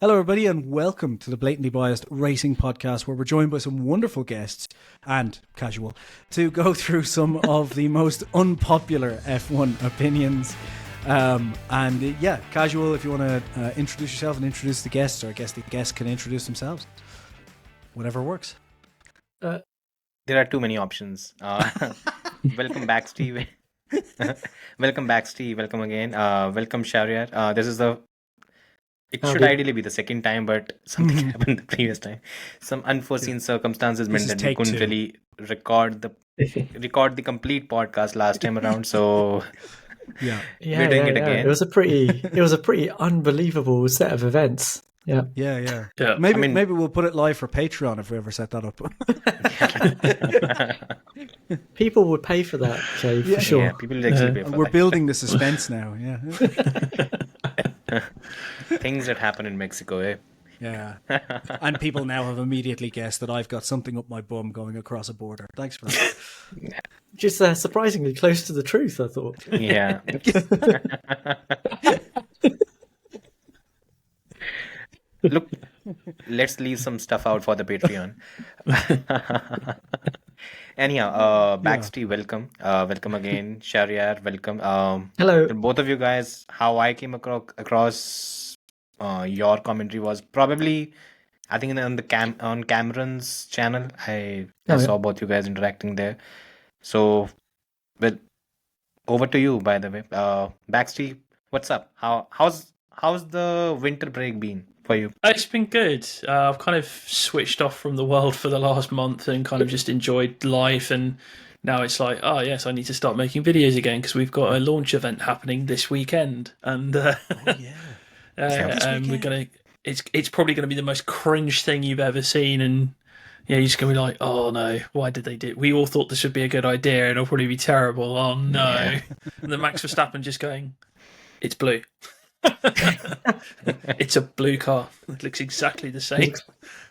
Hello, everybody, and welcome to the Blatantly Biased Racing Podcast, where we're joined by some wonderful guests and casual to go through some of the most unpopular F1 opinions. Casual, if you want to introduce yourself and introduce the guests, or I guess the guests can introduce themselves. Whatever works. There are too many options. Welcome back, Steve. Welcome back, Steve. Welcome again. Welcome, Shariar. This is It should ideally be the second time, but something happened the previous time. Some unforeseen circumstances meant that we couldn't really record the complete podcast last time around. So we're doing it again. It was a pretty unbelievable set of events. Yeah. Maybe we'll put it live for Patreon if we ever set that up. People would pay for that, Jay, for sure. Yeah, people would actually pay for We're that. building the suspense now. Yeah. Things that happen in Mexico, eh? Yeah. And people now have immediately guessed that I've got something up my bum going across a border. Thanks for that. Just surprisingly close to the truth, I thought. Yeah. Look, let's leave some stuff out for the Patreon. Anyhow, Baxty, welcome. Welcome again. Shariar, welcome. Hello. Both of you guys, how I came across your commentary was probably, I think, on Cameron's channel. I saw both you guys interacting there. So, over to you, by the way. Baxty, what's up? How's the winter break been for you? It's been good. I've kind of switched off from the world for the last month and kind of just enjoyed life. And now it's like, oh yes, I need to start making videos again because we've got a launch event happening this weekend. And we're gonna. It's probably going to be the most cringe thing you've ever seen. And you're just going to be like, oh no, why did they do it? We all thought this would be a good idea and it'll probably be terrible. Oh no! Yeah. And then Max Verstappen just going, it's blue. It's a blue car. It looks exactly the same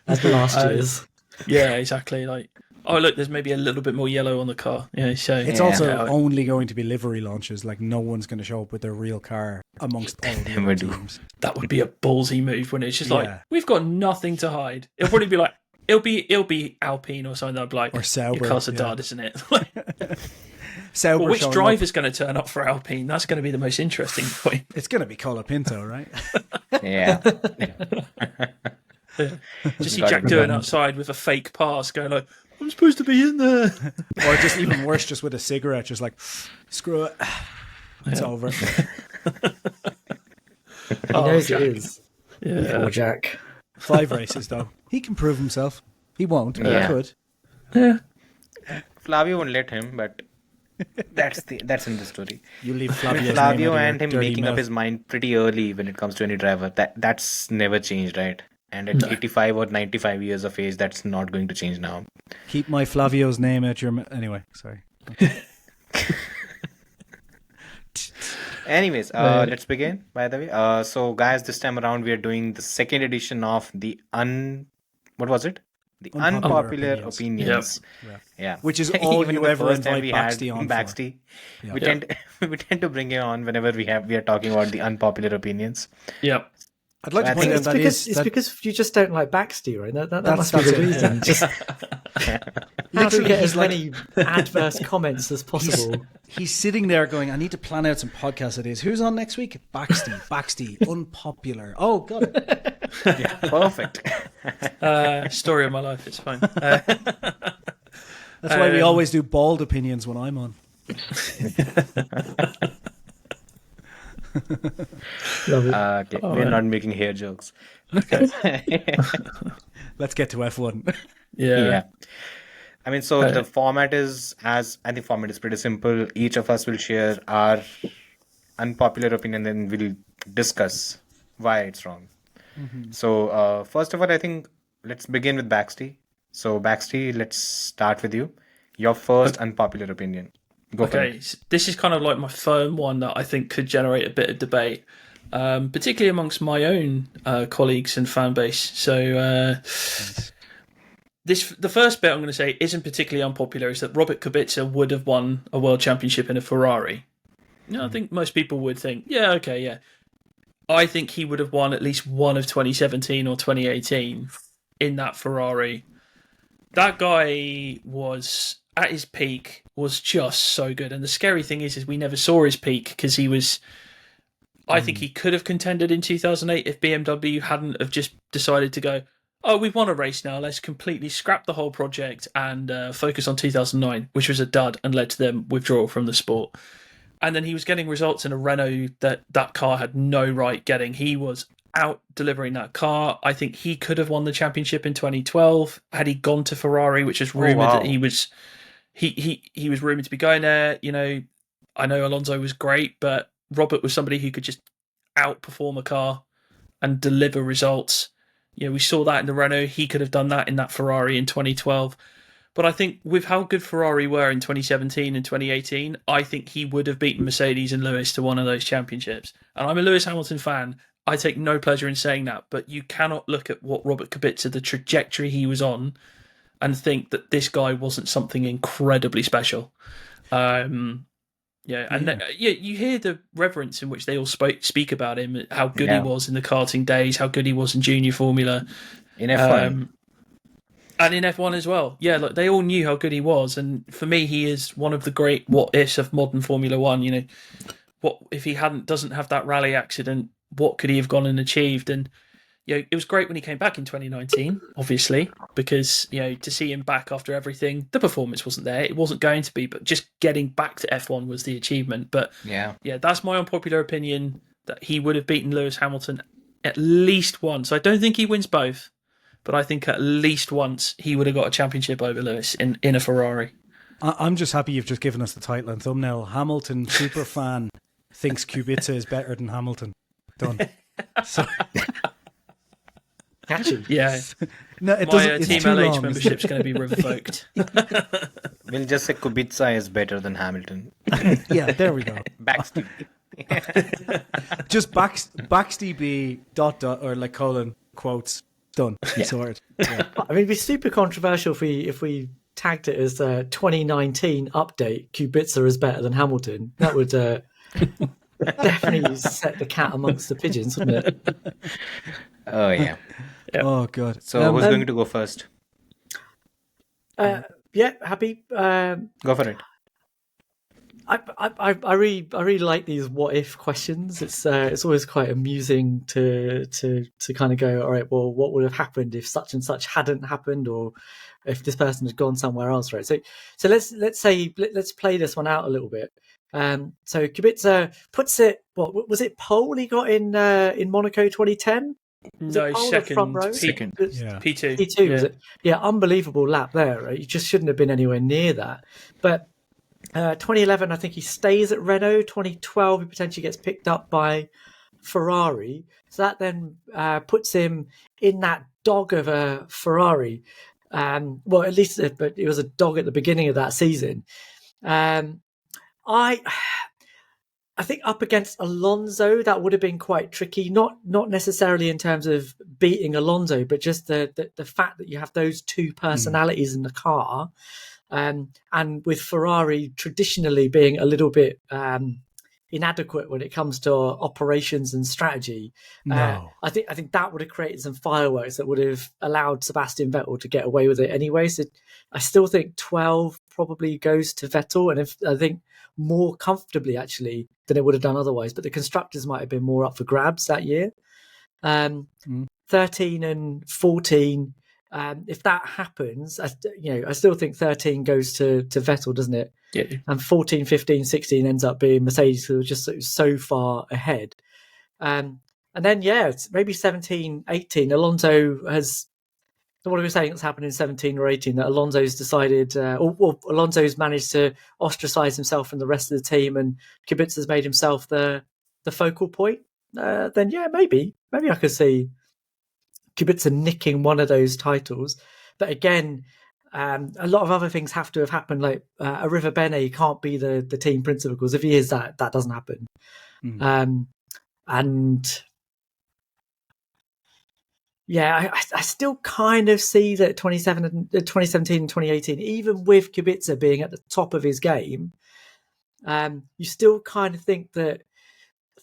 as the last year's. Yeah, exactly. Like, oh look, there's maybe a little bit more yellow on the car. Yeah, so it's also only going to be livery launches. Like, no one's going to show up with their real car amongst all the other teams. That would be a ballsy move when it's just like we've got nothing to hide. It'll probably be like it'll be Alpine or something. I'd be like, or Sauber. Your car's a dud, isn't it? Sauber, well, which driver's going to turn up for Alpine? That's going to be the most interesting point. It's going to be Colapinto, right? Yeah. Just see Jack Doohan outside with a fake pass going like, I'm supposed to be in there. Or just even worse, just with a cigarette, just like, screw it. It's over. He knows Jack. It is. Yeah. Poor Jack. 5 races, though. He can prove himself. He won't, but he could. Yeah. Flavio won't let him, but that's in the story. You leave Flavio and him making up his mind pretty early when it comes to any driver. That's never changed, right? And at 85 or 95 years of age, that's not going to change now. Keep my Flavio's name at your... Anyway, sorry. Anyways, let's begin, by the way. So, guys, this time around, we are doing the second edition of the What was it? The unpopular opinions. Yep. Yeah. Which is all you ever invite Baxty on Baxty. We tend to bring you on whenever we are talking about the unpopular opinions. Yep. I'd like to point out it's because you just don't like Baxty, right? That must be the reason. Just how do we get as many adverse comments as possible? He's sitting there going, I need to plan out some podcast ideas. Who's on next week? Baxty, unpopular. Oh, got it. Yeah, perfect. Story of my life, it's fine. That's why we always do bald opinions when I'm on. Okay. We're not making hair jokes. Let's get to F1. Yeah. I mean, so the format is pretty simple. Each of us will share our unpopular opinion, then we'll discuss why it's wrong. Mm-hmm. So, first of all, I think let's begin with Baxty. So, Baxty, let's start with you. Your first unpopular opinion. Go for it. This is kind of like my firm one that I think could generate a bit of debate, particularly amongst my own colleagues and fan base. So, the first bit I'm going to say isn't particularly unpopular, is that Robert Kubica would have won a world championship in a Ferrari. I think most people would think, yeah. I think he would have won at least one of 2017 or 2018 in that Ferrari. That guy was, at his peak, was just so good. And the scary thing is we never saw his peak because he was... I think he could have contended in 2008 if BMW hadn't have just decided to go, oh, we've won a race now, let's completely scrap the whole project and focus on 2009, which was a dud and led to them withdrawal from the sport. And then he was getting results in a Renault that car had no right getting. He was out delivering that car. I think he could have won the championship in 2012 had he gone to Ferrari, which is rumoured that he was rumoured to be going there. You know, I know Alonso was great, but Robert was somebody who could just outperform a car and deliver results. You know, we saw that in the Renault. He could have done that in that Ferrari in 2012. But I think with how good Ferrari were in 2017 and 2018, I think he would have beaten Mercedes and Lewis to one of those championships. And I'm a Lewis Hamilton fan. I take no pleasure in saying that, but you cannot look at what Robert Kubica, the trajectory he was on, and think that this guy wasn't something incredibly special. You hear the reverence in which they all speak about him, how good he was in the karting days, how good he was in junior formula. In F1. And in F1 as well. Yeah, like they all knew how good he was. And for me, he is one of the great what-ifs of modern Formula One. You know, what if he doesn't have that rally accident, what could he have gone and achieved? And, you know, it was great when he came back in 2019, obviously, because, you know, to see him back after everything, the performance wasn't there. It wasn't going to be, but just getting back to F1 was the achievement. But yeah, that's my unpopular opinion, that he would have beaten Lewis Hamilton at least once. I don't think he wins both, but I think at least once he would have got a championship over Lewis in a Ferrari. I'm just happy you've just given us the title and thumbnail. Hamilton superfan thinks Kubica is better than Hamilton. Done. So, catchy. Yeah. No, it my doesn't. It's Team too LH long. membership's going to be revoked. We'll just say Kubica is better than Hamilton. Yeah, there we go. Backstep. Just Baxty B ... or like colon quotes. Done. Sorted. Yeah. I mean, it'd be super controversial if we tagged it as a 2019 update. Kubica is better than Hamilton. That would definitely set the cat amongst the pigeons, wouldn't it? Oh yeah. Oh god. So who's going to go first? Yeah, happy. Go for it. I really like these what if questions. It's always quite amusing to kind of go, all right, well, what would have happened if such and such hadn't happened, or if this person had gone somewhere else, right? So let's play this one out a little bit. So Kubica puts it. What was it? Pole he got in Monaco 2010. No, second. Yeah. P2. P2 was it? Yeah, unbelievable lap there. Right? You just shouldn't have been anywhere near that. But 2011, I think he stays at Renault. 2012, he potentially gets picked up by Ferrari. So that then puts him in that dog of a Ferrari. Well, at least but it was a dog at the beginning of that season. I think up against Alonso, that would have been quite tricky. Not necessarily in terms of beating Alonso, but just the fact that you have those two personalities in the car. And with Ferrari traditionally being a little bit inadequate when it comes to operations and strategy, I think that would have created some fireworks that would have allowed Sebastian Vettel to get away with it anyway. So I still think 12 probably goes to Vettel, and I think more comfortably actually than it would have done otherwise. But the constructors might have been more up for grabs that year. 13 and 14. If that happens, I still think 13 goes to Vettel, doesn't it? Yeah. And 14, 15, 16 ends up being Mercedes, who are just so far ahead. And then, it's maybe 17, 18. Alonso has... So what are we saying that's happened in 17 or 18? That Alonso's decided... or Alonso's managed to ostracize himself from the rest of the team, and Kubica's made himself the focal point. Then, maybe I could see Kubica nicking one of those titles. But again, a lot of other things have to have happened. Like Arriva Bene can't be the team principal, because if he is, that doesn't happen. And I still kind of see that 2017 and 2018, even with Kubica being at the top of his game, you still kind of think that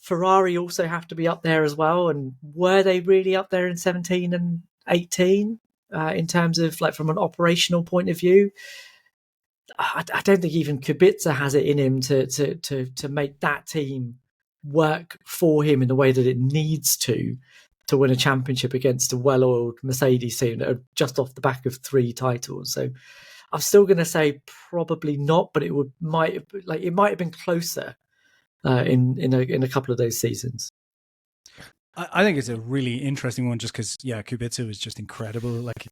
Ferrari also have to be up there as well. And were they really up there in 17 and 18 in terms of like from an operational point of view? I don't think even Kubica has it in him to make that team work for him in the way that it needs to win a championship against a well-oiled Mercedes team that are just off the back of 3 titles. So I'm still going to say probably not, but it might have been closer in a couple of those seasons. I think it's a really interesting one just because, Kubica was just incredible. Like,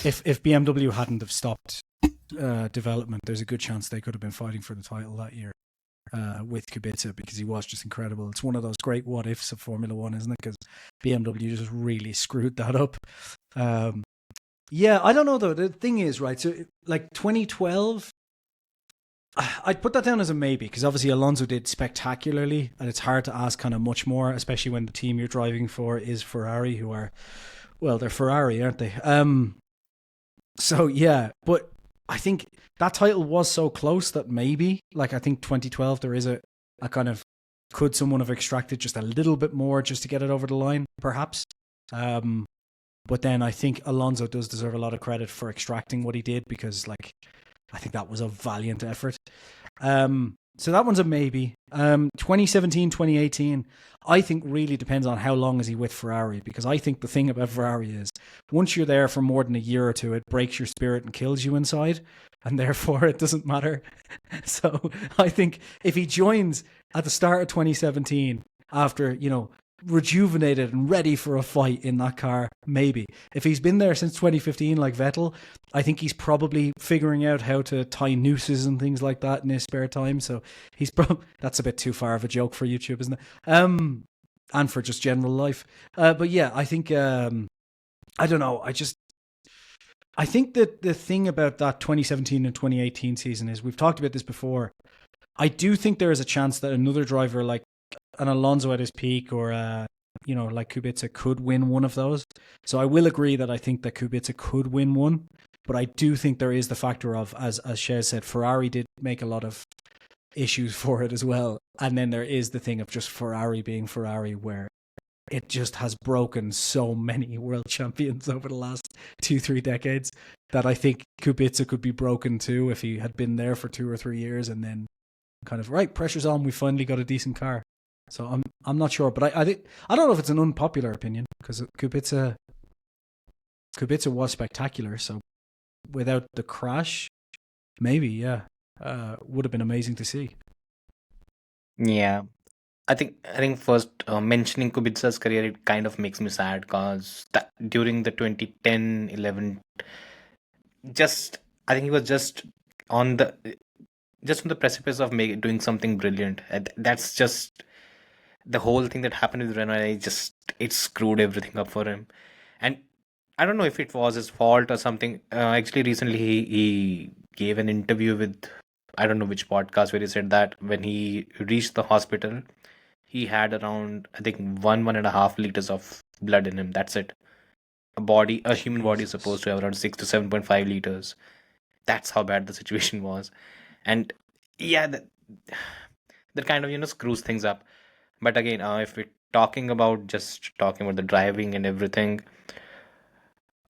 if BMW hadn't have stopped development, there's a good chance they could have been fighting for the title that year with Kubica, because he was just incredible. It's one of those great what ifs of Formula One, isn't it? Because BMW just really screwed that up. I don't know though. The thing is, right, so like 2012, I'd put that down as a maybe, because obviously Alonso did spectacularly, and it's hard to ask kind of much more, especially when the team you're driving for is Ferrari, who are, well, they're Ferrari, aren't they? But I think that title was so close that maybe, like, I think 2012 there is a kind of, could someone have extracted just a little bit more just to get it over the line, perhaps? But then I think Alonso does deserve a lot of credit for extracting what he did, because, like, I think that was a valiant effort. So that one's a maybe. 2017, 2018, I think really depends on how long is he with Ferrari, because I think the thing about Ferrari is once you're there for more than a year or two, it breaks your spirit and kills you inside, and therefore it doesn't matter. So I think if he joins at the start of 2017 after, rejuvenated and ready for a fight in that car, maybe. If he's been there since 2015 like Vettel, I think he's probably figuring out how to tie nooses and things like that in his spare time. So he's that's a bit too far of a joke for YouTube, isn't it? And for just general life. But yeah, I think I don't know. I think that the thing about that 2017 and 2018 season is, we've talked about this before, I do think there is a chance that another driver like an Alonso at his peak, or like Kubica, could win one of those. So I will agree that I think that Kubica could win one, but I do think there is the factor of, as Shez said, Ferrari did make a lot of issues for it as well, and then there is the thing of just Ferrari being Ferrari, where it just has broken so many world champions over the last 2-3 decades that I think Kubica could be broken too if he had been there for 2 or 3 years, and then kind of, right, pressure's on, we finally got a decent car. So I'm not sure, but I don't know if it's an unpopular opinion, because Kubica was spectacular. So without the crash, maybe would have been amazing to see. Yeah, I think first mentioning Kubica's career, it kind of makes me sad, because during the 2010-11, I think he was just on the precipice of doing something brilliant. That's just the whole thing that happened with Renault. It screwed everything up for him, and I don't know if it was his fault or something. Actually, recently he gave an interview with, I don't know which podcast, where he said that when he reached the hospital, he had around, I think, 1.5 liters of blood in him. That's it. A human body is supposed to have around 6 to 7.5 liters. That's how bad the situation was, and yeah, that kind of screws things up. But again, if we're talking about the driving and everything,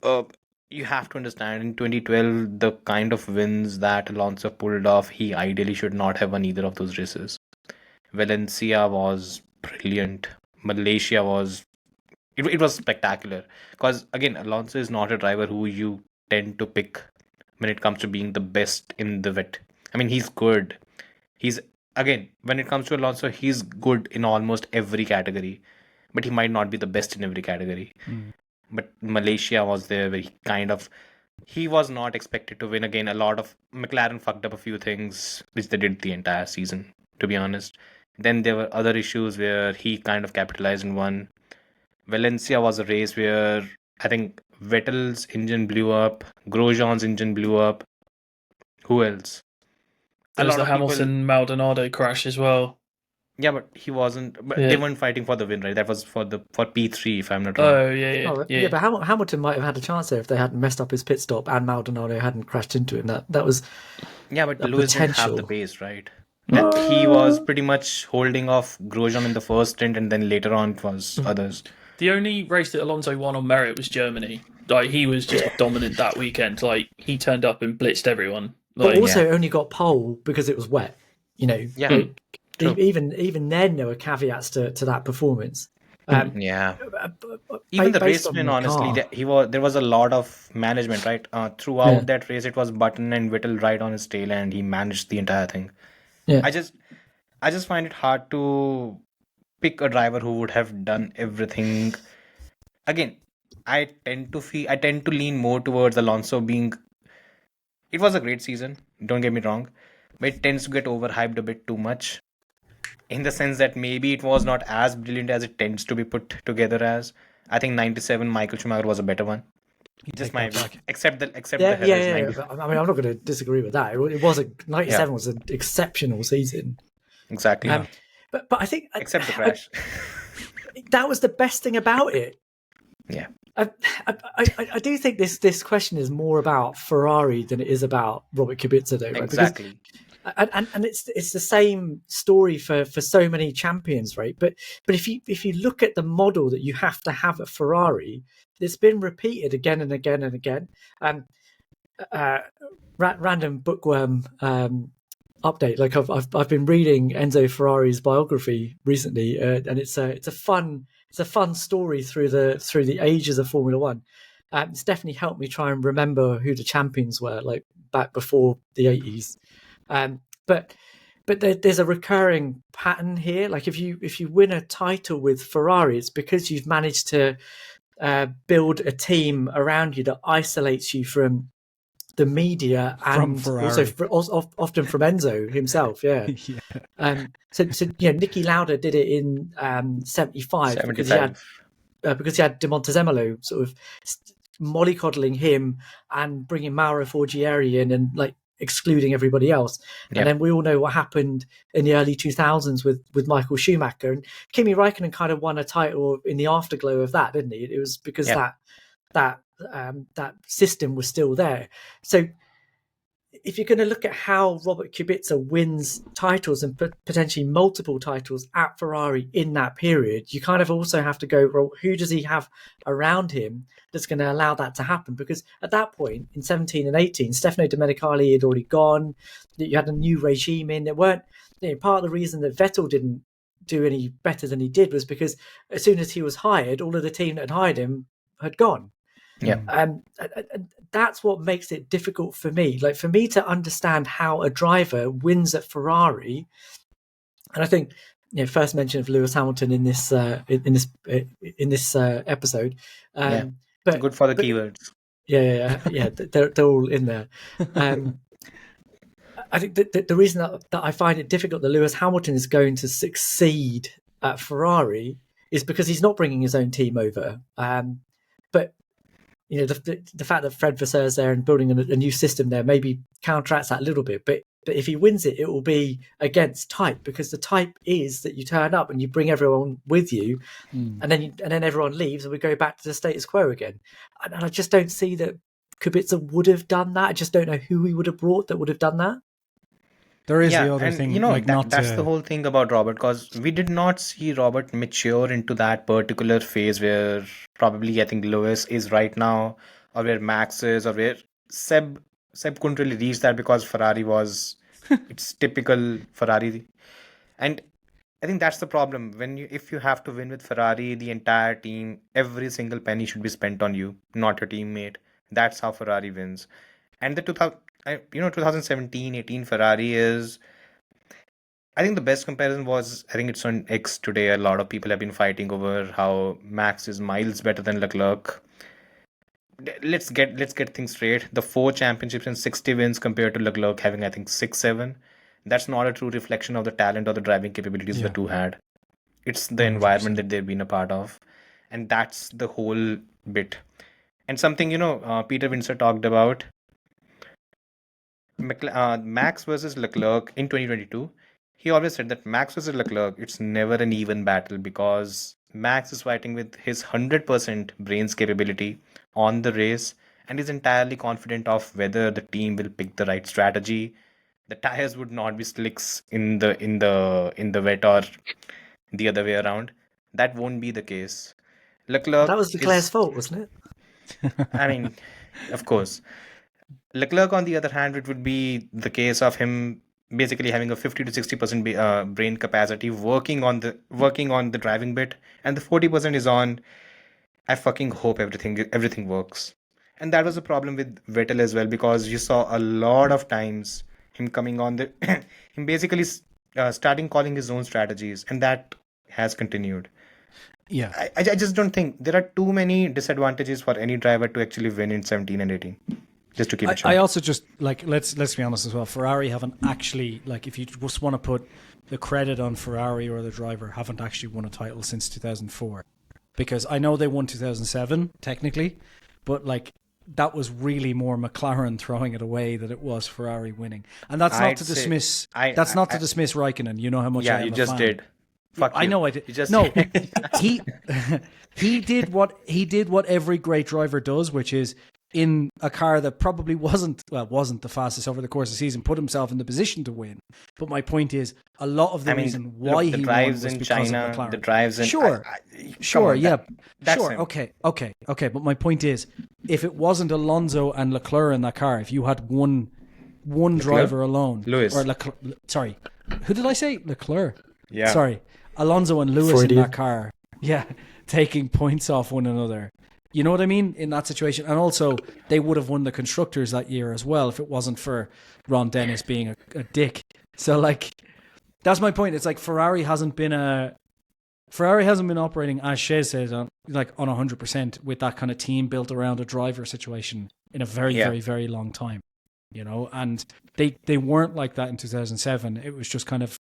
you have to understand, in 2012, the kind of wins that Alonso pulled off, he ideally should not have won either of those races. Valencia was brilliant. Malaysia was, it was spectacular. Because again, Alonso is not a driver who you tend to pick when it comes to being the best in the wet. I mean, he's good. Again, when it comes to Alonso, he's good in almost every category, but he might not be the best in every category. But Malaysia was there where he was not expected to win. Again, a lot of McLaren fucked up a few things, which they did the entire season, to be honest. Then there were other issues where he kind of capitalized and won. Valencia was a race where I think Vettel's engine blew up, Grosjean's engine blew up. Who else? There was the Hamilton-Maldonado crash as well. Yeah, but he wasn't. But they weren't fighting for the win, right? That was for P3, if I'm not wrong. Oh yeah. But Hamilton might have had a chance there if they hadn't messed up his pit stop and Maldonado hadn't crashed into him. That was. Yeah, but Lewis didn't have the pace, right? That he was pretty much holding off Grosjean in the first stint, and then later on it was others. The only race that Alonso won on merit was Germany. Like, he was just dominant that weekend. Like, he turned up and blitzed everyone. But Like, also only got pole because it was wet. You know, Yeah, true. even then there were caveats to that performance. Yeah. Even the race based on win, the honestly, car. there was a lot of management, right? Throughout that race, it was Button and Vettel right on his tail, and he managed the entire thing. Yeah. I just find it hard to pick a driver who would have done everything. Again, I tend to lean more towards Alonso being. It was a great season, don't get me wrong, but it tends to get overhyped a bit too much. In the sense that maybe it was not as brilliant as it tends to be put together as. I think 97 Michael Schumacher was a better one. Just my view. Except the Jerez 90. I mean, I'm not going to disagree with that. It was 97 was an exceptional season. Exactly. But I think Except the crash. that was the best thing about it. Yeah. I do think this question is more about Ferrari than it is about Robert Kubica, though. Right? Exactly. And it's the same story for so many champions, right? But if you look at the model that you have to have at Ferrari, it's been repeated again and again and again. Random bookworm update. Like I've been reading Enzo Ferrari's biography recently, and it's a fun story through the ages of Formula One. It's definitely helped me try and remember who the champions were, like back before the 80s. But there's a recurring pattern here. Like if you win a title with Ferrari, it's because you've managed to build a team around you that isolates you from the media and also often from Enzo himself. Yeah. So Niki Lauda did it in 75 because he had De Montezemolo sort of mollycoddling him and bringing Mauro Forgieri in and like excluding everybody else. And then we all know what happened in the early 2000s with Michael Schumacher, and Kimi Räikkönen kind of won a title in the afterglow of that, didn't he? It was because that system was still there. So if you're going to look at how Robert Kubica wins titles and potentially multiple titles at Ferrari in that period, you kind of also have to go, well, who does he have around him that's going to allow that to happen? Because at that point, in 17 and 18, Stefano Domenicali had already gone. You had a new regime in. There weren't, part of the reason that Vettel didn't do any better than he did was because as soon as he was hired, all of the team that had hired him had gone. That's what makes it difficult for me. Like for me to understand how a driver wins at Ferrari, and I think first mention of Lewis Hamilton in this episode. But good for the keywords. Yeah, they're all in there. I think the reason that I find it difficult that Lewis Hamilton is going to succeed at Ferrari is because he's not bringing his own team over. But the fact that Fred Vasseur's there and building a new system there maybe counteracts that a little bit. But if he wins it, it will be against type, because the type is that you turn up and you bring everyone with you, and then everyone leaves and we go back to the status quo again. And I just don't see that Kubica would have done that. I just don't know who he would have brought that would have done that. There is the other thing, that's the whole thing about Robert, because we did not see Robert mature into that particular phase where probably I think Lewis is right now, or where Max is, or where Seb couldn't really reach that because Ferrari was it's typical Ferrari, and I think that's the problem. If you have to win with Ferrari, the entire team, every single penny should be spent on you, not your teammate. That's how Ferrari wins. And the 2017-18 Ferrari is, I think the best comparison was, I think it's on X today. A lot of people have been fighting over how Max is miles better than Leclerc. Let's get things straight. The 4 championships and 60 wins compared to Leclerc having, I think, 6-7. That's not a true reflection of the talent or the driving capabilities the two had. It's the 100%. Environment that they've been a part of. And that's the whole bit. And something, Peter Windsor talked about, Max versus Leclerc in 2022, he always said that Max versus Leclerc, it's never an even battle, because Max is fighting with his 100% brains capability on the race and is entirely confident of whether the team will pick the right strategy, the tires would not be slicks in the wet or the other way around. That won't be the case. Leclerc That was Leclerc's fault, wasn't it? I mean, of course. Leclerc, on the other hand, it would be the case of him basically having a 50 to 60% brain capacity, working on the driving bit, and the 40% is on. I fucking hope everything works. And that was a problem with Vettel as well, because you saw a lot of times him coming on him basically starting calling his own strategies, and that has continued. Yeah. I just don't think there are too many disadvantages for any driver to actually win in 17 and 18. Just to keep it short. I also just let's be honest as well. Ferrari haven't actually, if you just want to put the credit on Ferrari or the driver, haven't actually won a title since 2004. Because I know they won 2007 technically, but that was really more McLaren throwing it away than it was Ferrari winning. And that's not to dismiss. That's not to dismiss Raikkonen. You know how much. Yeah, I am you a just fan. did. Fuck I you. know I did. You just no, did. he did what every great driver does, which is in a car that probably wasn't the fastest over the course of the season, put himself in the position to win. But my point is, a lot of the reason why he won was because China, of McLaren. the drives in sure, that's sure, him. okay. But my point is, if it wasn't Alonso and Leclerc in that car, if you had one driver alone, Lewis, or sorry, who did I say? Leclerc. Yeah, sorry, Alonso and Lewis Freudian. in that car. Yeah, taking points off one another. You know what I mean? In that situation. And also, they would have won the Constructors that year as well if it wasn't for Ron Dennis being a dick. So, that's my point. It's Ferrari hasn't been operating, as Shez says, on 100% with that kind of team built around a driver situation in a very, very, very long time. You know? And they weren't like that in 2007. It was just kind of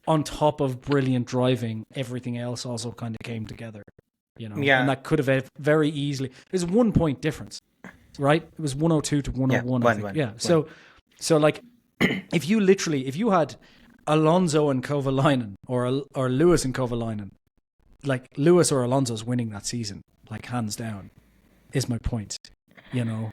on top of brilliant driving, everything else also kind of came together. You know, yeah. And that could have very easily. There's 1 point difference, right? It was 102 to 101. Yeah, I think. Yeah. So if you had Alonso and Kovalainen or Lewis and Kovalainen, Lewis or Alonso's winning that season, hands down, is my point. You know,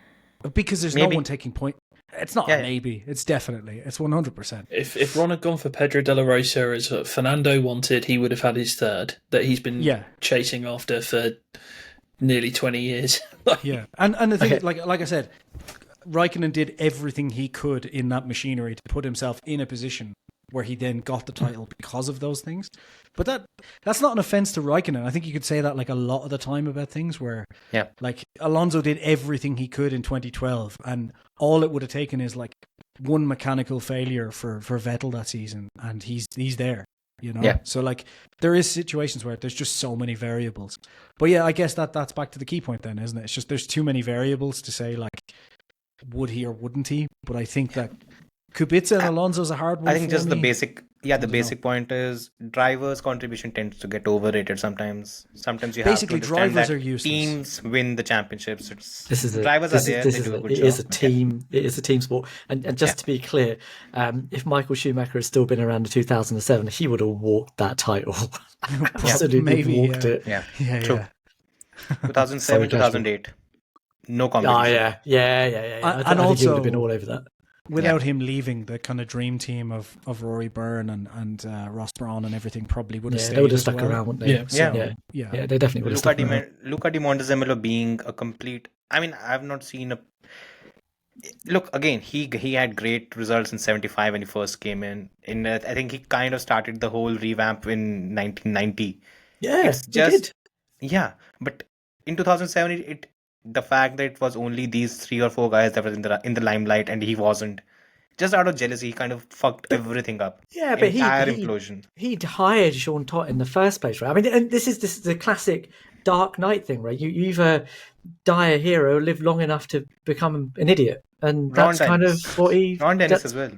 because there's no one taking point. It's not a maybe. It's definitely. It's 100%. If Ron had gone for Pedro de la Rosa as Fernando wanted, he would have had his third that he's been chasing after for nearly 20 years. Yeah, and the thing, like I said, Raikkonen did everything he could in that machinery to put himself in a position where he then got the title because of those things. But that's not an offense to Raikkonen. I think you could say that a lot of the time about things where Alonso did everything he could in 2012 and all it would have taken is one mechanical failure for Vettel that season and he's there, you know? Yeah. So there is situations where there's just so many variables. But yeah, I guess that's back to the key point then, isn't it? It's just there's too many variables to say would he or wouldn't he? But I think that Kubica and Alonso's a hard one. I think for just me. the basic point is drivers' contribution tends to get overrated sometimes. Sometimes you Basically, have to understand drivers that are useless. teams win the championships. Drivers are there. They do a good it job. is a team. It is a team sport. And just to be clear, if Michael Schumacher had still been around in 2007, he would have walked that title. Absolutely walked it. Yeah, True. Yeah. 2007, 2008. No competition. Oh yeah. I think he would have been all over that. Without him leaving, the kind of dream team of Rory Byrne and Ross Brawn and everything probably would have stayed. They would have stuck around, wouldn't they? Yeah, they definitely would have stuck around. Luca Di Montezemolo being a complete... I mean, I've not seen a... Look, again, he had great results in 75 when he first came in. I think he kind of started the whole revamp in 1990. Yeah, it's just, he did. Yeah, but in 2007, the fact that it was only these 3 or 4 guys that were in the limelight and he wasn't, just out of jealousy, he kind of fucked everything up. Yeah, but implosion. He'd hired Sean Todt in the first place, right? I mean, and this is the classic Dark Knight thing, right? You either die a hero or live long enough to become an idiot, and that's kind of what he. Ron Dennis as well.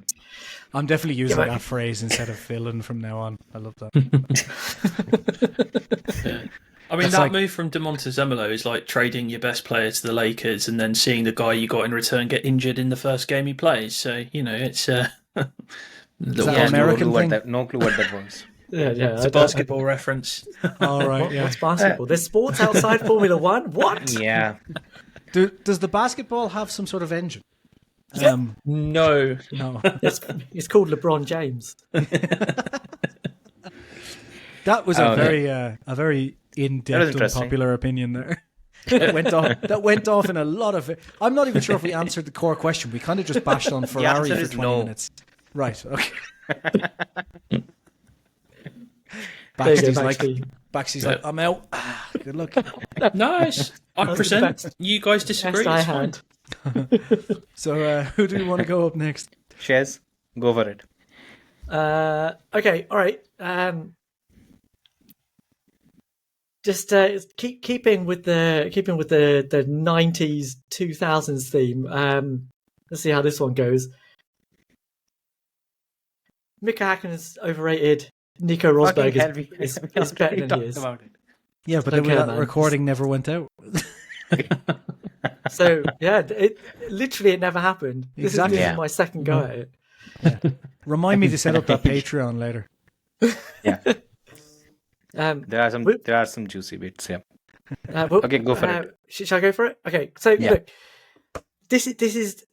I'm definitely using that phrase instead of villain from now on. I love that. I mean, that move from De Montezemolo is like trading your best player to the Lakers and then seeing the guy you got in return get injured in the first game he plays. So, it's... Is that American thing? No clue what that was. Yeah. It's a basketball reference. All right, What's basketball? There's sports outside Formula One? What? Yeah. Does the basketball have some sort of engine? No. No. It's called LeBron James. That was a very in-depth, interesting. unpopular opinion there. That went off in a lot of it. I'm not even sure if we answered the core question. We kind of just bashed on Ferrari answer for is 20 no. minutes. Right, okay. There you go, Baxy's like, I'm out. Good luck. Nice. I That's present. the best. You guys disagree. Best I It's fine. had. So who do we want to go up next? Shares, go for it. Okay, all right. Just keeping with the 90s 2000s theme. Let's see how this one goes. Mika Häkkinen is overrated. Nico Rosberg is better than he is. About it. Yeah, but Okay, then that man. recording never went out. So yeah, it never happened. This Exactly. is my second go at it. Remind me to set up that Patreon later. Yeah, Um, there are some juicy bits. Yeah. Okay, go for it. Shall I go for it? Okay, so Yeah. look, this is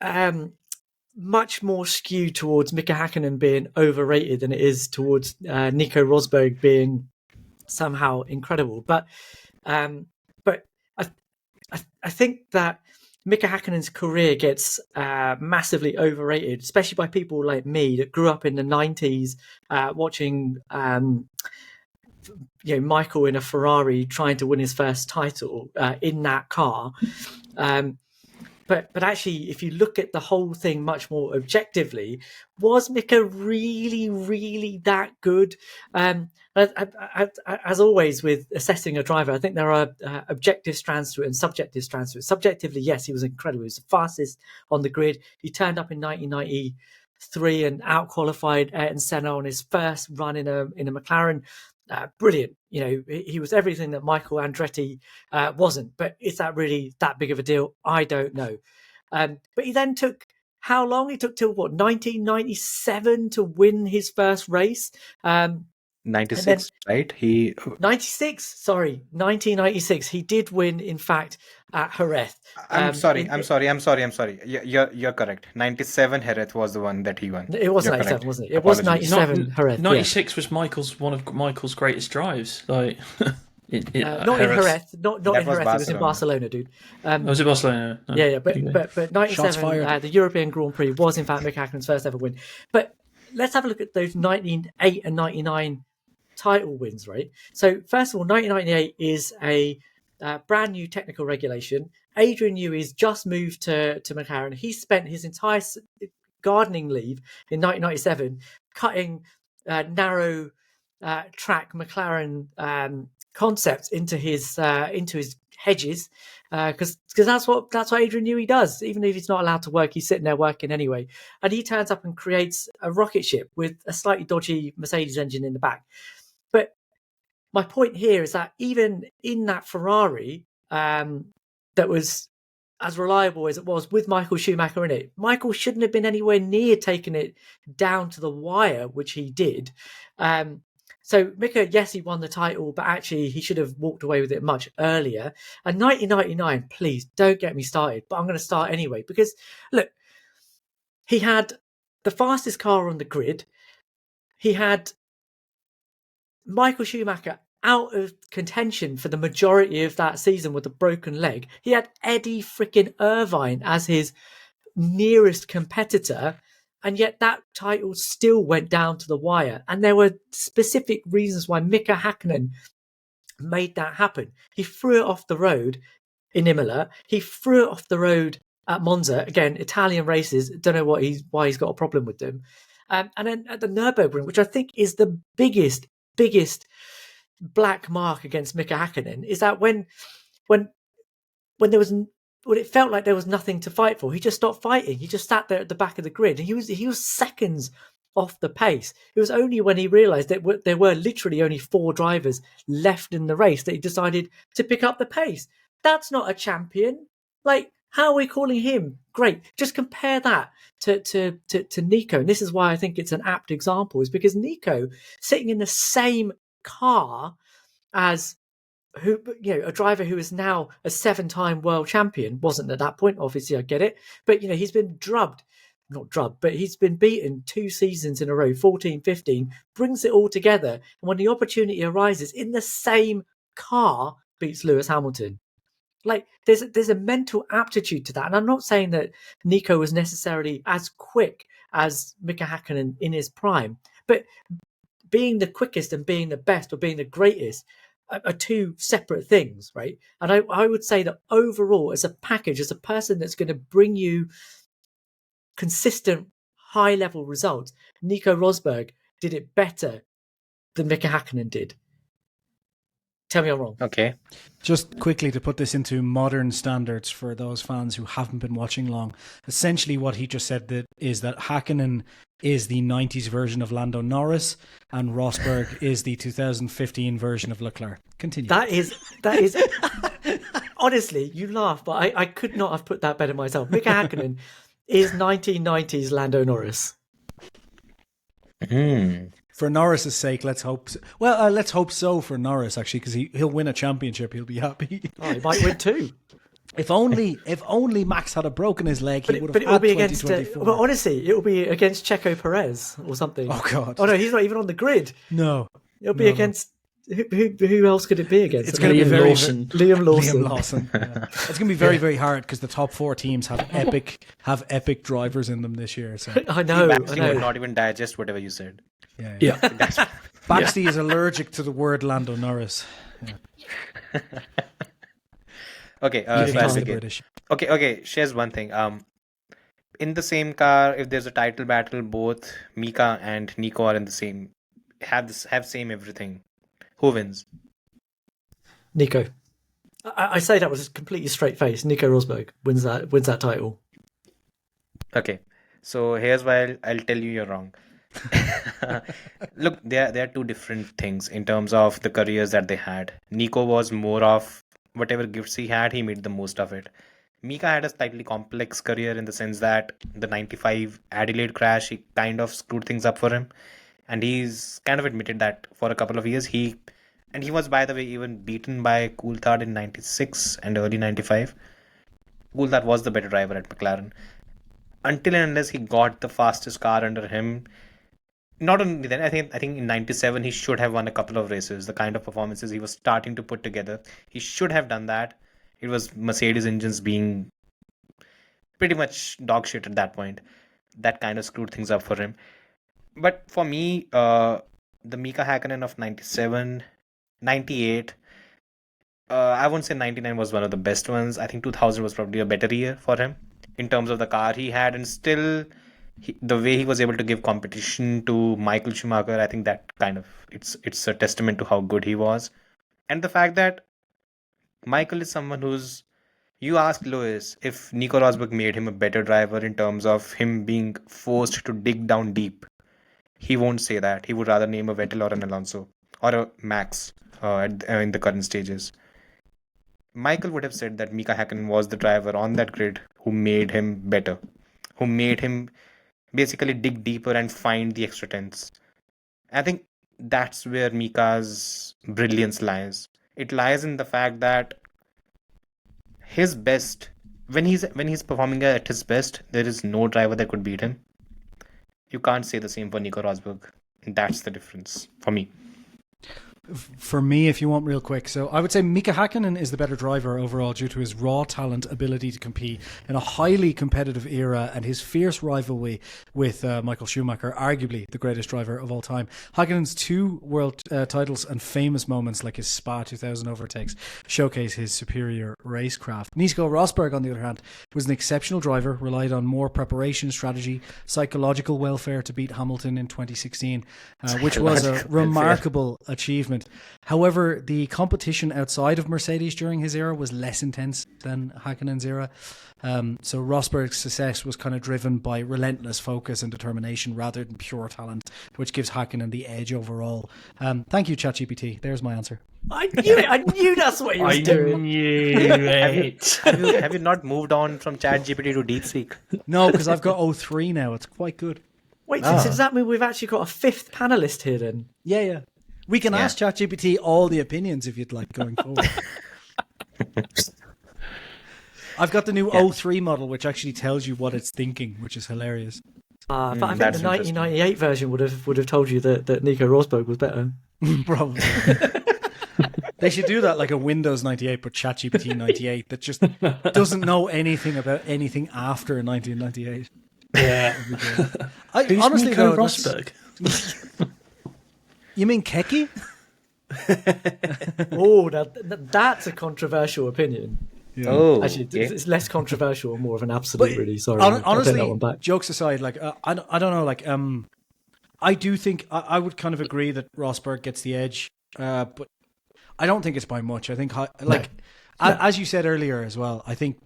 much more skewed towards Mika Häkkinen being overrated than it is towards Nico Rosberg being somehow incredible. But I think that Mika Häkkinen's career gets massively overrated, especially by people like me that grew up in the 90s watching Michael in a Ferrari trying to win his first title in that car. But actually, if you look at the whole thing much more objectively, was Mika really, really that good? As always with assessing a driver, I think there are objective strands to it and subjective strands to it. Subjectively, yes, he was incredible. He was the fastest on the grid. He turned up in 1993 and out-qualified Ayrton Senna on his first run in a McLaren. Brilliant. He was everything that Michael Andretti wasn't. But is that really that big of a deal? I don't know. But he then took how long? He took till 1997 to win his first race. 96, right? 96. Sorry, 1996. He did win, in fact, at Jerez. I'm sorry. You're correct. 97 Jerez was the one that he won. It was You're 97, correct. wasn't it? It was Apologies. 97 Jerez. 96 was one of Michael's greatest drives. Like, Not in Jerez. Not That in was Jerez. It was in Barcelona, dude. Was it Barcelona? No. Yeah. But Shots 97, fired. the European Grand Prix was in fact Mika Häkkinen's first ever win. But let's have a look at those 1998 and 99 title wins, right? So first of all, 1998 is a brand new technical regulation. Adrian Newey's just moved to McLaren. He spent his entire gardening leave in 1997 cutting narrow track McLaren concepts into his hedges because that's what Adrian Newey does. Even if he's not allowed to work, he's sitting there working anyway. And he turns up and creates a rocket ship with a slightly dodgy Mercedes engine in the back. But my point here is that even in that Ferrari that was as reliable as it was with Michael Schumacher in it, Michael shouldn't have been anywhere near taking it down to the wire, which he did. So Mika, yes, he won the title, but actually he should have walked away with it much earlier. And 1999, please don't get me started, but I'm going to start anyway, because look, he had the fastest car on the grid. He had Michael Schumacher out of contention for the majority of that season with a broken leg. He had Eddie freaking Irvine as his nearest competitor, and yet that title still went down to the wire. And there were specific reasons why Mika Häkkinen made that happen. He threw it off the road in Imola. He threw it off the road at Monza. Again, Italian races, don't know why he's got a problem with them. And then at the Nürburgring, which I think is the biggest black mark against Mika Häkkinen, is that when it felt like there was nothing to fight for, he just stopped fighting. He just sat there at the back of the grid. And he was seconds off the pace. It was only when he realised that there were literally only 4 drivers left in the race that he decided to pick up the pace. That's not a champion. Like, how are we calling him great? Just compare that to Nico. And this is why I think it's an apt example, is because Nico, sitting in the same car as a driver who is now a 7-time world champion, wasn't at that point, obviously, I get it, but he's been but he's been beaten 2 seasons in a row, 14, 15, brings it all together, and when the opportunity arises in the same car, beats Lewis Hamilton. Like, there's a mental aptitude to that, and I'm not saying that Nico was necessarily as quick as Mika Häkkinen in his prime, but being the quickest and being the best or being the greatest are 2 separate things, right? And I would say that overall, as a package, as a person that's going to bring you consistent high-level results, Nico Rosberg did it better than Mika Häkkinen did. Tell me I'm wrong. Okay. Just quickly to put this into modern standards for those fans who haven't been watching long, essentially what he just said is that Hakkinen is the 90s version of Lando Norris and Rosberg is the 2015 version of Leclerc. Continue. That is honestly, you laugh, but I could not have put that better myself. Mika Häkkinen is 1990s Lando Norris. For Norris's sake, let's hope so. Well, let's hope so for Norris, actually, because he'll win a championship. He'll be happy. Oh, he might win 2. If only Max had broken his leg, he would have had 2024. But honestly, it will be against Checo Perez or something. Oh God! Oh no, he's not even on the grid. No, it'll be against who else could it be against? It's going to be Liam Lawson. Yeah. It's going to be very, very hard because the top 4 teams have epic drivers in them this year. So I know. Baxley would not even digest whatever you said. Yeah. Baxley is allergic to the word Lando Norris. Yeah. Okay, okay. Shares one thing. In the same car, if there's a title battle, both Mika and Nico are in the same, have same everything. Who wins? Nico. I say that with a completely straight face. Nico Rosberg wins that title. Okay, so here's why I'll tell you you're wrong. Look, there are 2 different things in terms of the careers that they had. Nico was more of whatever gifts he had, he made the most of it. Mika had a slightly complex career in the sense that the 95 Adelaide crash, he kind of screwed things up for him. And he's kind of admitted that for a couple of years. He was, by the way, even beaten by Coulthard in 96 and early 95. Coulthard was the better driver at McLaren. Until and unless he got the fastest car under him. Not only then, I think in 97 he should have won a couple of races. The kind of performances he was starting to put together, he should have done that. It was Mercedes engines being pretty much dog shit at that point. That kind of screwed things up for him. But for me, the Mika Häkkinen of 97, 98, I won't say 99 was one of the best ones. I think 2000 was probably a better year for him in terms of the car he had, and still the way he was able to give competition to Michael Schumacher. I think that kind of it's a testament to how good he was, and the fact that Michael is someone who's, you ask Lewis if Nico Rosberg made him a better driver in terms of him being forced to dig down deep. He won't say that. He would rather name a Vettel or an Alonso or a Max in the current stages. Michael would have said that Mika Häkkinen was the driver on that grid who made him better, who made him basically dig deeper and find the extra tenths. I think that's where Mika's brilliance lies. It lies in the fact that his best, when he's performing at his best, there is no driver that could beat him. You can't say the same for Nico Rosberg. That's the difference for me. For me, if you want real quick, so I would say Mika Häkkinen is the better driver overall due to his raw talent, ability to compete in a highly competitive era, and his fierce rivalry with Michael Schumacher, arguably the greatest driver of all time. Häkkinen's 2 world titles and famous moments like his Spa 2000 overtakes showcase his superior racecraft. Nico Rosberg, on the other hand, was an exceptional driver, relied on more preparation, strategy, psychological welfare to beat Hamilton in 2016, which was a remarkable achievement. However, the competition outside of Mercedes during his era was less intense than Häkkinen's era. So Rosberg's success was kind of driven by relentless focus and determination rather than pure talent, which gives Häkkinen the edge overall. Thank you, ChatGPT. There's my answer. I knew it. I knew that's what he was doing. Have you not moved on from ChatGPT to DeepSeek? No, because I've got O3 now. It's quite good. Wait, so does that mean we've actually got a 5th panelist here then? Yeah. We can ask ChatGPT all the opinions if you'd like going forward. I've got the new O3 model, which actually tells you what it's thinking, which is hilarious. But I think the 1998 version would have told you that Nico Rosberg was better. Probably. They should do that like a Windows 98, but ChatGPT 98 that just doesn't know anything about anything after 1998. Yeah. Honestly, Nico though, Rosberg? You mean Keki? Oh, that's a controversial opinion. Yeah. Oh, Actually, it's less controversial, more of an absolute. But really, sorry. Honestly, that one back. jokes aside, like I don't know, like I do think I would kind of agree that Rosberg gets the edge, but I don't think it's by much. I think as you said earlier as well, I think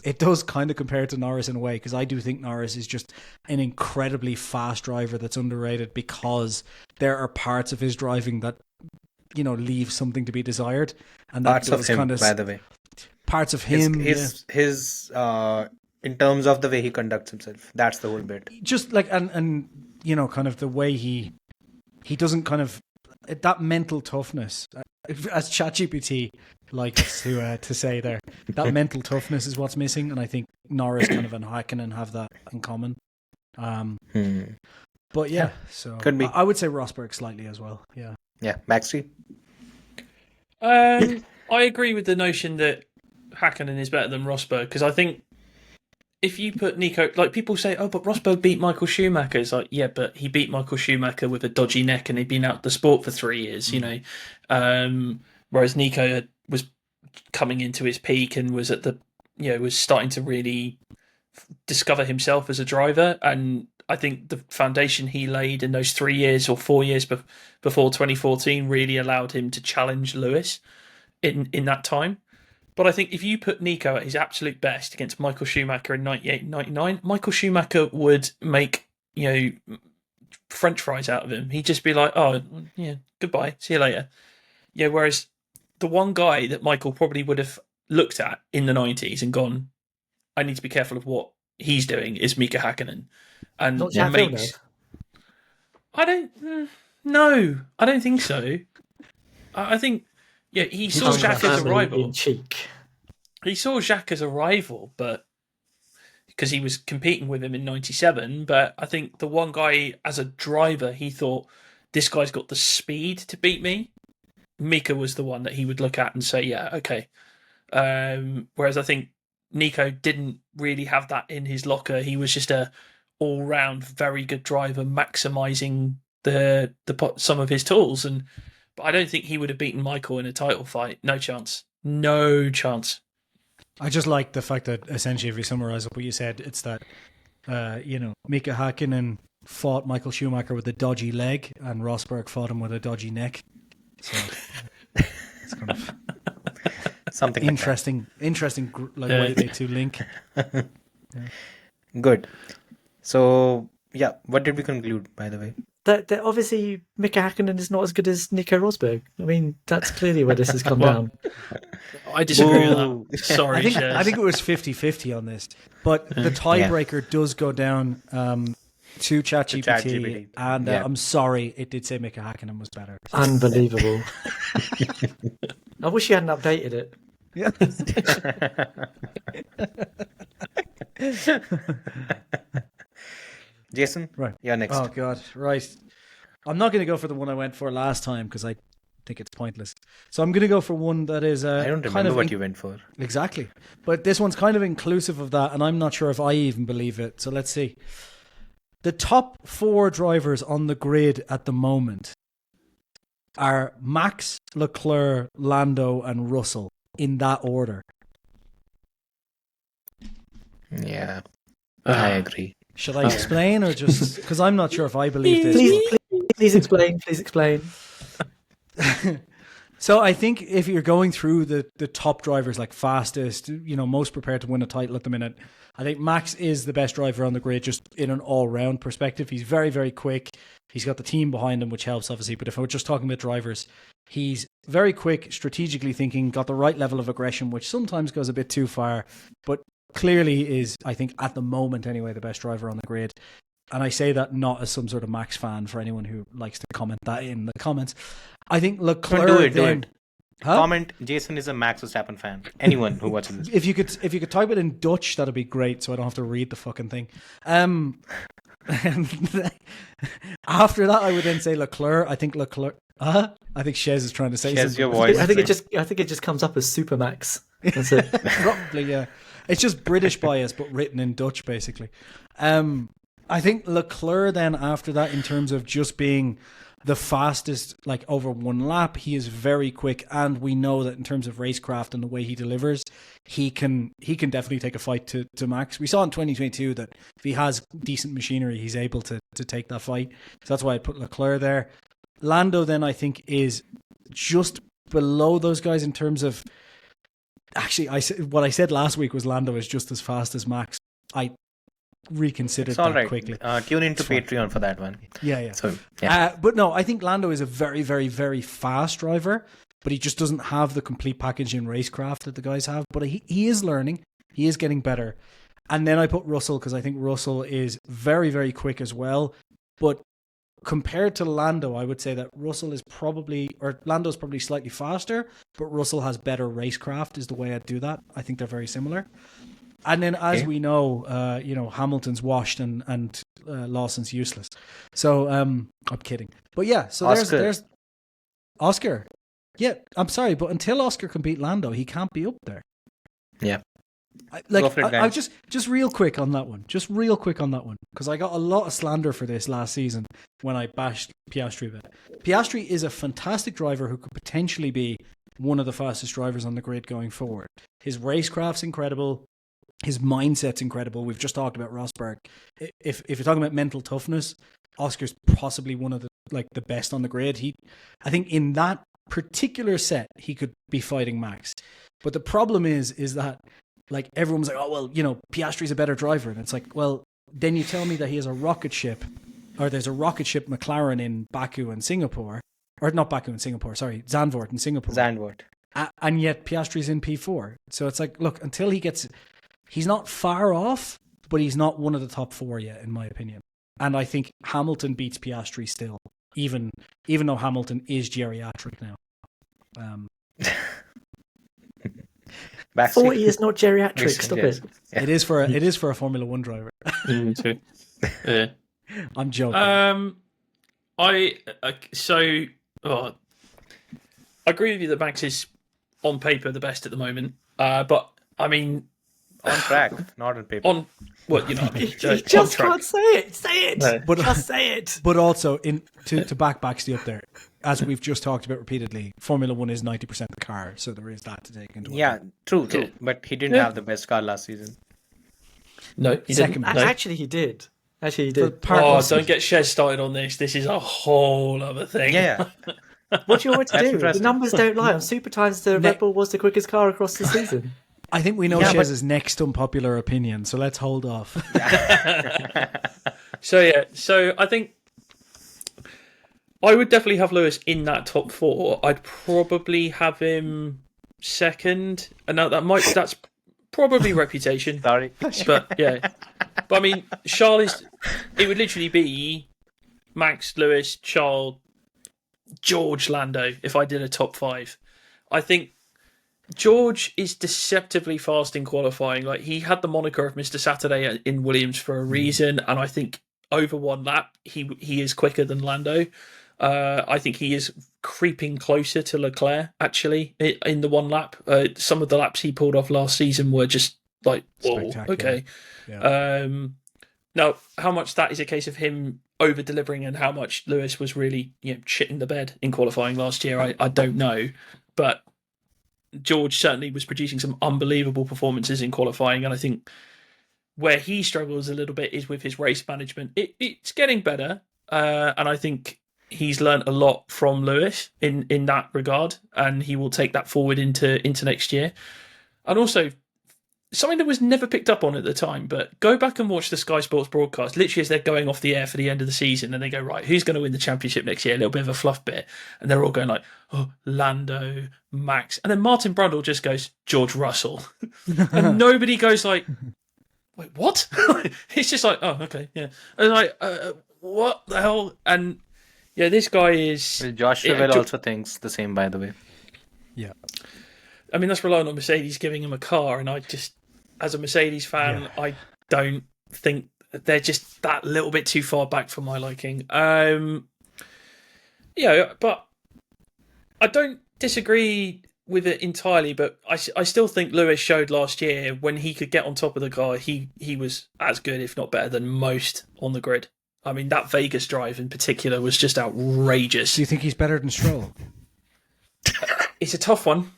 it does kind of compare to Norris in a way, because I do think Norris is just an incredibly fast driver that's underrated, because there are parts of his driving that leave something to be desired, and parts of him, by the way. Parts of him, his in terms of the way he conducts himself, that's the whole bit. Just like and kind of the way he doesn't kind of that mental toughness, as ChatGPT likes to say there. That mental toughness is what's missing, and I think Norris kind of and Hakkinen have that in common. But so could be. I would say Rosberg slightly as well. Yeah. Yeah, Backstreet. I agree with the notion that Hakkinen is better than Rosberg, because I think if you put Nico, like people say, oh, but Rosberg beat Michael Schumacher. It's like, yeah, but he beat Michael Schumacher with a dodgy neck and he'd been out of the sport for 3 years, whereas Nico was coming into his peak and was at was starting to really discover himself as a driver. And I think the foundation he laid in those 3 years or 4 years before 2014 really allowed him to challenge Lewis in that time. But I think if you put Nico at his absolute best against Michael Schumacher in 98 and 99, Michael Schumacher would make, French fries out of him. He'd just be like, oh, yeah, goodbye, see you later. Yeah, whereas the one guy that Michael probably would have looked at in the 90s and gone, I need to be careful of what he's doing, is Mika Häkkinen. And Not Jack Villeneuve. I don't think so. I think... Yeah, he saw Jacques as a rival. In cheek. He saw Jacques as a rival, but because he was competing with him in 97. But I think the one guy as a driver, he thought, this guy's got the speed to beat me. Mika was the one that he would look at and say, yeah, okay. Whereas I think Nico didn't really have that in his locker. He was just a all-round very good driver, maximising the some of his tools. But I don't think he would have beaten Michael in a title fight. No chance. No chance. I just like the fact that essentially, if we summarise up what you said, it's that, Mika Häkkinen fought Michael Schumacher with a dodgy leg and Rosberg fought him with a dodgy neck. So it's kind of something interesting way they two link. Yeah. Good. So, yeah, what did we conclude, by the way? That obviously Mika Häkkinen is not as good as Nico Rosberg. I mean, that's clearly where this has come down. I disagree with that. Sorry, I think it was 50-50 on this, but the tiebreaker does go down to ChatGPT, and I'm sorry, it did say Mika Häkkinen was better. Unbelievable. I wish you hadn't updated it. Yeah. Jason, right? You're next. Oh God, right. I'm not going to go for the one I went for last time because I think it's pointless. So I'm going to go for one that is. I don't remember what you went for. Exactly, but this one's kind of inclusive of that, and I'm not sure if I even believe it. So let's see. The top 4 drivers on the grid at the moment are Max, Leclerc, Lando, and Russell in that order. Yeah, I agree. Should I explain or just because I'm not sure if I believe this? Please explain. Please explain. So I think if you're going through the top drivers, like fastest, most prepared to win a title at the minute, I think Max is the best driver on the grid, just in an all-round perspective. He's very, very quick. He's got the team behind him, which helps, obviously. But if we're just talking about drivers, he's very quick, strategically thinking, got the right level of aggression, which sometimes goes a bit too far, but clearly is, I think, at the moment anyway, the best driver on the grid. and I say that not as some sort of Max fan for anyone who likes to comment that in the comments. I think Leclerc Do it. Huh? Comment, Jason is a Max Verstappen fan. Anyone who watches this. If you could type it in Dutch, that'd be great, so I don't have to read the fucking thing. After that, I would then say Leclerc. I think Leclerc. I think Shez is trying to say something. Your voice. I think it just comes up as Supermax. That's it. Probably, yeah. It's just British bias, but written in Dutch, basically. I think Leclerc then after that, in terms of just being the fastest, like over one lap, he is very quick, and we know that in terms of racecraft and the way he delivers, he can definitely take a fight to Max. We saw in 2022 that if he has decent machinery, he's able to take that fight. So that's why I put Leclerc there. Lando then I think is just below those guys in terms of. Actually, what I said last week was Lando is just as fast as Max. I reconsidered that quickly. Tune into Patreon for that one. Yeah. So, yeah. But no, I think Lando is a very, very, very fast driver, but he just doesn't have the complete package in racecraft that the guys have. But he is learning. He is getting better. And then I put Russell because I think Russell is very, very quick as well. But compared to Lando, I would say that Lando's probably slightly faster, but Russell has better racecraft is the way I'd do that. I think they're very similar. And then as we know, Hamilton's washed and Lawson's useless. So I'm kidding. But yeah, so there's Oscar. Yeah, I'm sorry, but until Oscar can beat Lando, he can't be up there. Yeah. I just real quick on that one. Because I got a lot of slander for this last season when I bashed Piastri a bit. Piastri is a fantastic driver who could potentially be one of the fastest drivers on the grid going forward. His racecraft's incredible. His mindset's incredible. We've just talked about Rosberg. If you're talking about mental toughness, Oscar's possibly one of the best on the grid. I think in that particular set, he could be fighting Max. But the problem is that like everyone's like, oh well, Piastri's a better driver, and it's like, well, then you tell me that he has a rocket ship, or there's a rocket ship McLaren in Baku and Singapore, or not Baku and Singapore, sorry, Zandvoort in Singapore. And yet Piastri's in P4. So it's like, look, until he's not far off, but he's not one of the top four yet, in my opinion. And I think Hamilton beats Piastri still, even though Hamilton is geriatric now. 40 is not geriatric. Stop it. Yeah. It is for a Formula One driver. Too. Yeah. I'm joking. I agree with you that Max is on paper the best at the moment. But I mean, on track, not on paper. On what you just can't say it. Say it. No. But just say it. But also to back Baxley up there, as we've just talked about repeatedly, Formula One is 90% the car, so there is that to take into account. Yeah, true. But he didn't have the best car last season. No, he didn't. No. Actually, he did. Don't get Shez started on this. This is a whole other thing. Yeah. What do you want to do? The numbers don't lie. On Super Times, the Red Bull was the quickest car across the season. I think we know Shez's next unpopular opinion, so let's hold off. So I think I would definitely have Lewis in that top four. I'd probably have him second. And now that's probably reputation. Sorry. But yeah. But I mean, Charles it would literally be Max, Lewis, Charles, George, Lando if I did a top five. I think George is deceptively fast in qualifying. Like, he had the moniker of Mr. Saturday in Williams for a reason, and I think over one lap he is quicker than Lando. I think he is creeping closer to Leclerc actually in the one lap. Some of the laps he pulled off last season were just like, whoa, okay. Yeah. Now, how much that is a case of him over delivering and how much Lewis was really shitting the bed in qualifying last year, I don't know, but George certainly was producing some unbelievable performances in qualifying, and I think where he struggles a little bit is with his race management. It's getting better, and I think he's learnt a lot from Lewis in that regard, and he will take that forward into next year. And also, something that was never picked up on at the time, but go back and watch the Sky Sports broadcast, literally as they're going off the air for the end of the season, and they go, right, who's going to win the championship next year? A little bit of a fluff bit. And they're all going like, oh, Lando, Max. And then Martin Brundle just goes, George Russell. And nobody goes like, wait, what? It's just like, oh, okay, yeah. And like, what the hell? And yeah, this guy is. Well, Josh Rivell also thinks the same, by the way. Yeah. I mean, that's relying on Mercedes giving him a car, and I just, as a Mercedes fan, I don't think they're just that little bit too far back for my liking. Yeah, but I don't disagree with it entirely, but I still think Lewis showed last year when he could get on top of the car, he was as good, if not better, than most on the grid. I mean, that Vegas drive in particular was just outrageous. Do you think he's better than Stroll? It's a tough one.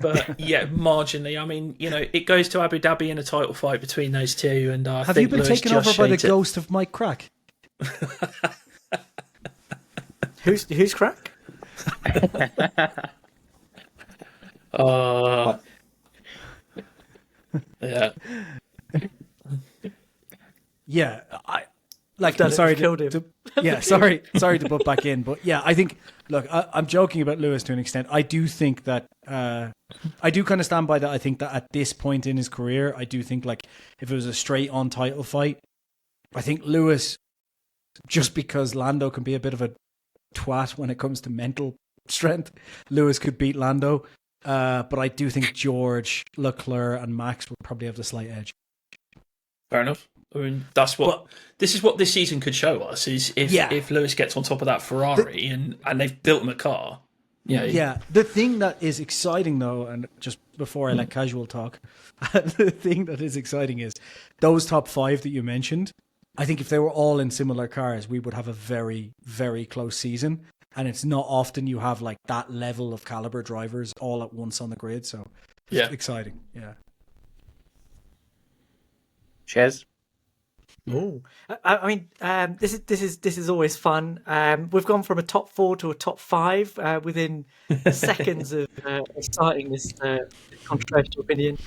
But yeah, marginally. I mean, it goes to Abu Dhabi in a title fight between those two, and I Have think you been Lewis taken over just by the shades it. ghost of Mike Crack? Who's Crack? Yeah. Yeah, I'm done it, sorry you've killed him. sorry to butt back in, but yeah, I think. Look, I'm joking about Lewis to an extent. I do think that I do kind of stand by that. I think that at this point in his career, I do think like if it was a straight on title fight, I think Lewis, just because Lando can be a bit of a twat when it comes to mental strength, Lewis could beat Lando. But I do think George, Leclerc, and Max would probably have the slight edge. Fair enough. I mean, this is what this season could show us is if Lewis gets on top of that Ferrari and they've built him a car. Yeah. The thing that is exciting though, and just before I let casual talk, the thing that is exciting is those top five that you mentioned. I think if they were all in similar cars, we would have a very, very close season. And it's not often you have like that level of caliber drivers all at once on the grid. So it's exciting. Yeah. Chez? Oh, I mean, this is always fun. We've gone from a top 4 to a top 5 within seconds of starting this controversial opinion.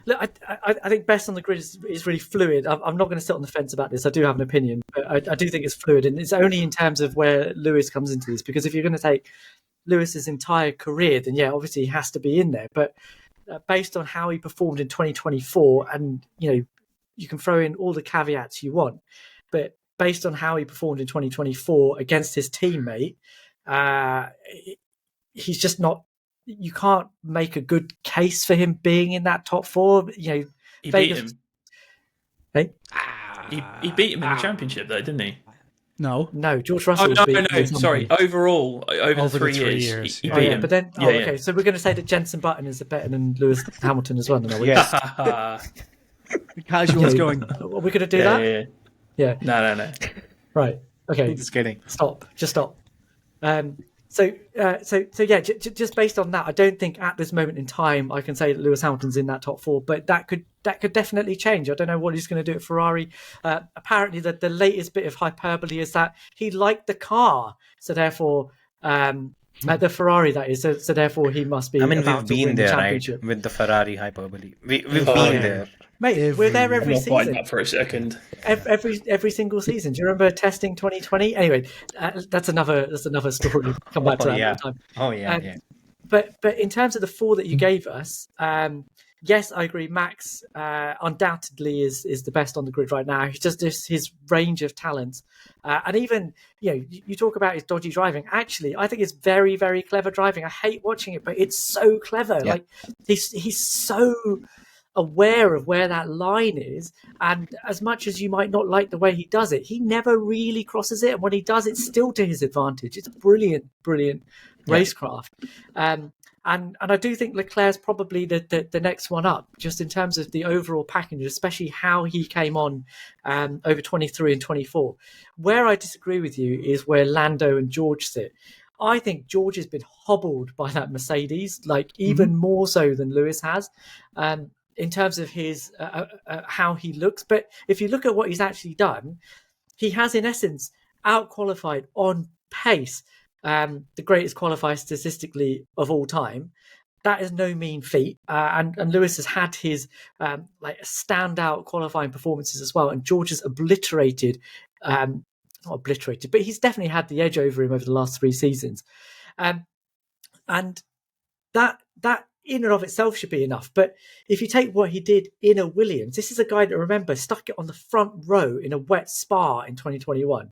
Look, I think best on the grid is really fluid. I'm not going to sit on the fence about this. I do have an opinion, but I do think it's fluid, and it's only in terms of where Lewis comes into this. Because if you're going to take Lewis's entire career, then obviously he has to be in there. But based on how he performed in 2024, and you can throw in all the caveats you want, but based on how he performed in 2024 against his teammate, he's just not. You can't make a good case for him being in that top 4. He Vegas, beat him. Hey? He beat him in the championship, though, didn't he? No, George Russell. No. Sorry, overall, over the 3 years, he beat him. But then, okay. So we're going to say that Jenson Button is better than Lewis Hamilton as well. Yes. the casual's going. Are we going to do that? Yeah. No. Right. Okay. Just kidding. Stop. Just stop. So yeah, just based on that, I don't think at this moment in time I can say that Lewis Hamilton's in that top 4, but that could definitely change. I don't know what he's going to do at Ferrari. Apparently, the latest bit of hyperbole is that he liked the car, so therefore, the Ferrari that is, so therefore he must be. I mean, about we've to been win there, the right? championship. With the Ferrari hyperbole, we've been there. Mate, we're there every I'm not fighting season. that for a second. Every single season. Do you remember testing 2020? Anyway, that's another story. We'll come back to that another time. Oh yeah. But in terms of the 4 that you gave us, yes, I agree. Max undoubtedly is the best on the grid right now. He's just his range of talents, and even you talk about his dodgy driving. Actually, I think it's very, very clever driving. I hate watching it, but it's so clever. Yeah. Like he's so aware of where that line is, and as much as you might not like the way he does it, he never really crosses it, and when he does, it's still to his advantage. It's brilliant racecraft. And I do think Leclerc's probably the next one up, just in terms of the overall package, especially how he came on over 23 and 24. Where I disagree with you is where Lando and George sit. I think George has been hobbled by that Mercedes, like even more so than Lewis has. In terms of his how he looks. But if you look at what he's actually done, he has in essence out-qualified on pace the greatest qualifier statistically of all time. That is no mean feat. And Lewis has had his standout qualifying performances as well. And George has obliterated, not obliterated, but he's definitely had the edge over him over the last 3 seasons. And that in and of itself should be enough. But if you take what he did in a Williams, this is a guy that, remember, stuck it on the front row in a wet Spa in 2021.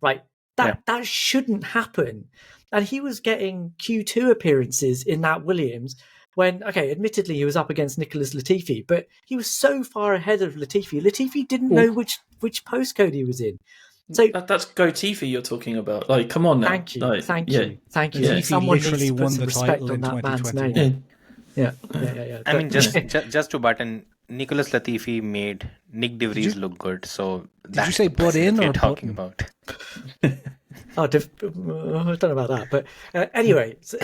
Right? That shouldn't happen. And he was getting Q2 appearances in that Williams when, okay, admittedly he was up against Nicholas Latifi, but he was so far ahead of Latifi. Latifi didn't know which postcode he was in. So that's Gotifi you're talking about. Like, come on now. Thank you, like, thank yeah. you. Yeah. Someone literally needs to put won some the respect title on in that man's 2020. name. Yeah. I mean, just to Button, Nicholas Latifi made Nick De Vries look good. So did you say butt in or talking button? about? I don't know about that, but anyway, so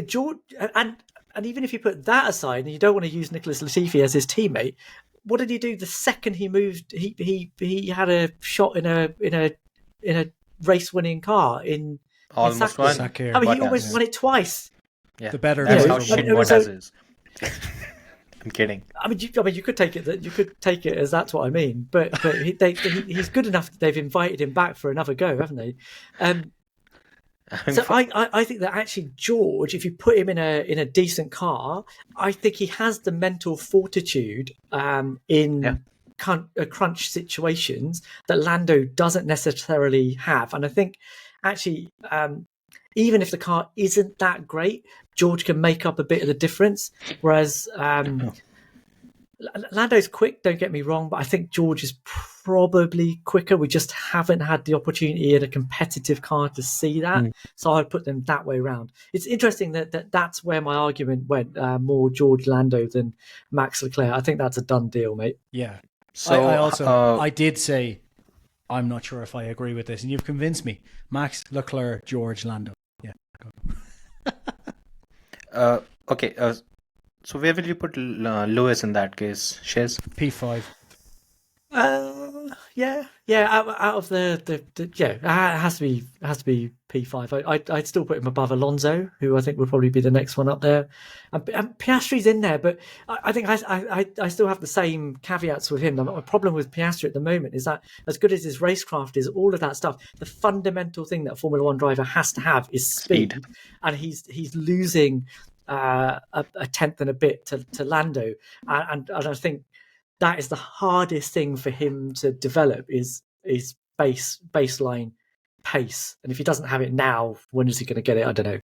George, and even if you put that aside, and you don't want to use Nicholas Latifi as his teammate, what did he do the second he moved? He had a shot in a race-winning car in Almost Sakir. won. I mean, he almost won it twice. Yeah, The better that's driver how shit won. Bottas is. I'm kidding. I mean, you could take it as that's what I mean, but he's good enough that they've invited him back for another go, haven't they? So I think that actually George, if you put him in a decent car, I think he has the mental fortitude in crunch situations that Lando doesn't necessarily have, and I think actually even if the car isn't that great, George can make up a bit of the difference. Whereas Lando's quick, don't get me wrong, but I think George is probably quicker. We just haven't had the opportunity in a competitive car to see that. So I'd put them that way around. It's interesting that's where my argument went, more George Lando than Max Leclerc. I think that's a done deal, mate. Yeah. So I also I did say I'm not sure if I agree with this, and you've convinced me. Max Leclerc, George Lando. Yeah. Okay. So where will you put Lewis in that case, Shiz? P5. Out of the it has to be P5. I'd still put him above Alonso, who I think would probably be the next one up there. And Piastri's in there, but I think I still have the same caveats with him. The problem with Piastri at the moment is that, as good as his racecraft is, all of that stuff, the fundamental thing that a Formula One driver has to have is speed. And he's losing a tenth and a bit to Lando, and I think that is the hardest thing for him to develop is baseline pace. And if he doesn't have it now, when is he going to get it? I don't know.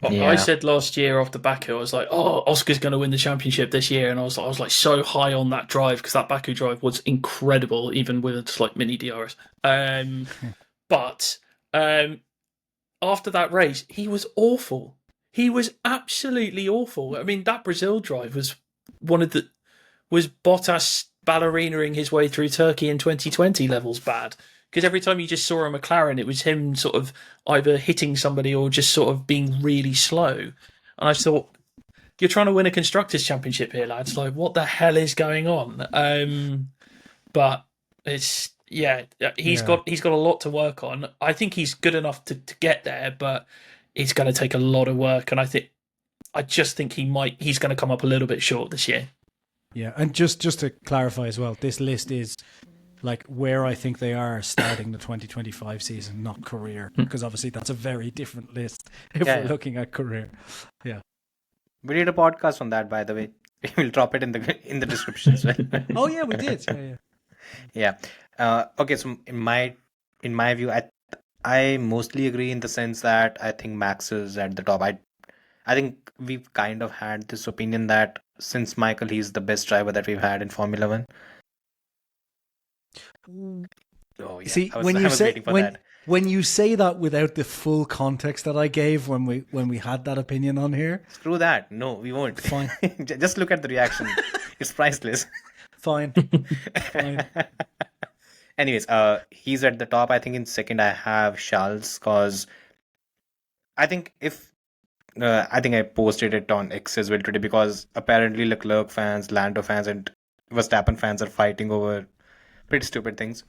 I said last year off the Baku, I was like, "Oh, Oscar's going to win the championship this year," and I was like so high on that drive because that Baku drive was incredible, even with a slight mini DRS. But after that race, he was awful. He was absolutely awful. I mean, that Brazil drive was was Bottas ballerinaing his way through Turkey in 2020 levels bad. Because every time you just saw a McLaren, it was him sort of either hitting somebody or just sort of being really slow. And I thought, you're trying to win a Constructors' Championship here, lads. Like, what the hell is going on? But he's got a lot to work on. I think he's good enough to get there, but it's going to take a lot of work. And I just think he's going to come up a little bit short this year. Yeah, and just to clarify as well, this list is like where I think they are starting the 2025 season, not career, because obviously that's a very different list if we're looking at career. Yeah, we did a podcast on that, by the way. We'll drop it in the description as well. Oh yeah, we did. Yeah. Okay, so in my view, I mostly agree in the sense that I think Max is at the top. I think we've kind of had this opinion that since Michael, he's the best driver that we've had in Formula One. Oh yeah. See, I was waiting for that. When you say that without the full context that I gave when we had that opinion on here, screw that. No, we won't. Fine. Just look at the reaction. It's priceless. Fine. Anyways, he's at the top. I think in second I have Charles, because I think I posted it on X as well today, because apparently Leclerc fans, Lando fans, and Verstappen fans are fighting over pretty stupid things.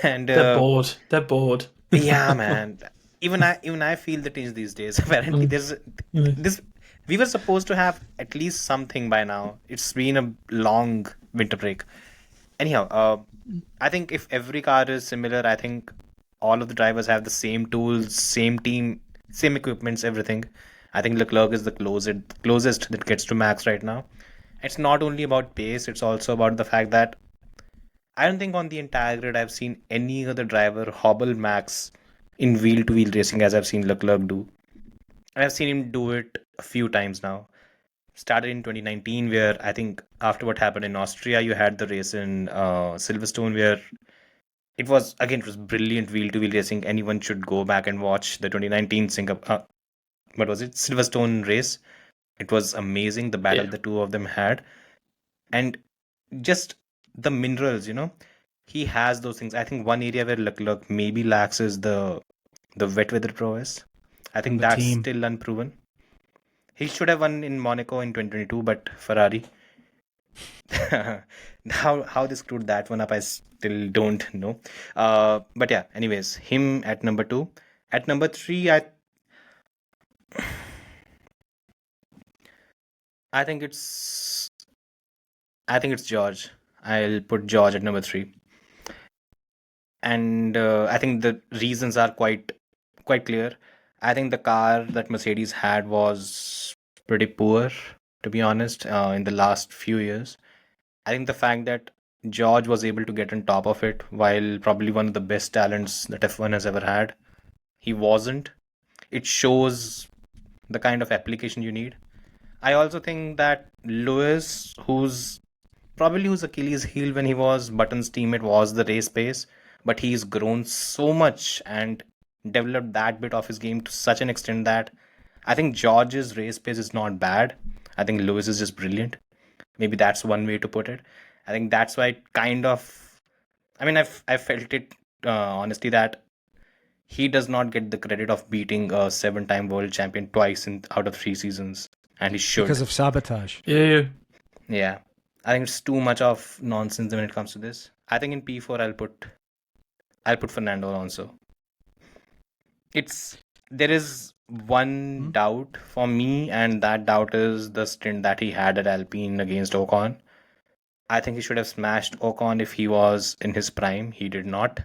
And they're bored. Yeah, man. Even I feel the change these days. Apparently, there's this. We were supposed to have at least something by now. It's been a long winter break. Anyhow, I think if every car is similar, I think all of the drivers have the same tools, same team, same equipments, everything. I think Leclerc is the closest that gets to Max right now. It's not only about pace, it's also about the fact that I don't think on the entire grid I've seen any other driver hobble Max in wheel-to-wheel racing as I've seen Leclerc do. And I've seen him do it a few times now. Started in 2019, where I think after what happened in Austria, you had the race in Silverstone, where it was brilliant wheel-to-wheel racing. Anyone should go back and watch the 2019 Singapore, what was it, Silverstone race. It was amazing, the battle the two of them had. And just the minerals, he has those things. I think one area where Leclerc maybe lacks is the wet weather prowess. I think that's still unproven. He should have won in Monaco in 2022, but Ferrari. How they screwed that one up, I still don't know. But yeah, anyways, him at number 2. At number 3, I think it's George. I'll put George at number 3. And I think the reasons are quite clear. I think the car that Mercedes had was pretty poor, to be honest, in the last few years. I think the fact that George was able to get on top of it while probably one of the best talents that F1 has ever had, he wasn't. It shows the kind of application you need. I also think that Lewis, whose Achilles heel when he was Button's teammate was the race pace, but he's grown so much and developed that bit of his game to such an extent that I think George's race pace is not bad. I think Lewis is just brilliant. Maybe that's one way to put it. I think that's why I felt it honestly that he does not get the credit of beating a 7-time world champion twice out of 3 seasons. And he should. Because of sabotage. Yeah. I think it's too much of nonsense when it comes to this. I think in P4 I'll put Fernando Alonso. There is one doubt for me, and that doubt is the stint that he had at Alpine against Ocon. I think he should have smashed Ocon if he was in his prime. He did not.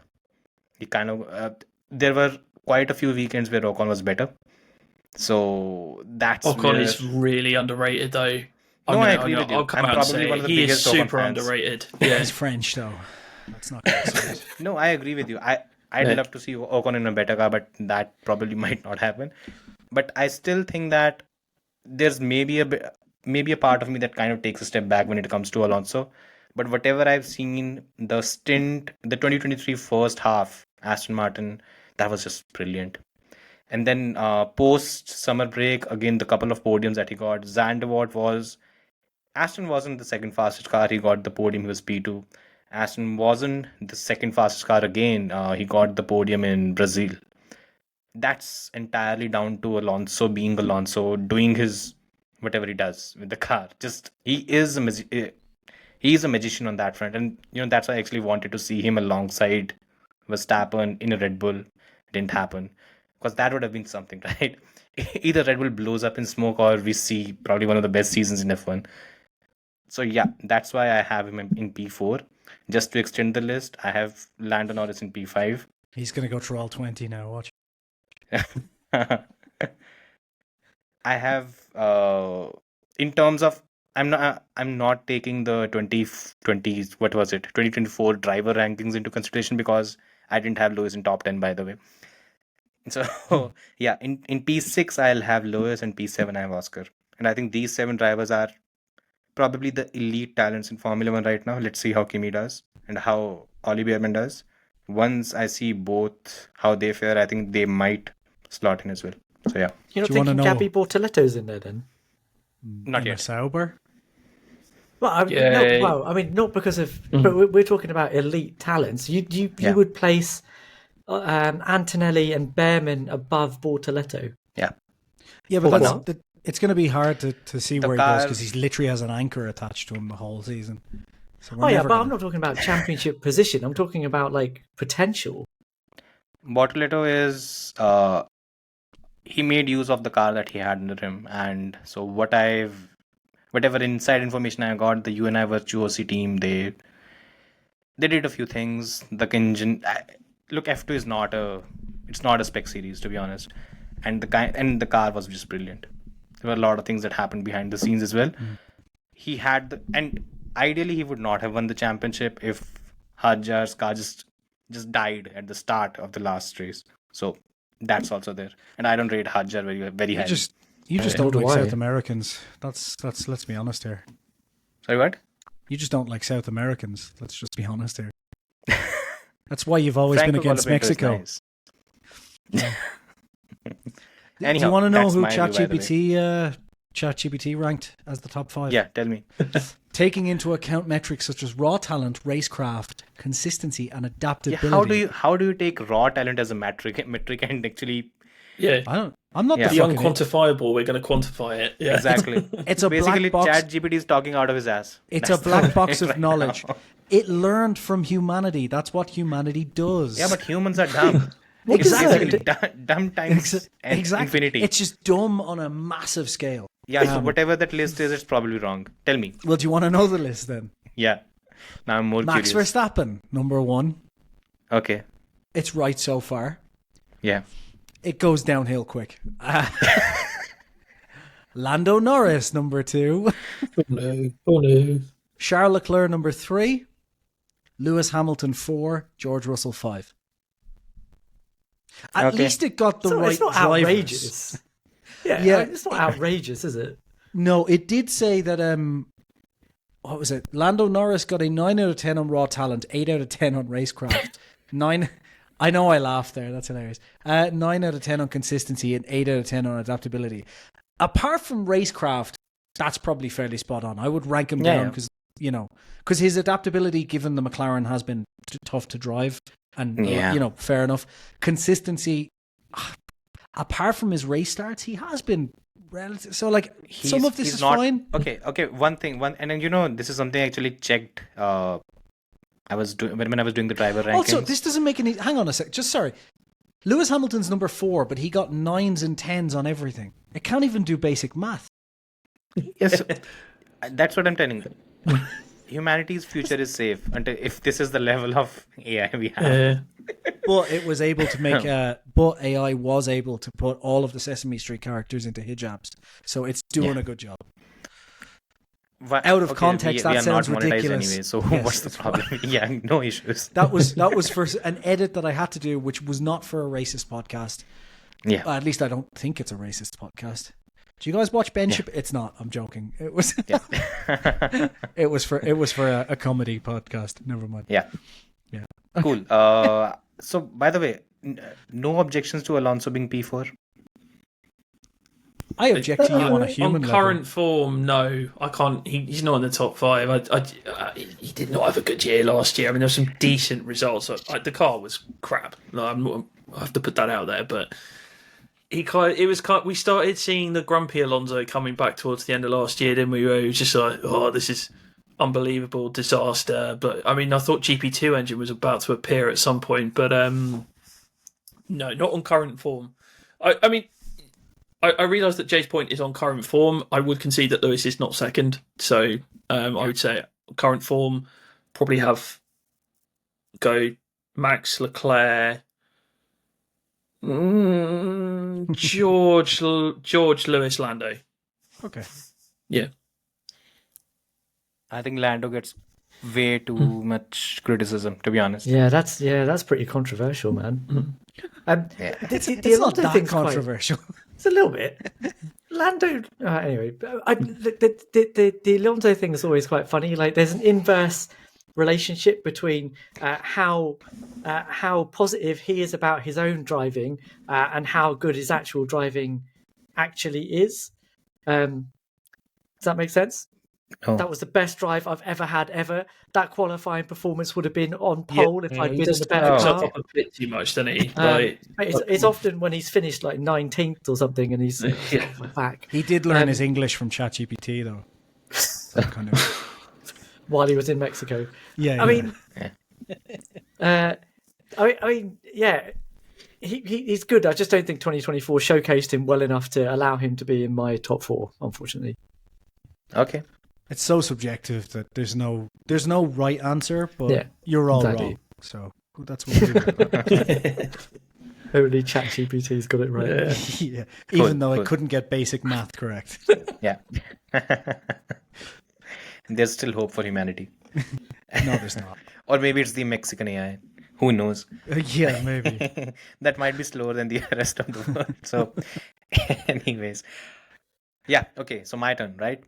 He there were quite a few weekends where Ocon was better. So that's Ocon is really underrated, though. I agree with you. I'll come out and say he is super underrated. Yeah, he's French though. That's not good. No, I agree with you. I'd love to see Ocon in a better car, but that probably might not happen. But I still think that there's maybe a part of me that kind of takes a step back when it comes to Alonso. But whatever I've seen, the 2023 first half, Aston Martin, that was just brilliant. And then post summer break, again, the couple of podiums that he got. Aston wasn't the second fastest car. He got the podium. He was P2. Aston wasn't the second fastest car again. He got the podium in Brazil. That's entirely down to Alonso being Alonso, doing his whatever he does with the car. Just he's a magician on that front, and that's why I actually wanted to see him alongside Verstappen in a Red Bull. It didn't happen because that would have been something, right? Either Red Bull blows up in smoke, or we see probably one of the best seasons in F1. So yeah, that's why I have him in P4. Just to extend the list, I have Lando Norris in P5. He's going to go through all 20 now, watch. I have, in terms of, I'm not taking the 2024 driver rankings into consideration because I didn't have Lewis in top 10, by the way. So yeah, in P6 I'll have Lewis, and P7 I have Oscar. And I think these 7 drivers are probably the elite talents in Formula 1 right now. Let's see how Kimi does and how Ollie Bearman does. Once I see both how they fare, I think they might slot in as well. So yeah. You're not thinking Gabby Bortoletto's in there then? Not yet. Sauber? Well, not because of... But we're talking about elite talents. You would place Antonelli and Bearman above Bortoletto. Yeah. Yeah, but it's going to be hard to see where he goes because he literally has an anchor attached to him the whole season. So I'm not talking about championship position. I'm talking about potential. Bortoletto is he made use of the car that he had under him, and so whatever inside information I got, the UNI Virtuosi team, they did a few things. The engine, look, F2 is not a spec series, to be honest, and the car was just brilliant. There were a lot of things that happened behind the scenes as well. He had and ideally he would not have won the championship if Hadjar's car just died at the start of the last race. So that's also there. And I don't rate Hadjar very You highly. you just Nor don't do like I. South Americans. That's let's be honest here. Sorry, what? You just don't like South Americans. Let's just be honest here. That's why you've always Franco been against Colapinto is Mexico. nice. Do Anyhow, you want to know that's who my view, by the way. ChatGPT ranked as the top 5? Yeah, tell me. Taking into account metrics such as raw talent, racecraft, consistency, and Yeah, adaptability. how do you take raw talent as a metric and actually Yeah. I'm not Yeah. the The fucking unquantifiable, we're going to quantify it. Yeah. exactly? It's a Basically, black box. ChatGPT is talking out of his ass. It's That's a black the box of right knowledge. now. It learned from humanity. That's what humanity does. Yeah, but humans are dumb. What It's does basically that- dumb times and infinity. It's just dumb on a massive scale. Yeah, so whatever that list is, it's probably wrong. Tell me. Well, do you want to know the list then? Yeah. Now I'm more Max curious. Verstappen, number 1. Okay. It's right so far. Yeah. It goes downhill quick. Lando Norris, number 2. Oh no. Oh no. Charles Leclerc, number 3. Lewis Hamilton, 4. George Russell, 5. At Okay. least it got the right it's not drivers. outrageous. Yeah, Yeah. it's not outrageous, is it? No, it did say that what was it? Lando Norris got a 9 out of 10 on raw talent, 8 out of 10 on racecraft. 9 I know I laughed there, that's hilarious. 9 out of 10 on consistency and 8 out of 10 on adaptability. Apart from racecraft, that's probably fairly spot on. I would rank him Yeah, down yeah. because his adaptability given the McLaren has been tough to drive and Yeah. fair enough. Consistency apart from his race starts, he has been relative. So like some of this he's is not, fine. Okay. And then this is something I actually checked. I was doing when I was doing the driver rankings. Also, this doesn't make any. Hang on a sec. Just sorry. Lewis Hamilton's number 4, but he got 9s and 10s on everything. It can't even do basic math. Yes, that's what I'm telling you. Humanity's future is safe until if this is the level of AI we have. But it was able to make. But AI was able to put all of the Sesame Street characters into hijabs, so it's doing a good job. Out of context, we that are sounds not monetized ridiculous. anyway. So Yes, what's the it's problem? Yeah, no issues. That was for an edit that I had to do, which was not for a racist podcast. Yeah. At least I don't think it's a racist podcast. Do you guys watch Ben? It's not. I'm joking. It was. it was for a comedy podcast. Never mind. Yeah. Yeah. Cool. So by the way, no objections to Alonso being P4. I object to you on a human on level. current form, no, I can't. He's not in the top 5. He did not have a good year last year. I mean, there were some decent results. The car was crap. I have to put that out there. But we started seeing the grumpy Alonso coming back towards the end of last year, didn't we? Where it was just like, oh, this is unbelievable disaster. But I mean, I thought GP2 engine was about to appear at some point, but no, not on current form. I mean. I realise that Jay's point is on current form. I would concede that Lewis is not second. So I would say current form, probably go Max, Leclerc, George, Lewis, Lando. Okay. Yeah. I think Lando gets way too much criticism, to be honest. Yeah, that's pretty controversial, man. It's The not Alonso that thing's quite- controversial. It's a little bit. Lando. Anyway, the Alonso thing is always quite funny. Like, there's an inverse relationship between how positive he is about his own driving and how good his actual driving actually is. Does that make sense? Oh. That was the best drive I've ever had ever. That qualifying performance would have been on pole if I'd been in a better Puts car. up a bit too much, doesn't he? It's often when he's finished like 19th or something, and he's back He did learn his English from ChatGPT though. So kind of. while he was in Mexico. Yeah. I mean, yeah, he's good. I just don't think 2024 showcased him well enough to allow him to be in my top 4, unfortunately. Okay. It's so subjective that there's no right answer, but Yeah, you're all exactly. wrong. So that's what we do. Only ChatGPT's got it right. Yeah. Even Cool, though I cool. couldn't get basic math correct. Yeah. There's still hope for humanity. No, there's not. Or maybe it's the Mexican AI. Who knows? Yeah, maybe. That might be slower than the rest of the world. So, anyways. Yeah, okay. So, my turn, right?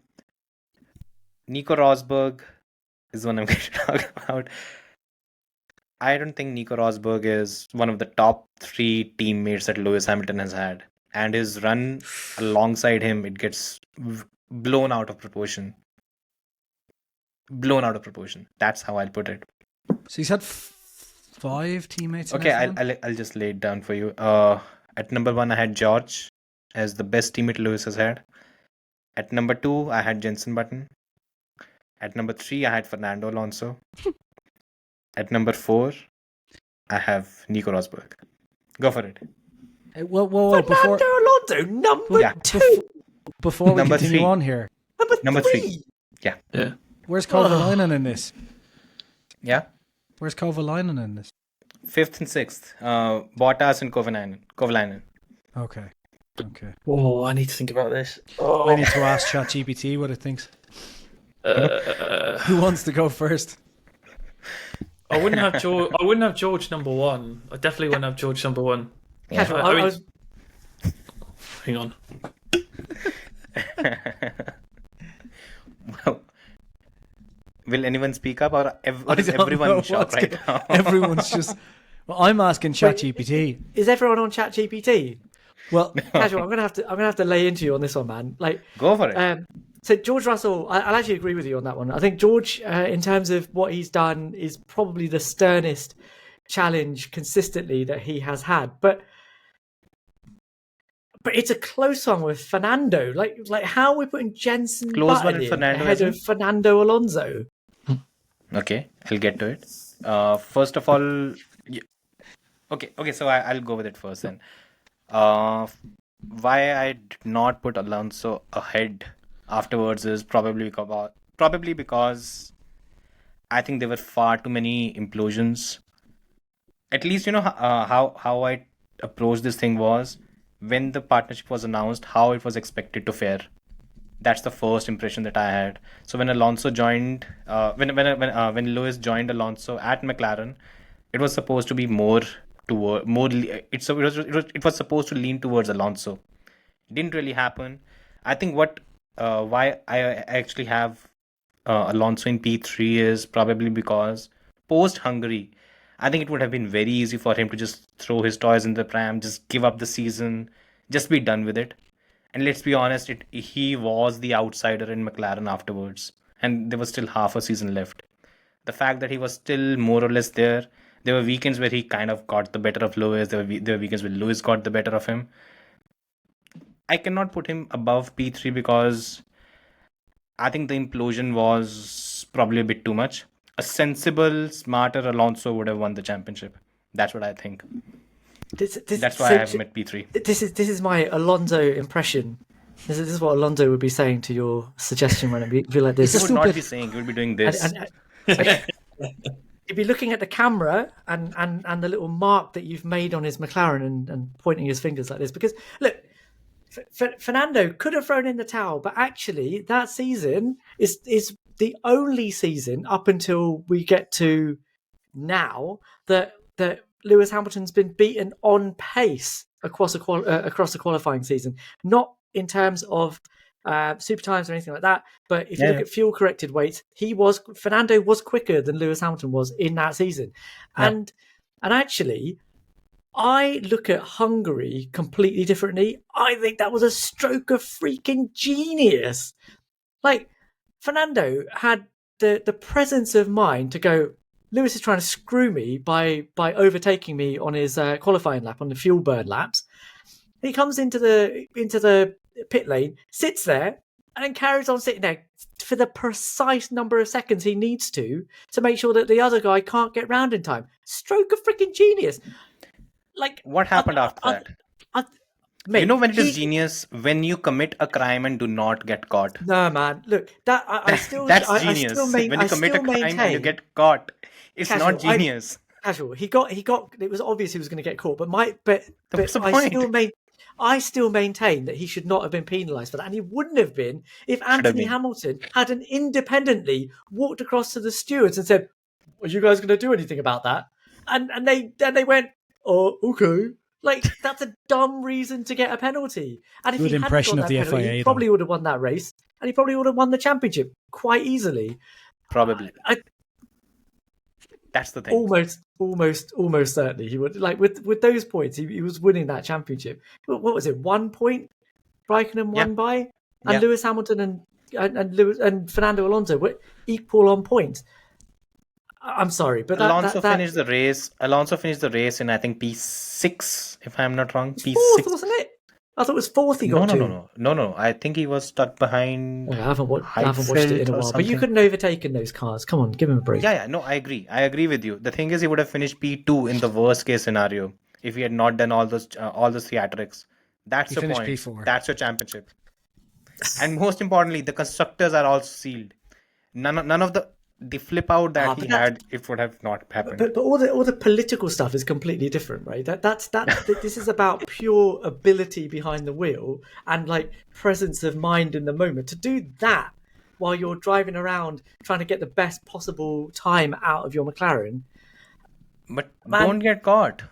Nico Rosberg is one I'm going to talk about. I don't think Nico Rosberg is one of the top 3 teammates that Lewis Hamilton has had. And his run alongside him, it gets blown out of proportion. Blown out of proportion. That's how I'll put it. So he's had 5 teammates. In Okay, F1? I'll just lay it down for you. At number 1, I had George as the best teammate Lewis has had. At number 2, I had Jenson Button. At number 3, I had Fernando Alonso. At number 4, I have Nico Rosberg. Go for it. Whoa, Fernando Alonso, number Yeah. 2. Before we Number continue 3. on here, Number 3. 3. Yeah. where's Kovalainen in this? Yeah. Where's Kovalainen in this? 5th and 6th. Bottas and Kovalainen. Okay. Oh, I need to think about this. I need to ask ChatGPT what it thinks. Who wants to go first? I wouldn't have George. I wouldn't have George number 1. I definitely wouldn't have George number 1. Yeah. Casual, I mean- I was, Hang on. Well, will anyone speak up, or I is don't everyone know in shock what's right go- now? Everyone's just. Well, I'm asking ChatGPT. is everyone on ChatGPT? Well, Casual, I'm gonna have to lay into you on this one, man. Like, Go for it. so George Russell, I'll actually agree with you on that one. I think George, in terms of what he's done, is probably the sternest challenge consistently that he has had. But it's a close one with Fernando. Like how are we putting Jenson Close one Button with in Fernando, ahead isn't of Fernando Alonso? Okay, I'll get to it. First of all, okay. So I'll go with it first then. Why I did not put Alonso ahead afterwards is probably because I think there were far too many implosions. At least how I approached this thing was when the partnership was announced, how it was expected to fare. That's the first impression that I had. So when Alonso joined, when Lewis joined Alonso at McLaren, it was supposed to be it was supposed to lean towards Alonso. It didn't really happen. I think why I actually have Alonso in P3 is probably because post Hungary, I think it would have been very easy for him to just throw his toys in the pram, just give up the season, just be done with it. And let's be honest, he was the outsider in McLaren afterwards, and there was still half a season left. The fact that he was still more or less there were weekends where he kind of got the better of Lewis. There were weekends where Lewis got the better of him. I cannot put him above P3 because I think the implosion was probably a bit too much. A sensible, smarter Alonso would have won the championship. That's what I think. That's why I have him at P3. This is my Alonso impression. This is what Alonso would be saying to your suggestion when it be like this. He would not be saying, he would be doing this. He'd be looking at the camera and the little mark that you've made on his McLaren and pointing his fingers like this. Because look, Fernando could have thrown in the towel, but actually that season is the only season up until we get to now that Lewis Hamilton's been beaten on pace across the qualifying season, not in terms of super times or anything like that. But if you look at fuel corrected weights, Fernando was quicker than Lewis Hamilton was in that season. Yeah. And actually, I look at Hungary completely differently. I think that was a stroke of freaking genius. Like, Fernando had the presence of mind to go, Lewis is trying to screw me by overtaking me on his qualifying lap, on the fuel burn laps. He comes into the pit lane, sits there, and then carries on sitting there for the precise number of seconds he needs to make sure that the other guy can't get round in time. Stroke of freaking genius. Like, What happened after that? Mate, You know when it is genius? When you commit a crime and do not get caught. No, man. Look, I still That's I genius. still When you commit a crime and you maintain- get caught, it's Casual, not genius. casual. He got. It was obvious he was going to get caught, but What's the point? I still maintain that he should not have been penalised for that, and he wouldn't have been if Anthony been. Hamilton hadn't independently walked across to the stewards and said, "Are you guys going to do anything about that?" And they went, "Oh, okay." Like, that's a dumb reason to get a penalty. And if Good he hadn't impression got of that the penalty, FIA, he though. probably would have won that race, and he probably would have won the championship quite easily. Probably. That's the thing. Almost certainly he would. Like, with those points, he was winning that championship. What was it? 1 point Raikkonen won by, and Yeah. Lewis Hamilton and Fernando Alonso were equal on points. I'm sorry, but Alonso finished the race in, I think, P6, if I'm not wrong. P6. Fourth, wasn't it? I thought it was fourth. He got No. I think he was stuck behind. I haven't watched it in a Heidfeld or while, but you something. couldn't overtake in those cars. Come on, give him a break. Yeah. No, I agree with you. The thing is, he would have finished P2 in the worst case scenario if he had not done all those theatrics. That's He the finished point. P4. That's your championship. And most importantly, the constructors are all sealed. None of the flip out that he had, it would have not happened. But all the political stuff is completely different, right? This is about pure ability behind the wheel and like presence of mind in the moment. To do that while you're driving around trying to get the best possible time out of your McLaren. But don't get caught.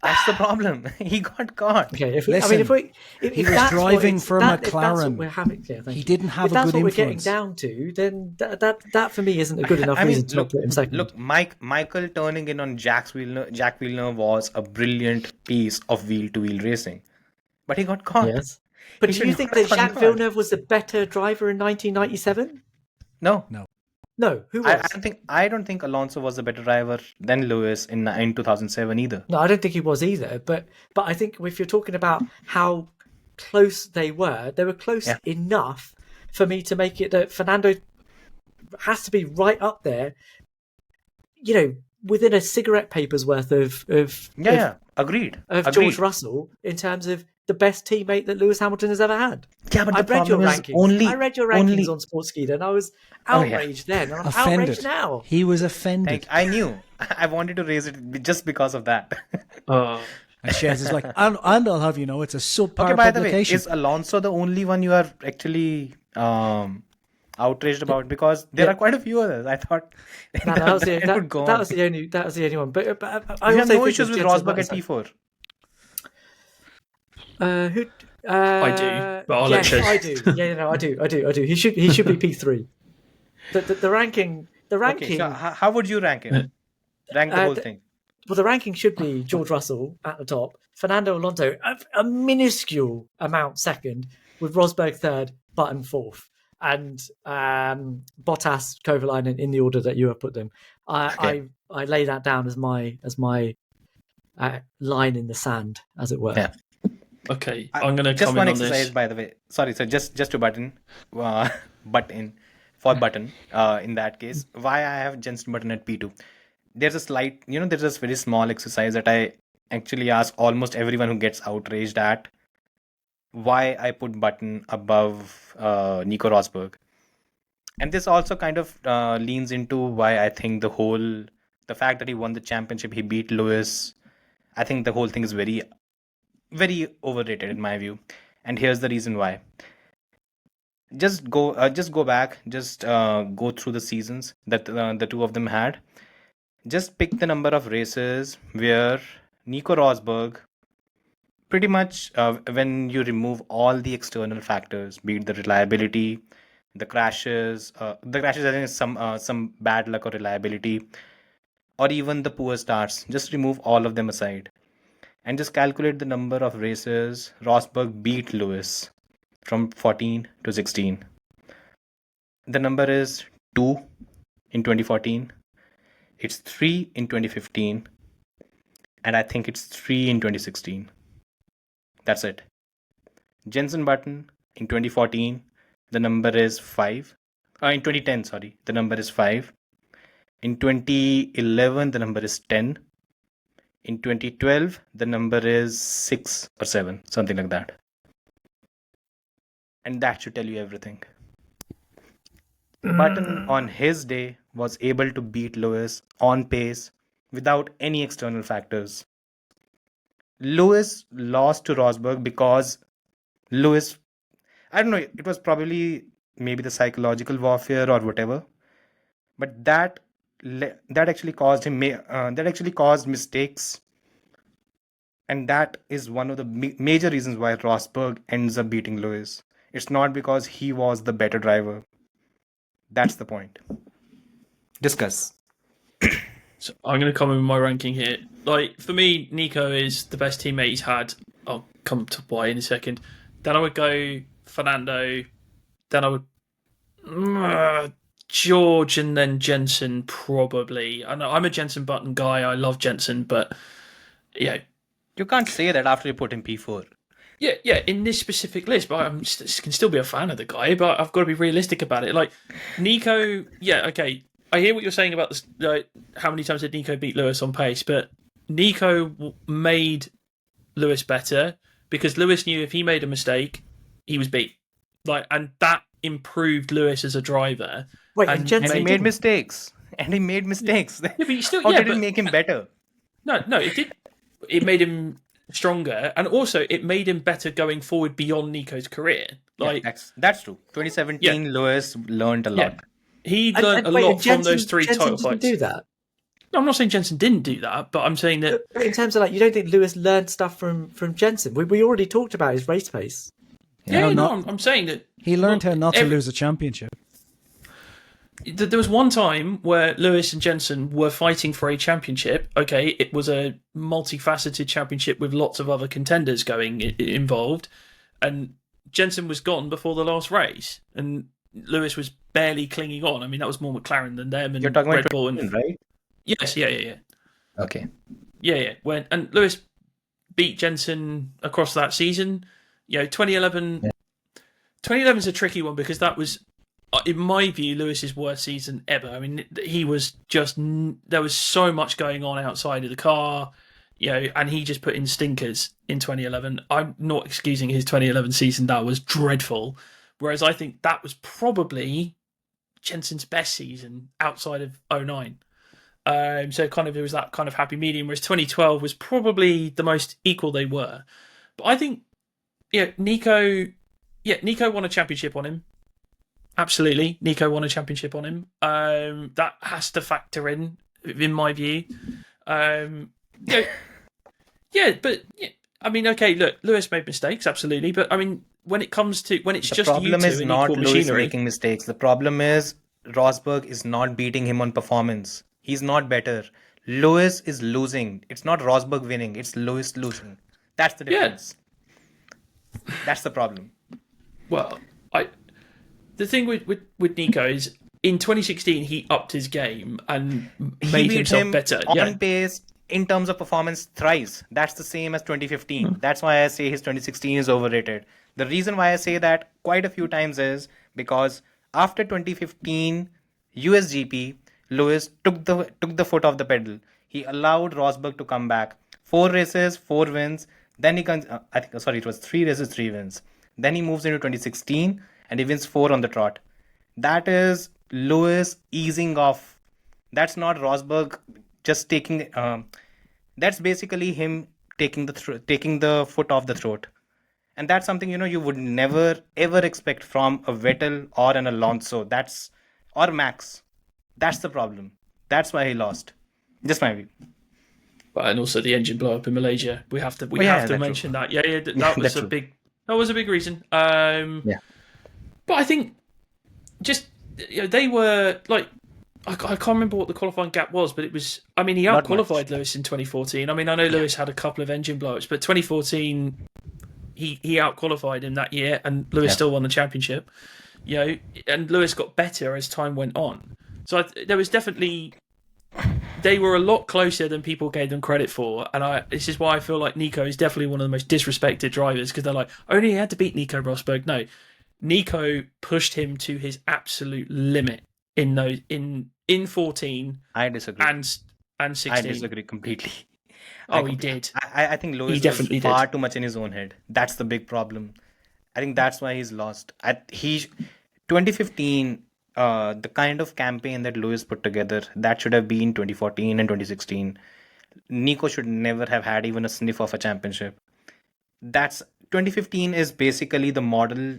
That's the problem. He got caught. Okay, he was driving for McLaren. He didn't have a good influence. If that's what we're getting down to, then that for me isn't a good enough reason to not put him second. Look, Michael turning in on Jack Villeneuve was a brilliant piece of wheel-to-wheel racing, but he got caught. Yes, but do you think that Jacques Villeneuve was the better driver in 1997? No, who was? I don't think Alonso was a better driver than Lewis in 2007 either. No, I don't think he was either. But I think if you're talking about how close they were close enough for me to make it that Fernando has to be right up there. You know, within a cigarette paper's worth of agreed. George Russell in terms of the best teammate that Lewis Hamilton has ever had. Yeah, but I read your rankings on Sportskeeda, and I was outraged then, and I'm outraged now. He was offended. I knew. I wanted to raise it just because of that. And Shez is like, and I'll have you know, it's a subpar by publication. The way, is Alonso the only one you are actually outraged about? Because there are quite a few others. I thought that was the only one. But I have no issues with Rosberg at P4. I do, but I'll let Shez. I do. Yeah, I do. He should be P3. The ranking. Okay, so how would you rank him? Rank the whole thing. Well, the ranking should be George Russell at the top, Fernando Alonso a minuscule amount second, with Rosberg third, Button fourth, and Bottas, Kovalainen in the order that you have put them. I lay that down as my line in the sand, as it were. Yeah. Okay, I'm going to just comment one on exercise, this. by the way. Sorry, so just to Button in that case, why I have Jenson Button at P2. There's a slight, there's this very small exercise that I actually ask almost everyone who gets outraged at, why I put Button above Nico Rosberg. And this also kind of leans into why I think the fact that he won the championship, he beat Lewis, I think the whole thing is very, very overrated in my view. And here's the reason why. Just go back, go through the seasons that the two of them had. Just pick the number of races where Nico Rosberg, pretty much when you remove all the external factors, be it the reliability, the crashes, I think some bad luck or reliability, or even the poor starts, just remove all of them aside. And just calculate the number of races Rosberg beat Lewis from 14 to 16. The number is 2 in 2014. It's 3 in 2015. And I think it's 3 in 2016. That's it. Jenson Button in 2014, the number is 5. In 2010, sorry, the number is 5. In 2011, the number is 10. In 2012, the number is 6 or 7, something like that. And that should tell you everything. Button on his day was able to beat Lewis on pace without any external factors. Lewis lost to Rosberg because Lewis, I don't know, it was probably maybe the psychological warfare or whatever, but that actually caused him that actually caused mistakes, and that is one of the major reasons why Rosberg ends up beating Lewis. It's not because he was the better driver. That's the point. Discuss. So I'm going to come in with my ranking here. Like, for me, Nico is the best teammate he's had. I'll come to why in a second. Then I would go Fernando. Then I would George, and then Jenson probably. I know I'm a Jenson Button guy. I love Jenson, but yeah, You can't say that after you put him P4. yeah. In this specific list, but I can still be a fan of the guy. But I've got to be realistic about it. Like Nico, yeah, okay. I hear what you're saying about this, like, how many times did Nico beat Lewis on pace, but Nico made Lewis better because Lewis knew if he made a mistake, he was beat. Like, and that improved Lewis as a driver. Wait, and and Jenson And he didn't. made mistakes. And he made mistakes. Yeah, but you still, How yeah, did it but make him better? no, it did. It made him stronger, and also it made him better going forward beyond Nico's career. Like, That's true. 2017, Lewis learned a lot. yeah, he And- learned and a wait, lot and from those Jenson- three Jenson title didn't fights. do that. No, I'm not saying Jenson didn't do that, but I'm saying that But in terms of like, you don't think Lewis learned stuff from Jenson? We already talked about his race pace. yeah, No, no, I'm saying that He learned how not to every- lose a championship. there was one time where Lewis and Jenson were fighting for a championship. Okay, it was a multifaceted championship with lots of other contenders involved, and Jenson was gone before the last race, and Lewis was barely clinging on. I mean, that was more McLaren than them, and You're talking Red about Bull, 2017, right? yes, yeah. Okay. Yeah. And Lewis beat Jenson across that season. 2011. Yeah. 2011 is a tricky one because that was, in my view, Lewis's worst season ever. I mean, he was just, there was so much going on outside of the car, and he just put in stinkers in 2011. I'm not excusing his 2011 season. That was dreadful. Whereas I think that was probably Jenson's best season outside of 2009. So kind of it was that kind of happy medium, whereas 2012 was probably the most equal they were. But I think, Nico won a championship on him. Absolutely, Nico won a championship on him. That has to factor in my view. I mean, okay, look, Lewis made mistakes, absolutely, but I mean, when it's just you two is in not equal Lewis machinery. making mistakes. The problem is Rosberg is not beating him on performance. He's not better. Lewis is losing. It's not Rosberg winning. It's Lewis losing. That's the difference. That's the problem. Well, the thing with Nico is in 2016 he upped his game and He made beat himself him better. on pace in terms of performance thrice. That's the same as 2015. That's why I say his 2016 is overrated. The reason why I say that quite a few times is because after 2015 USGP, Lewis took the foot off the pedal. He allowed Rosberg to come back. 4 races, 4 wins. Then he comes. It was 3 races, 3 wins. Then he moves into 2016 and he wins 4 on the trot. That is Lewis easing off. That's not Rosberg just taking. That's basically him taking the foot off the throat. And that's something you would never ever expect from a Vettel or an Alonso. Or Max. That's the problem. That's why he lost. Just my view. And also the engine blow up in Malaysia. We have to mention that. Yeah, that was a big reason. But I think just they were like, I can't remember what the qualifying gap was, but it was. I mean, he out-qualified Lewis in 2014. I mean, I know Lewis had a couple of engine blow-ups, but 2014 he out-qualified him that year, and Lewis still won the championship. And Lewis got better as time went on. So there was definitely. They were a lot closer than people gave them credit for, and this is why I feel like Nico is definitely one of the most disrespected drivers, because they're like, only he had to beat Nico Rosberg. No, Nico pushed him to his absolute limit in 14. I disagree. And 16. I disagree completely. He did. I think Lewis was far too much in his own head. That's the big problem. I think that's why he's lost. 2015, the kind of campaign that Lewis put together, that should have been 2014 and 2016. Nico should never have had even a sniff of a championship. That's 2015 is basically the model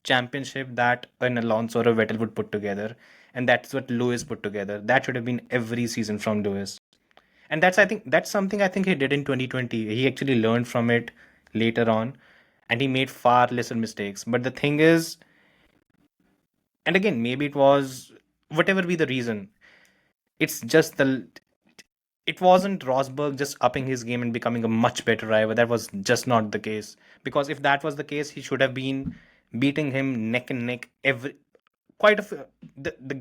championship that an Alonso or a Vettel would put together, and that's what Lewis put together. That should have been every season from Lewis, and I think that's something I think he did in 2020. He actually learned from it later on, and he made far lesser mistakes. But the thing is, and again, maybe it was whatever be the reason. It's just it wasn't Rosberg just upping his game and becoming a much better driver. That was just not the case. Because if that was the case, he should have been beating him neck and neck the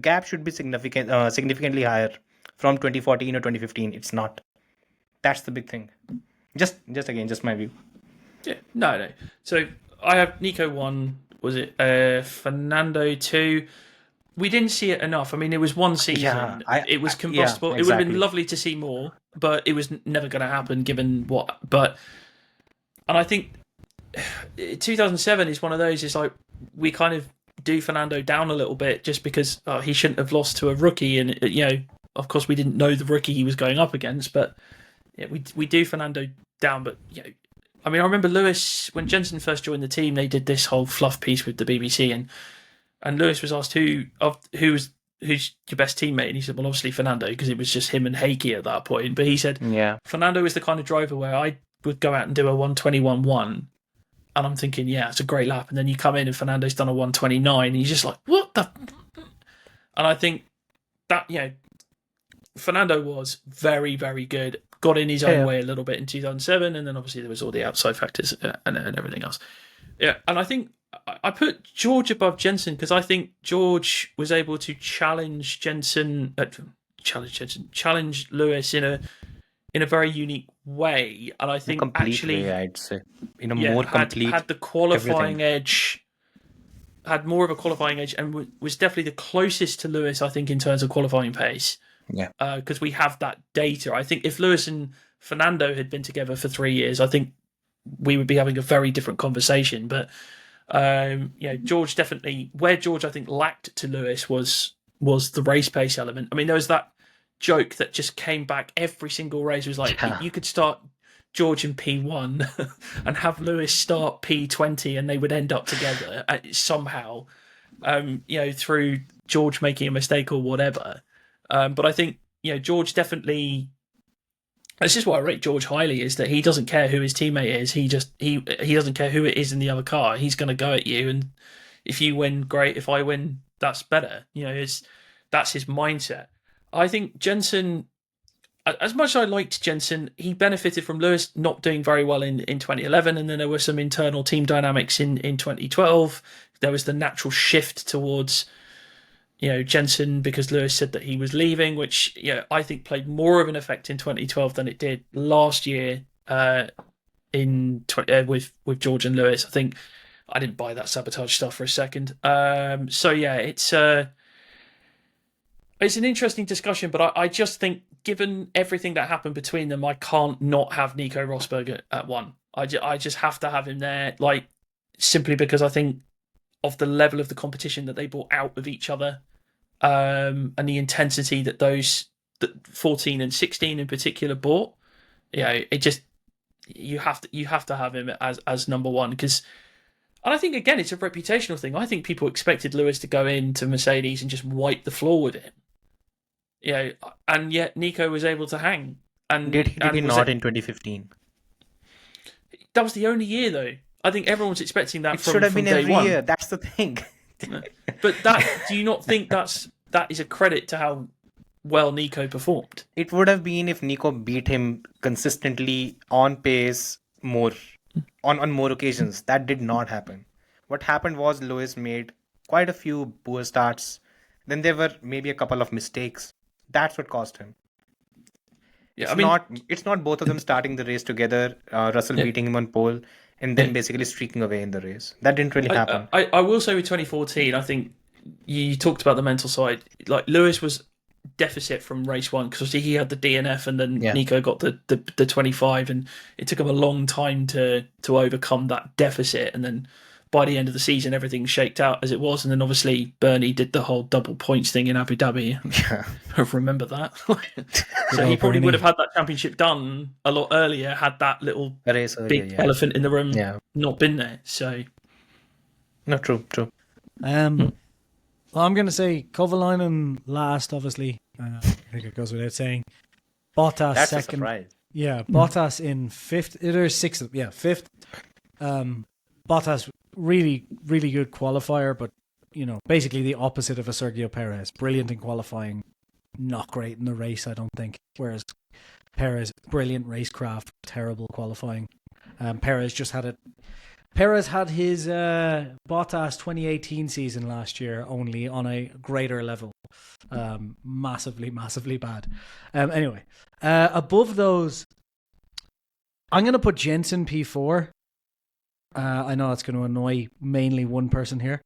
gap should be significantly higher from 2014 or 2015. It's not. That's the big thing. Just my view. Yeah, no. So I have Nico 1. Was it Fernando 2? We didn't see it enough. I mean, it was one season. It was combustible. Yeah, exactly. It would have been lovely to see more, but it was never going to happen given what. And I think 2007 is one of those. It's like we kind of do Fernando down a little bit just because he shouldn't have lost to a rookie, and of course, we didn't know the rookie he was going up against. But yeah, we do Fernando down. But I mean, I remember Lewis when Jenson first joined the team. They did this whole fluff piece with the BBC, and Lewis was asked who's your best teammate, and he said, well, obviously Fernando, because it was just him and Häkkinen at that point. But he said, Fernando is the kind of driver where I would go out and do a 121.1. And I'm thinking, yeah, it's a great lap. And then you come in and Fernando's done a 129, and you're just like, what the? And I think that, Fernando was very, very good. Got in his own way a little bit in 2007, and then obviously there was all the outside factors and everything else. Yeah, and I think I put George above Jenson because I think George was able to challenge Lewis in a very unique way, and I think actually, I'd say, in a more complete, had the qualifying edge, had more of a qualifying edge, and was definitely the closest to Lewis, I think, in terms of qualifying pace. Yeah, because we have that data. I think if Lewis and Fernando had been together for 3 years, I think we would be having a very different conversation. But George definitely, where George I think lacked to Lewis was the race pace element. I mean, there was that joke that just came back every single race. It was like you could start George in P1 and have Lewis start P20, and they would end up together somehow, through George making a mistake or whatever. But I think George definitely. This is why I rate George highly, is that he doesn't care who his teammate is. He doesn't care who it is in the other car. He's going to go at you, and if you win, great. If I win, that's better. That's his mindset. I think Jenson, as much as I liked Jenson, he benefited from Lewis not doing very well in 2011, and then there were some internal team dynamics in 2012. There was the natural shift towards Jenson because Lewis said that he was leaving, which I think played more of an effect in 2012 than it did last year with George and Lewis. I think I didn't buy that sabotage stuff for a second. It's an interesting discussion, but I just think given everything that happened between them, I can't not have Nico Rosberg at 1. I just have to have him there, simply because I think of the level of the competition that they brought out of each other. And the intensity that those 14 and 16 in particular brought, it just you have to have him as number 1 because, and I think again it's a reputational thing. I think people expected Lewis to go into Mercedes and just wipe the floor with him, and yet Nico was able to hang. And did he not in 2015? That was the only year though. I think everyone's expecting that. It should have been every year. That's the thing. But do you not think that is a credit to how well Nico performed? It would have been if Nico beat him consistently on pace on more occasions. That did not happen. What happened was Lewis made quite a few poor starts. Then there were maybe a couple of mistakes. That's what cost him. Yeah, it's not both of them starting the race together, Russell beating him on pole, and then basically streaking away in the race. That didn't really happen. I will say with 2014, I think you talked about the mental side. Like Lewis was deficit from race 1 because he had the DNF, and then Nico got the 25, and it took him a long time to overcome that deficit. And then by the end of the season, everything shaked out as it was. And then obviously Bernie did the whole double points thing in Abu Dhabi. Yeah. I remember that. So old he probably Bernie. would have had that championship done a lot earlier had that little A race earlier, big yeah. elephant in the room Yeah. not been there. So No, true. Well, I'm going to say Kovalainen last, obviously. I think it goes without saying. Bottas That's second. a surprise. Yeah, Bottas in fifth. There's sixth. Yeah, fifth. Bottas, really, really good qualifier, but, basically the opposite of a Sergio Perez. Brilliant in qualifying, not great in the race, I don't think. Whereas Perez, brilliant racecraft, terrible qualifying. Perez had his Bottas 2018 season last year, only on a greater level. Massively, massively bad. Anyway, above those, I'm going to put Jenson P4. I know that's going to annoy mainly one person here.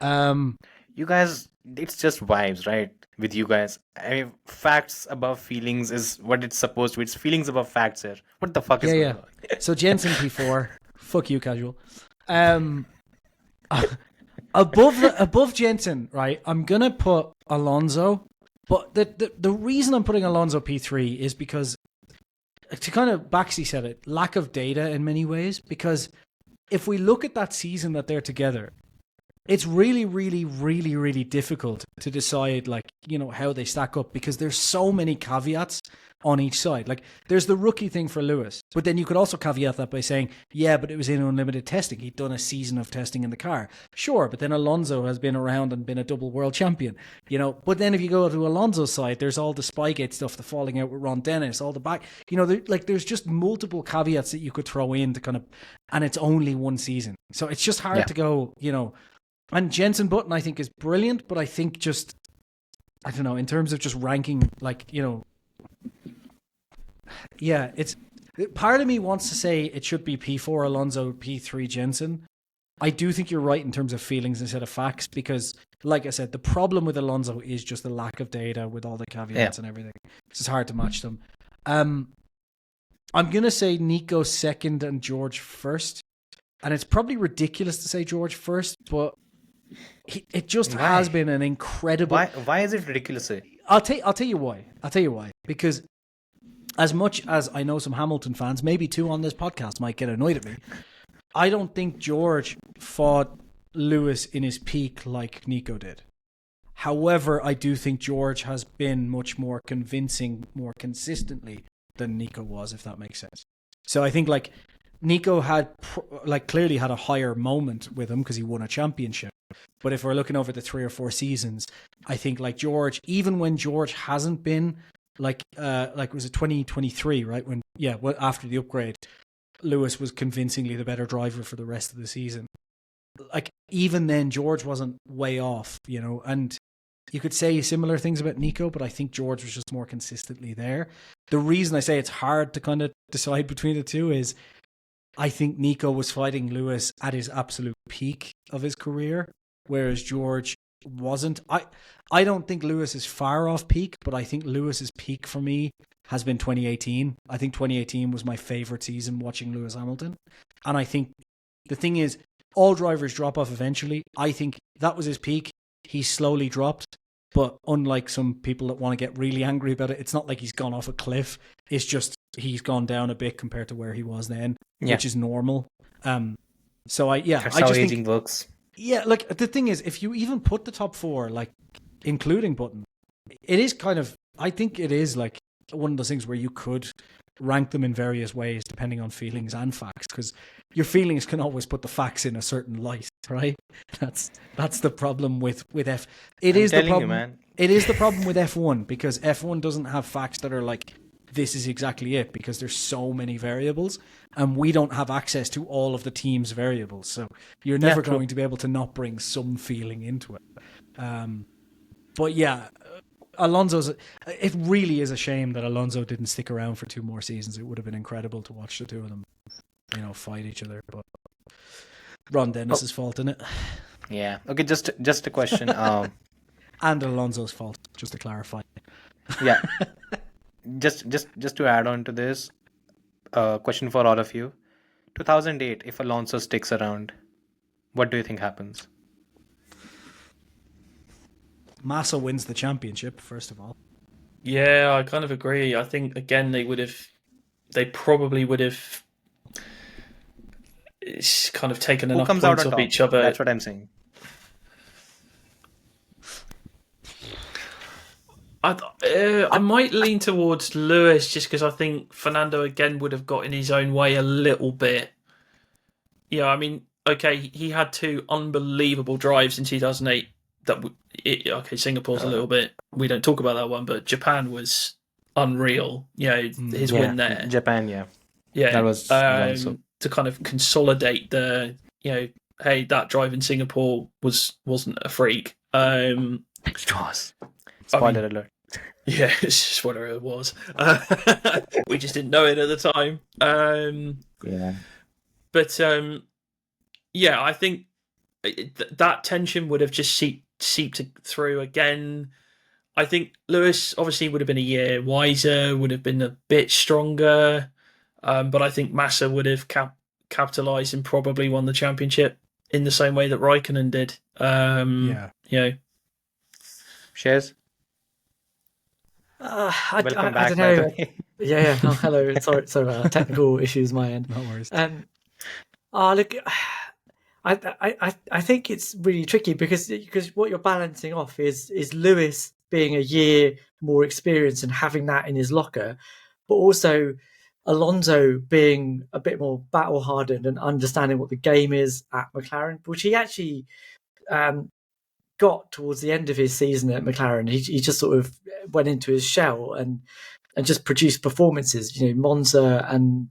You guys, it's just vibes, right? With you guys. I mean, facts above feelings is what it's supposed to be. It's feelings above facts here. What the fuck is going on? So Jenson P4. Fuck you, casual. Above Jenson, right? I'm gonna put Alonso, but the reason I'm putting Alonso P3 is because, to kind of Baxi said it, lack of data in many ways. Because if we look at that season that they're together, it's really, really, really, really difficult to decide, how they stack up, because there's so many caveats on each side. Like, there's the rookie thing for Lewis, but then you could also caveat that by saying, yeah, but it was in unlimited testing. He'd done a season of testing in the car. Sure, but then Alonso has been around and been a double world champion, But then if you go to Alonso's side, there's all the Spygate stuff, the falling out with Ron Dennis, all the back, there's just multiple caveats that you could throw in to kind of, and it's only one season. So it's just hard to go, And Jenson Button, I think, is brilliant, but I think just, I don't know, in terms of just ranking, it's part of me wants to say it should be P4 Alonso, P3 Jenson. I do think you're right in terms of feelings instead of facts, because, like I said, the problem with Alonso is just the lack of data with all the caveats and everything. It's just hard to match them. I'm going to say Nico second and George first. And it's probably ridiculous to say George first, but it just has been an incredible... Why is it ridiculous? I'll tell you why. Because as much as I know some Hamilton fans, maybe two on this podcast, might get annoyed at me, I don't think George fought Lewis in his peak like Nico did. However, I do think George has been much more convincing, more consistently than Nico was, if that makes sense. So I think Nico had clearly had a higher moment with him because he won a championship. But if we're looking over the 3 or 4 seasons, I think George, even when George hasn't been was it 2023, right? After the upgrade, Lewis was convincingly the better driver for the rest of the season. Even then, George wasn't way off, and you could say similar things about Nico, but I think George was just more consistently there. The reason I say it's hard to kind of decide between the two is I think Nico was fighting Lewis at his absolute peak of his career, whereas George wasn't. I don't think Lewis is far off peak, but I think Lewis's peak for me has been 2018. I think 2018 was my favorite season watching Lewis Hamilton. And I think the thing is, all drivers drop off eventually. I think that was his peak. He slowly dropped, but unlike some people that want to get really angry about it, it's not like he's gone off a cliff. It's just he's gone down a bit compared to where he was then, which is normal. That's how aging works. Yeah, the thing is, if you even put the top 4, including Button, it is kind of, I think it is one of those things where you could rank them in various ways depending on feelings and facts, because your feelings can always put the facts in a certain light, right? That's the problem with F. It is the problem, man. It is the problem with F1, because F1 doesn't have facts that are this is exactly it, because there's so many variables and we don't have access to all of the team's variables. So you're never going to be able to not bring some feeling into it. But yeah, Alonso's, it really is a shame that Alonso didn't stick around for 2 more seasons. It would have been incredible to watch the two of them, fight each other. But Ron Dennis's fault, isn't it? Yeah. Okay, just a question. And Alonso's fault, just to clarify. Yeah. Just to add on to this, question for all of you. 2008, if Alonso sticks around, What do you think happens? Massa wins the championship, first of all. Yeah, I kind of agree. I think again they probably would have kind of taken Who enough comes out points on off top? each other. That's what I'm saying. I might lean towards Lewis just because I think Fernando again would have got in his own way a little bit. Yeah, I mean, okay, he had 2 unbelievable drives in 2008. Singapore's a little bit. We don't talk about that one, but Japan was unreal. His win there. Japan, yeah. Yeah, That was to kind of consolidate the hey, that drive in Singapore wasn't a freak. It was. Spoiler alert. Yeah, it's just whatever it was. We just didn't know it at the time. Yeah. But I think that tension would have just seeped through again. I think Lewis obviously would have been a year wiser, would have been a bit stronger, but I think Massa would have capitalised and probably won the championship in the same way that Raikkonen did. Shares? I Welcome back, don't know. by the way. Yeah. Oh, hello. Sorry about technical issues my end. No worries. Look, I think it's really tricky because what you're balancing off is Lewis being a year more experienced and having that in his locker, but also Alonso being a bit more battle hardened and understanding what the game is at McLaren, which he actually got towards the end of his season at McLaren. He just sort of went into his shell and just produced performances. Monza and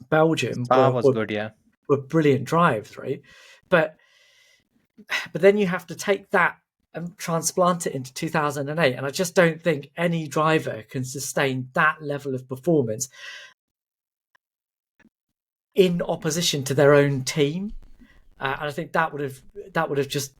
Belgium were brilliant drives, right? But then you have to take that and transplant it into 2008, and I just don't think any driver can sustain that level of performance in opposition to their own team. And I think that would have just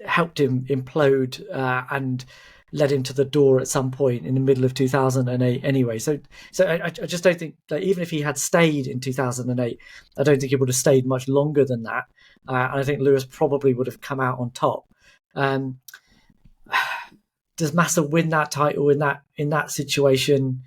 helped him implode and led him to the door at some point in the middle of 2008 anyway. So I just don't think that even if he had stayed in 2008, I don't think he would have stayed much longer than that. And I think Lewis probably would have come out on top. Does Massa win that title in that situation?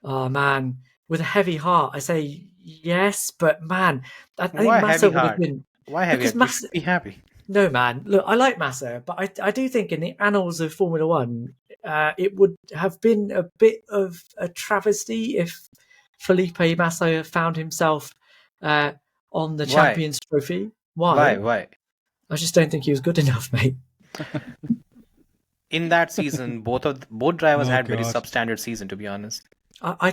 Oh man, with a heavy heart, I say yes, but man, I think Massa would have been. Why heavy? Because Massa, be happy. No, man. Look, I like Massa, but I do think in the annals of Formula One, it would have been a bit of a travesty if Felipe Massa found himself on the Champions Trophy. Why? I just don't think he was good enough, mate. In that season, both drivers had very substandard season, to be honest. I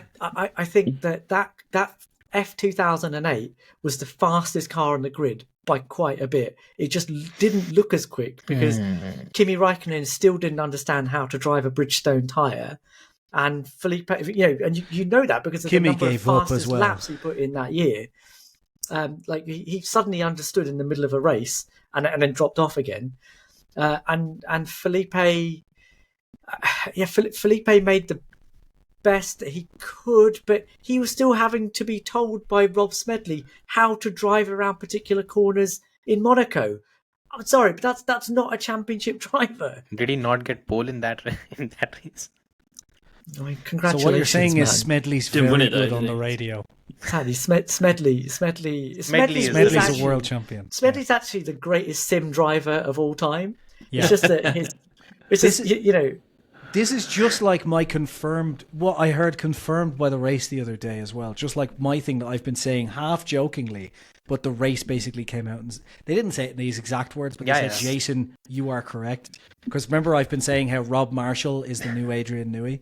think that F2008 was the fastest car on the grid by quite a bit. It just didn't look as quick because Kimi Räikkönen still didn't understand how to drive a Bridgestone tyre, and Felipe, and you know that because of the number of fastest laps he put in that year. He suddenly understood in the middle of a race and then dropped off again. And Felipe made the best that he could, but he was still having to be told by Rob Smedley how to drive around particular corners in Monaco. I'm sorry, but that's not a championship driver. Did he not get pole in that race? I mean, congratulations. So what you're saying is Smedley's very good on the radio. Sadly, Smedley is a world champion. Smedley's actually the greatest sim driver of all time. Yeah. It's just that this is just like what I heard confirmed by the race the other day as well. Just like my thing that I've been saying half jokingly, but the race basically came out and they didn't say it in these exact words, but they said, Jason, you are correct. Because remember I've been saying how Rob Marshall is the new Adrian Newey?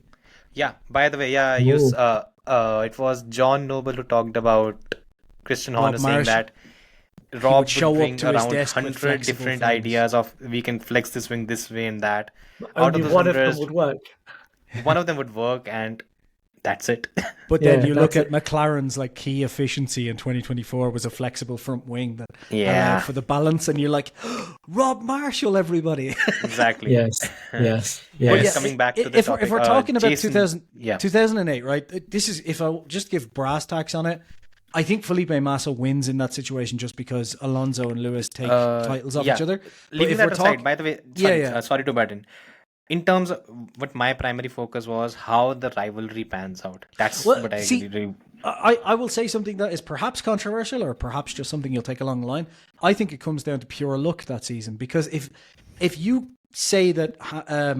Yeah, by the way, it was John Noble who talked about Christian Horner saying that Rob would show bring up to around 100 different ideas of we can flex this wing this way and that. Only one of them would work. One of them would work and that's it. But then you look at McLaren's key efficiency in 2024 was a flexible front wing that allowed for the balance, and you're like, Rob Marshall, everybody. Exactly. Yes. But coming back to the topic, if we're talking about Jason, 2008, right? This is, if I just give brass tacks on it, I think Felipe Massa wins in that situation just because Alonso and Lewis take titles off each other. Leaving that aside, by the way, sorry to butt in. In terms of what my primary focus was, how the rivalry pans out. That's what I really... I will say something that is perhaps controversial or perhaps just something you'll take along the line. I think it comes down to pure luck that season, because if you say that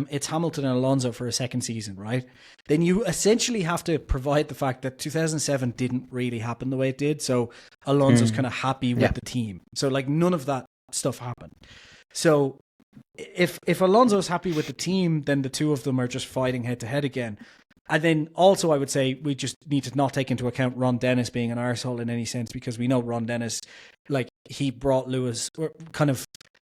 it's Hamilton and Alonso for a second season, right, then you essentially have to provide the fact that 2007 didn't really happen the way it did. So Alonso's kind of happy with the team. So like none of that stuff happened. So if Alonso's happy with the team, then the two of them are just fighting head to head again. And then also I would say we just need to not take into account Ron Dennis being an arsehole in any sense, because we know Ron Dennis, like he brought Lewis, or kind of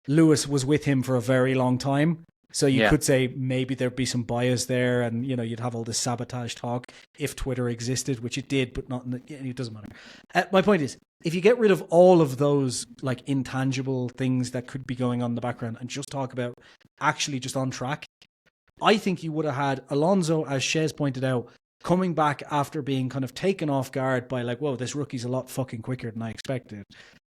Lewis was with him for a very long time. So you could say maybe there'd be some bias there, and you know you'd have all this sabotage talk if Twitter existed, which it did, but not. It doesn't matter. My point is, if you get rid of all of those like intangible things that could be going on in the background and just talk about actually just on track, I think you would have had Alonso, as Shez pointed out, coming back after being kind of taken off guard by like, whoa, this rookie's a lot fucking quicker than I expected,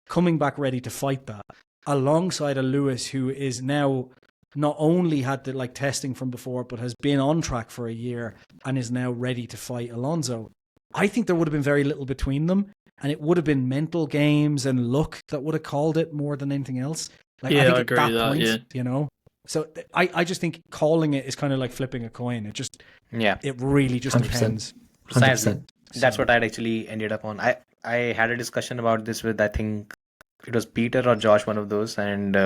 coming back ready to fight that, alongside a Lewis who is now not only had the like testing from before, but has been on track for a year and is now ready to fight Alonso. I think there would have been very little between them, and it would have been mental games and luck that would have called it more than anything else. Like, I think I agree at that point, you know. So I just think calling it is kind of like flipping a coin. It just it really just 100%. Depends. 100%. That's what I'd actually ended up on. I had a discussion about this with, I think it was Peter or Josh, one of those, and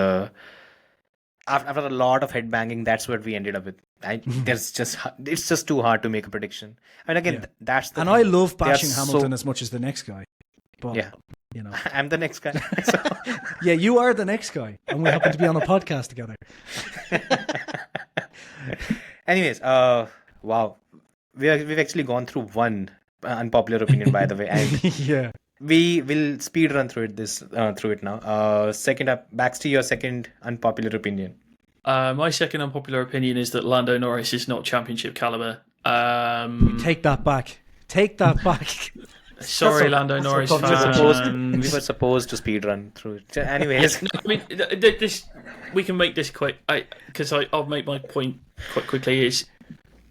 after a lot of headbanging, that's what we ended up with. It's just too hard to make a prediction. I mean, again, that's the and thing. I love bashing Hamilton as much as the next guy, but you know, I'm the next guy. So. Yeah, you are the next guy, and we happen to be on a podcast together. Anyways, wow, we've actually gone through one unpopular opinion, by the way, and we will speed run through it now. Second up, backs to your second unpopular opinion. My second unpopular opinion is that Lando Norris is not championship caliber. Take that back. Take that back. Sorry, Lando Norris fans. We were supposed to speed run through it. Anyways, I mean, this we can make this quick. Because I'll make my point quite quickly. Is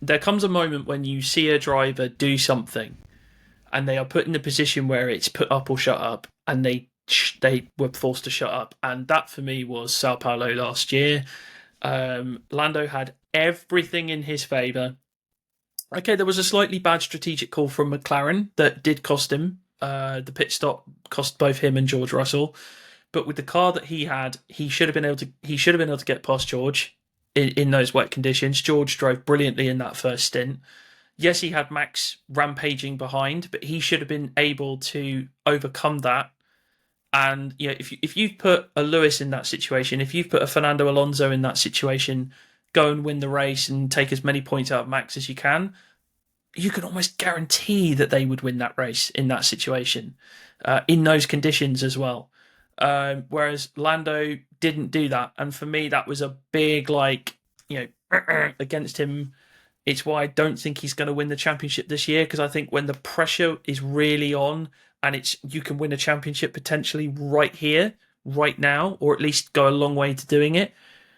there comes a moment when you see a driver do something, and they are put in the position where it's put up or shut up, and they were forced to shut up, and that for me was Sao Paulo last year. Lando had everything in his favour. Okay, there was a slightly bad strategic call from McLaren that did cost him. The pit stop cost both him and George Russell. But with the car that he had, he should have been able to get past George in those wet conditions. George drove brilliantly in that first stint. Yes, he had Max rampaging behind, but he should have been able to overcome that. And you know, if you've put a Lewis in that situation, if you've put a Fernando Alonso in that situation, go and win the race and take as many points out of Max as you can almost guarantee that they would win that race in that situation, in those conditions as well. Whereas Lando didn't do that. And for me, that was a big, against him. It's why I don't think he's going to win the championship this year, because I think when the pressure is really on and you can win a championship potentially right here, right now, or at least go a long way to doing it.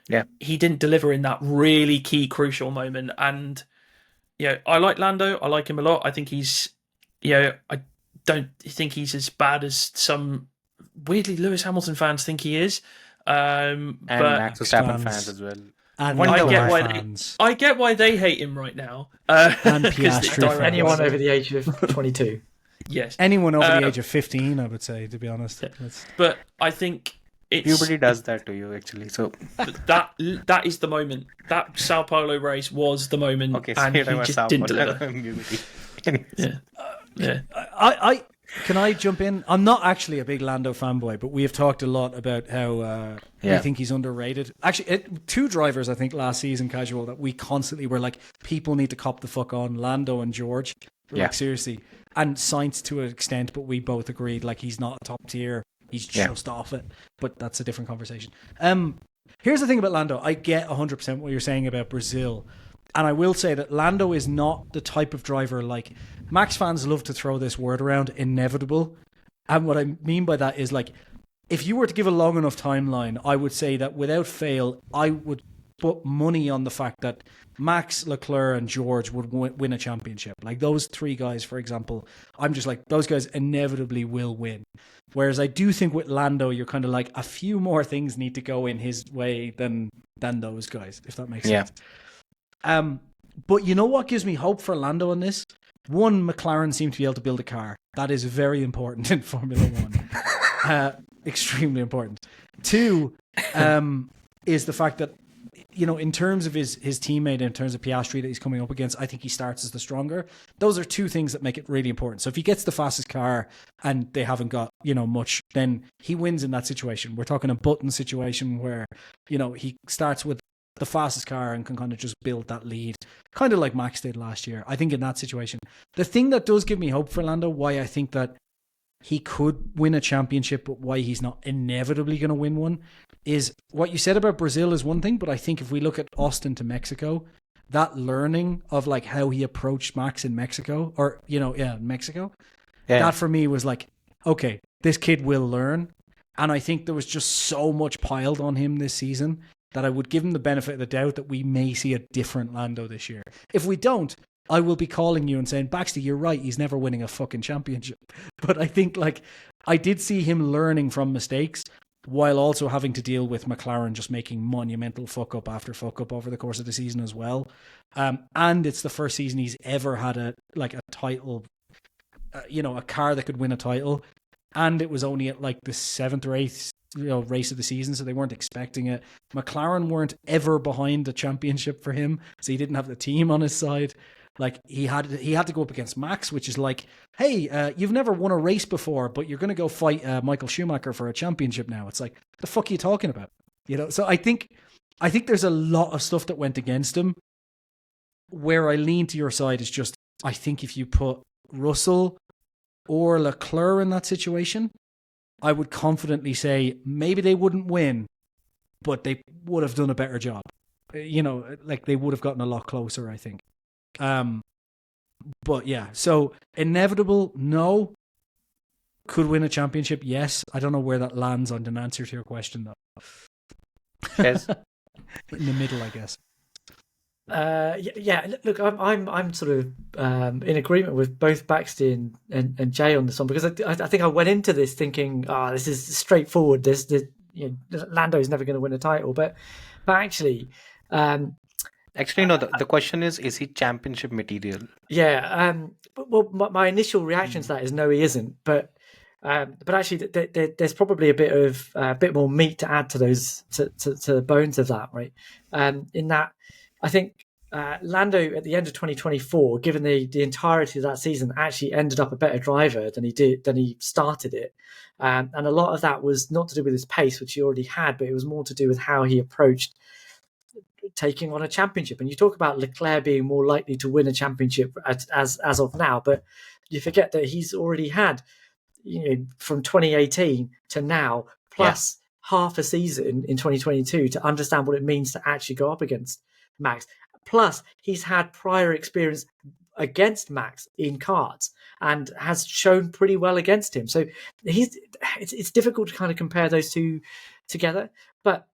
Yeah, he didn't deliver in that really key, crucial moment. And I like Lando. I like him a lot. I think he's, I don't think he's as bad as some weirdly Lewis Hamilton fans think he is. And Max Verstappen fans as well. And I get why they hate him right now. And Piastri. Anyone over the age of 22. Yes. Anyone over the age of 15, I would say, to be honest. But I think puberty does that to you, actually. So that is the moment. That Sao Paulo race was the moment, and he just didn't deliver. Yeah. Can I jump in? I'm not actually a big Lando fanboy, but we have talked a lot about how I think he's underrated. Actually, two drivers, I think, last season, casual, that we constantly were like, people need to cop the fuck on, Lando and George. Like, seriously. And Sainz to an extent, but we both agreed, like, he's not top tier. He's just off it. But that's a different conversation. Here's the thing about Lando. I get 100% what you're saying about Brazil. And I will say that Lando is not the type of driver like... Max fans love to throw this word around, inevitable. And what I mean by that is, like, if you were to give a long enough timeline, I would say that without fail, I would put money on the fact that Max, Leclerc, and George would win a championship. Like, those three guys, for example, I'm just like, those guys inevitably will win. Whereas I do think with Lando, you're kind of like, a few more things need to go in his way than those guys, if that makes sense. But you know what gives me hope for Lando on this? One, McLaren seem to be able to build a car. That is very important in Formula One. Extremely important. Two, is the fact that, you know, in terms of his teammate, in terms of Piastri that he's coming up against, I think he starts as the stronger. Those are two things that make it really important. So if he gets the fastest car and they haven't got, you know, much, then he wins in that situation. We're talking a Button situation where, you know, he starts with the fastest car and can kind of just build that lead, kind of like Max did last year. I think in that situation, the thing that does give me hope for Lando, why I think that he could win a championship, but why he's not inevitably going to win one, is what you said about Brazil is one thing, but I think if we look at Austin to Mexico, that learning of like how he approached Max in Mexico, or, you know, Mexico, that for me was like, okay, this kid will learn. And I think there was just so much piled on him this season that I would give him the benefit of the doubt that we may see a different Lando this year. If we don't, I will be calling you and saying, Baxter, you're right, he's never winning a fucking championship. But I think, like, I did see him learning from mistakes while also having to deal with McLaren just making monumental fuck up after fuck up over the course of the season as well. And it's the first season he's ever had a title, you know, a car that could win a title. And it was only at like the 7th or 8th, you know, race of the season, so they weren't expecting it. McLaren weren't ever behind the championship for him, so he didn't have the team on his side. Like, he had to go up against Max, which is like, hey, you've never won a race before, but you're going to go fight Michael Schumacher for a championship now. It's like, the fuck are you talking about? You know, so I think there's a lot of stuff that went against him. Where I lean to your side is just, I think if you put Russell or Leclerc in that situation, I would confidently say maybe they wouldn't win, but they would have done a better job. You know, like, they would have gotten a lot closer, I think. But yeah, so inevitable, no. Could win a championship, yes. I don't know where that lands on an answer to your question, though. Yes. In the middle, I guess. Yeah. Look, I'm sort of in agreement with both Baxter and Jay on this one, because I think I went into this thinking, this is straightforward. This you know, Lando's never going to win a title, but actually. Actually, no. The question is he championship material? Yeah. Well, my initial reaction to that is no, he isn't. But actually, there's probably a bit more meat to add to those to the bones of that, right? In that, I think Lando at the end of 2024, given the entirety of that season, actually ended up a better driver than he started it. And a lot of that was not to do with his pace, which he already had, but it was more to do with how he approached taking on a championship. And you talk about Leclerc being more likely to win a championship as of now, but you forget that he's already had, you know, from 2018 to now, plus half a season in 2022 to understand what it means to actually go up against Max. Plus, he's had prior experience against Max in karts and has shown pretty well against him. So it's difficult to kind of compare those two together. But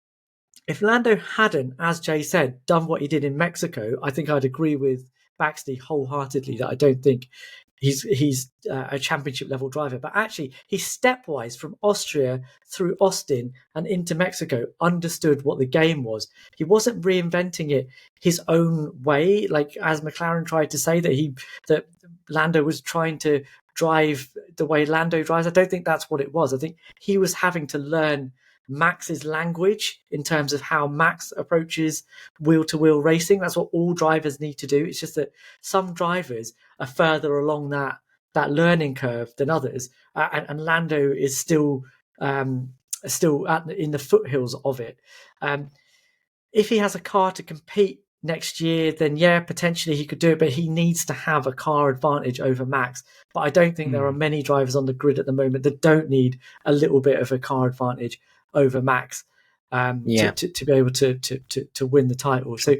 if Lando hadn't, as Jay said, done what he did in Mexico, I think I'd agree with Baxter wholeheartedly that I don't think he's a championship level driver. But actually, he stepwise from Austria through Austin and into Mexico understood what the game was. He wasn't reinventing it his own way, like as McLaren tried to say that Lando was trying to drive the way Lando drives. I don't think that's what it was. I think he was having to learn Max's language in terms of how Max approaches wheel-to-wheel racing. That's what all drivers need to do. It's just that some drivers are further along that learning curve than others, and Lando is still in the foothills of it. If he has a car to compete next year, then yeah, potentially he could do it, but he needs to have a car advantage over Max. But I don't think there are many drivers on the grid at the moment that don't need a little bit of a car advantage over Max to be able to win the title. So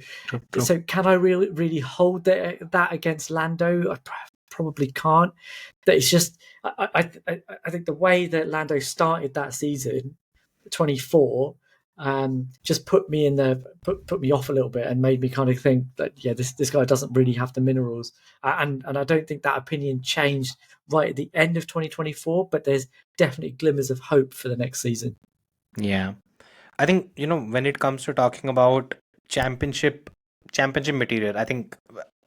can I really hold that against Lando? probably can't. But it's just, I think the way that Lando started that season, 24, just put me off a little bit and made me kind of think that this guy doesn't really have the minerals, and I don't think that opinion changed right at the end of 2024, but there's definitely glimmers of hope for the next season. Yeah. I think, when it comes to talking about championship material, I think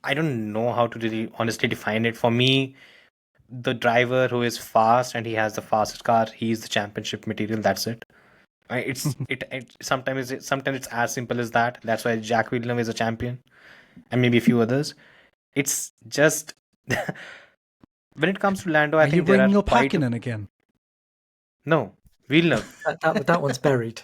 I don't know how to really honestly define it. For me, the driver who is fast and he has the fastest car, he's the championship material. That's it. Sometimes it's as simple as that. That's why Jack Villeneuve is a champion, and maybe a few others. It's just when it comes to Lando, I Are you think there bringing are up Hakkinen again? No, Villeneuve. That one's buried.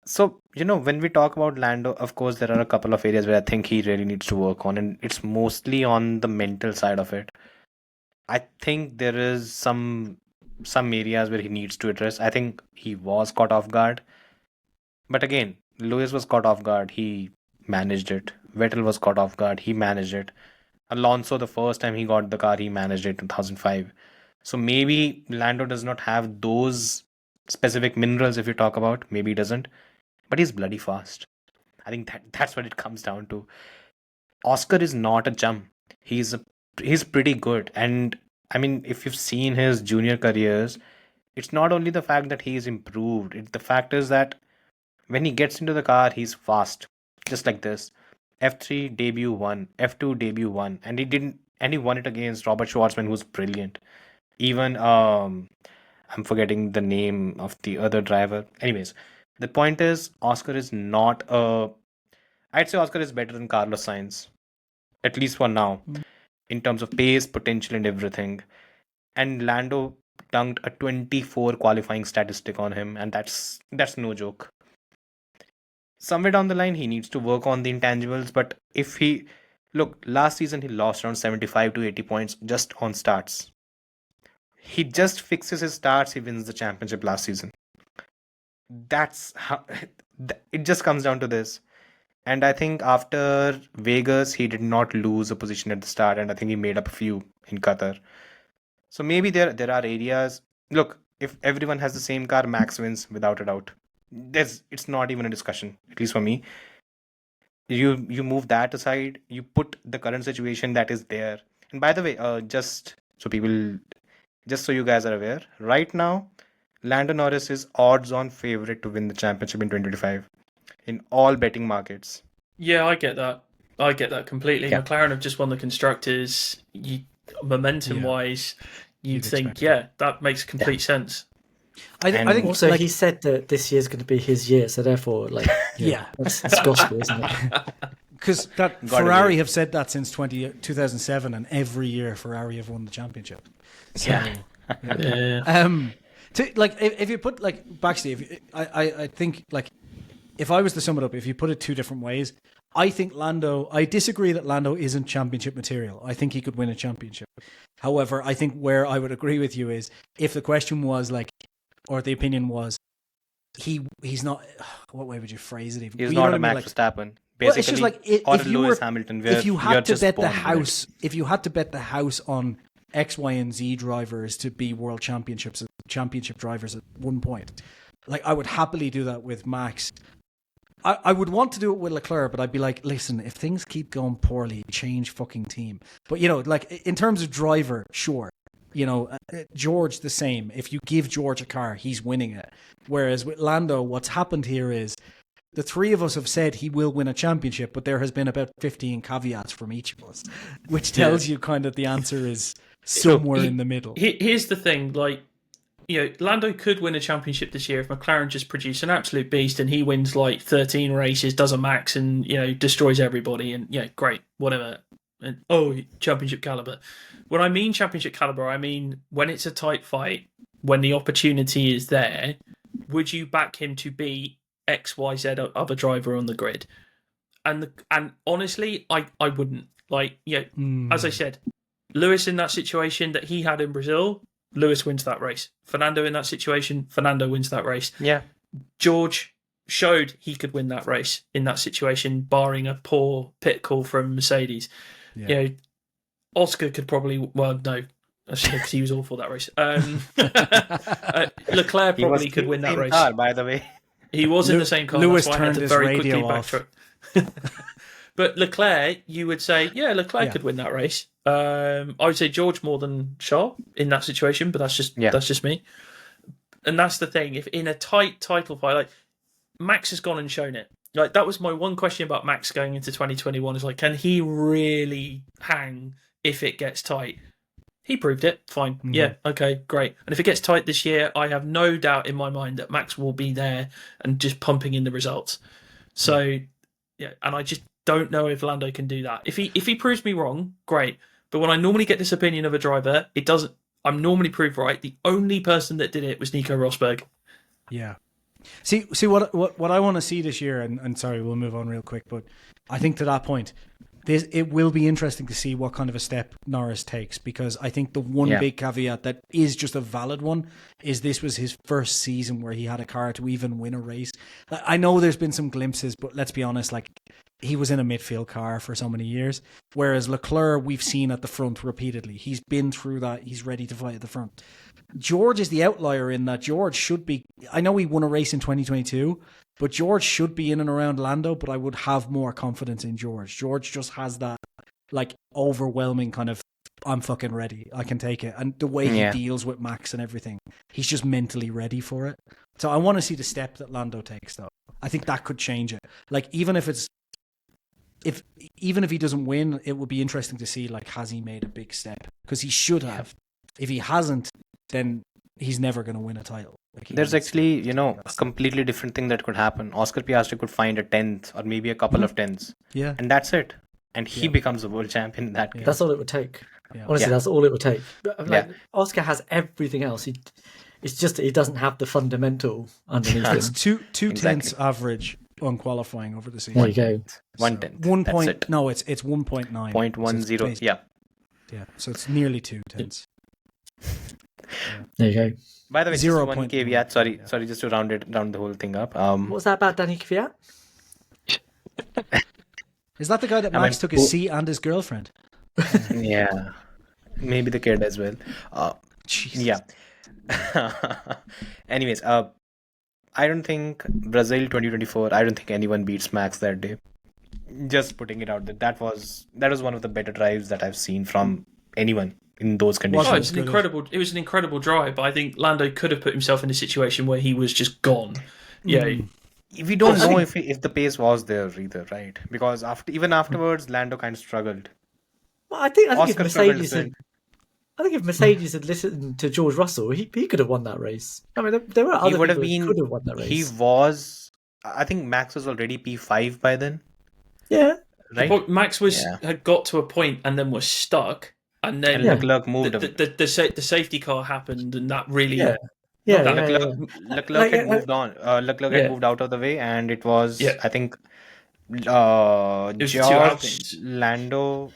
So, when we talk about Lando, of course, there are a couple of areas where I think he really needs to work on, and it's mostly on the mental side of it. I think there is some areas where he needs to address. I think he was caught off guard. But again, Lewis was caught off guard. He managed it. Vettel was caught off guard. He managed it. Alonso, the first time he got the car, he managed it in 2005. So maybe Lando does not have those specific minerals if you talk about. Maybe he doesn't. But he's bloody fast. I think that's what it comes down to. Oscar is not a gem. He's pretty good. And I mean, if you've seen his junior careers, it's not only the fact that he's improved. The fact is that when he gets into the car, he's fast. Just like this. F3 debut won. F2 debut won. And he won it against Robert Schwartzman, who's brilliant. Even I'm forgetting the name of the other driver. Anyways, the point is Oscar is not I'd say Oscar is better than Carlos Sainz. At least for now. In terms of pace, potential, and everything. And Lando dunked a 24 qualifying statistic on him, and that's no joke. Somewhere down the line, he needs to work on the intangibles, but last season he lost around 75 to 80 points just on starts. He just fixes his starts, he wins the championship last season. That's how it just comes down to this. And I think after Vegas, he did not lose a position at the start, and I think he made up a few in Qatar. So maybe there are areas. Look, if everyone has the same car, Max wins without a doubt. It's not even a discussion, at least for me. You move that aside. You put the current situation that is there. And by the way, just so you guys are aware, right now, Lando Norris is odds-on favorite to win the championship in 2025. In all betting markets. Yeah, I get that completely. Yeah. McLaren have just won the constructors. Momentum-wise, you'd think, that makes complete sense. I think also he said that this year's going to be his year, so therefore, that's gospel, isn't it? Because Ferrari have said that since 2007, and every year Ferrari have won the championship. So, if you put backstay, I think if I was to sum it up, if you put it two different ways, I disagree that Lando isn't championship material. I think he could win a championship. However, I think where I would agree with you is if the question was or the opinion was, he's not, what way would you phrase it even? He's not a Max Verstappen. Basically, it's just if you Lewis Hamilton, if you had to bet the house on X, Y, and Z drivers to be world championship drivers at one point, I would happily do that with Max. I would want to do it with Leclerc, but I'd be like, listen, if things keep going poorly, change fucking team. But, in terms of driver, sure. George the same. If you give George a car, he's winning it. Whereas with Lando, what's happened here is the three of us have said he will win a championship, but there has been about 15 caveats from each of us, which tells you kind of the answer is somewhere in the middle. Here's the thing, Lando could win a championship this year if McLaren just produce an absolute beast and he wins 13 races, does a max and, destroys everybody and, great, whatever. And, championship caliber. When I mean championship caliber, I mean when it's a tight fight, when the opportunity is there, would you back him to be XYZ other driver on the grid? And honestly, I wouldn't. As I said, Lewis in that situation that he had in Brazil, Lewis wins that race. Fernando in that situation, Fernando wins that race. Yeah. George showed he could win that race in that situation, barring a poor pit call from Mercedes. Yeah. You know, Oscar could probably, well, no, because he was awful that race. Leclerc probably could win that race. Car, by the way. He was in the same car. Lewis that's why turned I had to his very radio quickly off. backtrack. But Leclerc, you would say, Leclerc could win that race. I would say George more than Charles in that situation, but that's just me. And that's the thing. If in a tight title fight, like Max has gone and shown it. Like that was my one question about Max going into 2021 is like, can he really hang if it gets tight? He proved it. Fine. Mm-hmm. Yeah. Okay. Great. And if it gets tight this year, I have no doubt in my mind that Max will be there and just pumping in the results. So, yeah. And I just don't know if Lando can do that. If he proves me wrong, great. But when I normally get this opinion of a driver, it doesn't. I'm normally proved right. The only person that did it was Nico Rosberg. Yeah. See what I want to see this year, and sorry, we'll move on real quick, but I think to that point, it will be interesting to see what kind of a step Norris takes, because I think the one big caveat that is just a valid one is this was his first season where he had a car to even win a race. I know there's been some glimpses, but let's be honest, like he was in a midfield car for so many years, whereas Leclerc we've seen at the front repeatedly. He's been through that. He's ready to fight at the front. George is the outlier in that George should be, I know he won a race in 2022, but George should be in and around Lando, but I would have more confidence in George. George just has that like overwhelming kind of, I'm fucking ready, I can take it. And the way he deals with Max and everything, he's just mentally ready for it. So I want to see the step that Lando takes though. I think that could change it. Like even if he doesn't win, it would be interesting to see like, has he made a big step? Because he should have. If he hasn't, then he's never going to win a title. Like there's actually, a completely different thing that could happen. Oscar Piastri could find a 10th or maybe a couple of 10ths. Yeah. And that's it. And he becomes a world champion in that case. That's all it would take. Yeah. Honestly, that's all it would take. Like, Oscar has everything else. It's just that he doesn't have the fundamental underneath him. It's two tenths average on qualifying over the season. There you go. 1/10. 1 point. No, it's 1.9. 0.10. Yeah. So it's nearly 2 tenths. There you go. By the way, just one caveat. Sorry, just to round the whole thing up. What's that about Danny Kvyat? Is that the guy that Max took his seat and his girlfriend? Yeah, maybe the kid as well. Jesus. Yeah. Anyways, I don't think Brazil 2024. I don't think anyone beats Max that day. Just putting it out there. That was one of the better drives that I've seen from anyone in those conditions. Oh, it was an incredible drive, but I think Lando could have put himself in a situation where he was just gone. Yeah. We don't know if the pace was there either, right? Because even afterwards, Lando kind of struggled. Well, I think if Mercedes had listened to George Russell, he could have won that race. I mean, there were other people who could have won that race. He was. I think Max was already P5 by then. Yeah. Right. Max had got to a point and then was stuck. And then Leclerc moved. The safety car happened, and that really. Leclerc had moved on. Leclerc had moved out of the way, and it was I think George, Lando,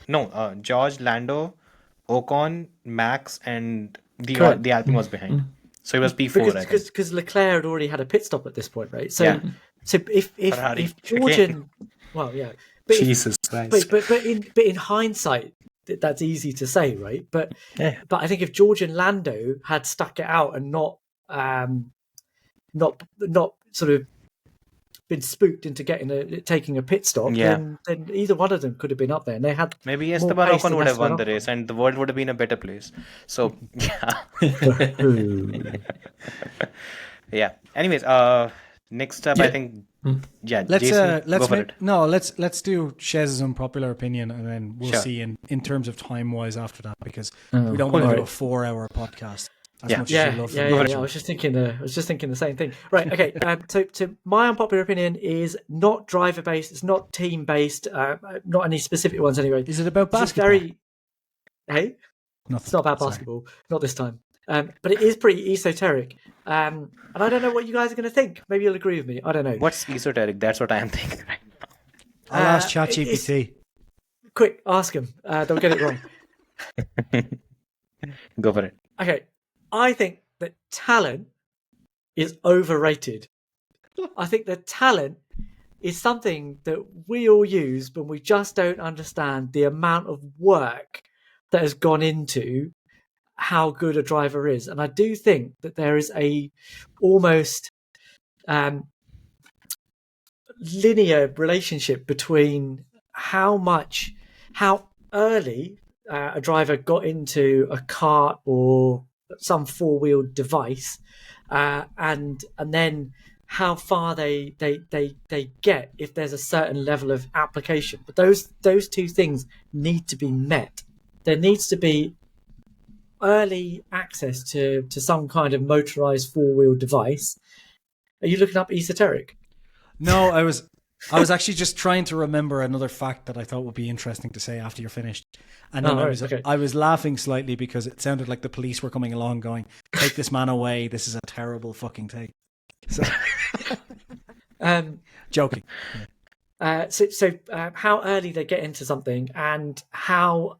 Ocon, Max, and the Alpine was behind. So he was P4. Because Leclerc had already had a pit stop at this point, right? So if George and Jesus Christ. But in hindsight, that's easy to say, right? But I think if George and Lando had stuck it out and not sort of been spooked into taking a pit stop, then either one of them could have been up there, and they had maybe Esteban Ocon would have won the race, and the world would have been a better place. So Anyways, next up, I think. Let's do Chez's unpopular opinion, and then we'll see in terms of time wise after that, because we don't want to do a 4-hour podcast. As much as you love I was just thinking the same thing. Right. Okay. So my unpopular opinion is not driver based. It's not team based. Not any specific ones anyway. Is it about basketball? It's not about basketball. Not this time. But it is pretty esoteric. And I don't know what you guys are going to think. Maybe you'll agree with me. I don't know. What's esoteric? That's what I am thinking right now. I'll ask ChatGPT. Quick, ask him. Don't get it wrong. Go for it. Okay. I think that talent is overrated. I think the talent is something that we all use, but we just don't understand the amount of work that has gone into how good a driver is. And I do think that there is a almost linear relationship between how early a driver got into a kart or some four-wheeled device, and then how far they get if there's a certain level of application. But those two things need to be met. There needs to be early access to some kind of motorized four-wheel device. Are you looking up esoteric? No, I was actually just trying to remember another fact that I thought would be interesting to say after you're finished. And then I was laughing slightly because it sounded like the police were coming along going, "Take this man away. This is a terrible fucking take." So, joking. So how early they get into something and how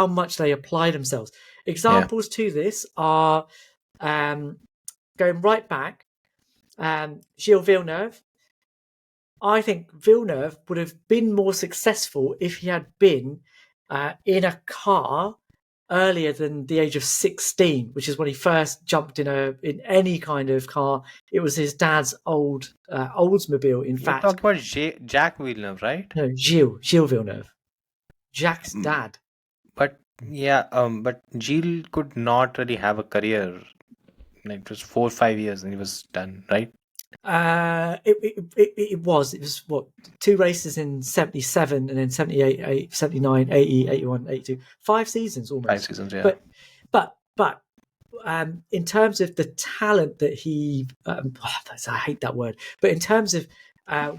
much they apply themselves. Examples to this are going right back. Gilles Villeneuve. I think Villeneuve would have been more successful if he had been in a car earlier than the age of 16, which is when he first jumped in any kind of car. It was his dad's Oldsmobile, in fact. You're talking about Jacques Villeneuve, right? No, Gilles Villeneuve. Jacques' dad. But but Gilles could not really have a career. Like it was 4 or 5 years and he was done, right? It was what, 2 races in 77 and then 78, 79, 80, 81, 82, 5 seasons almost. 5 seasons, yeah. But in terms of the talent that he, I hate that word, but in terms of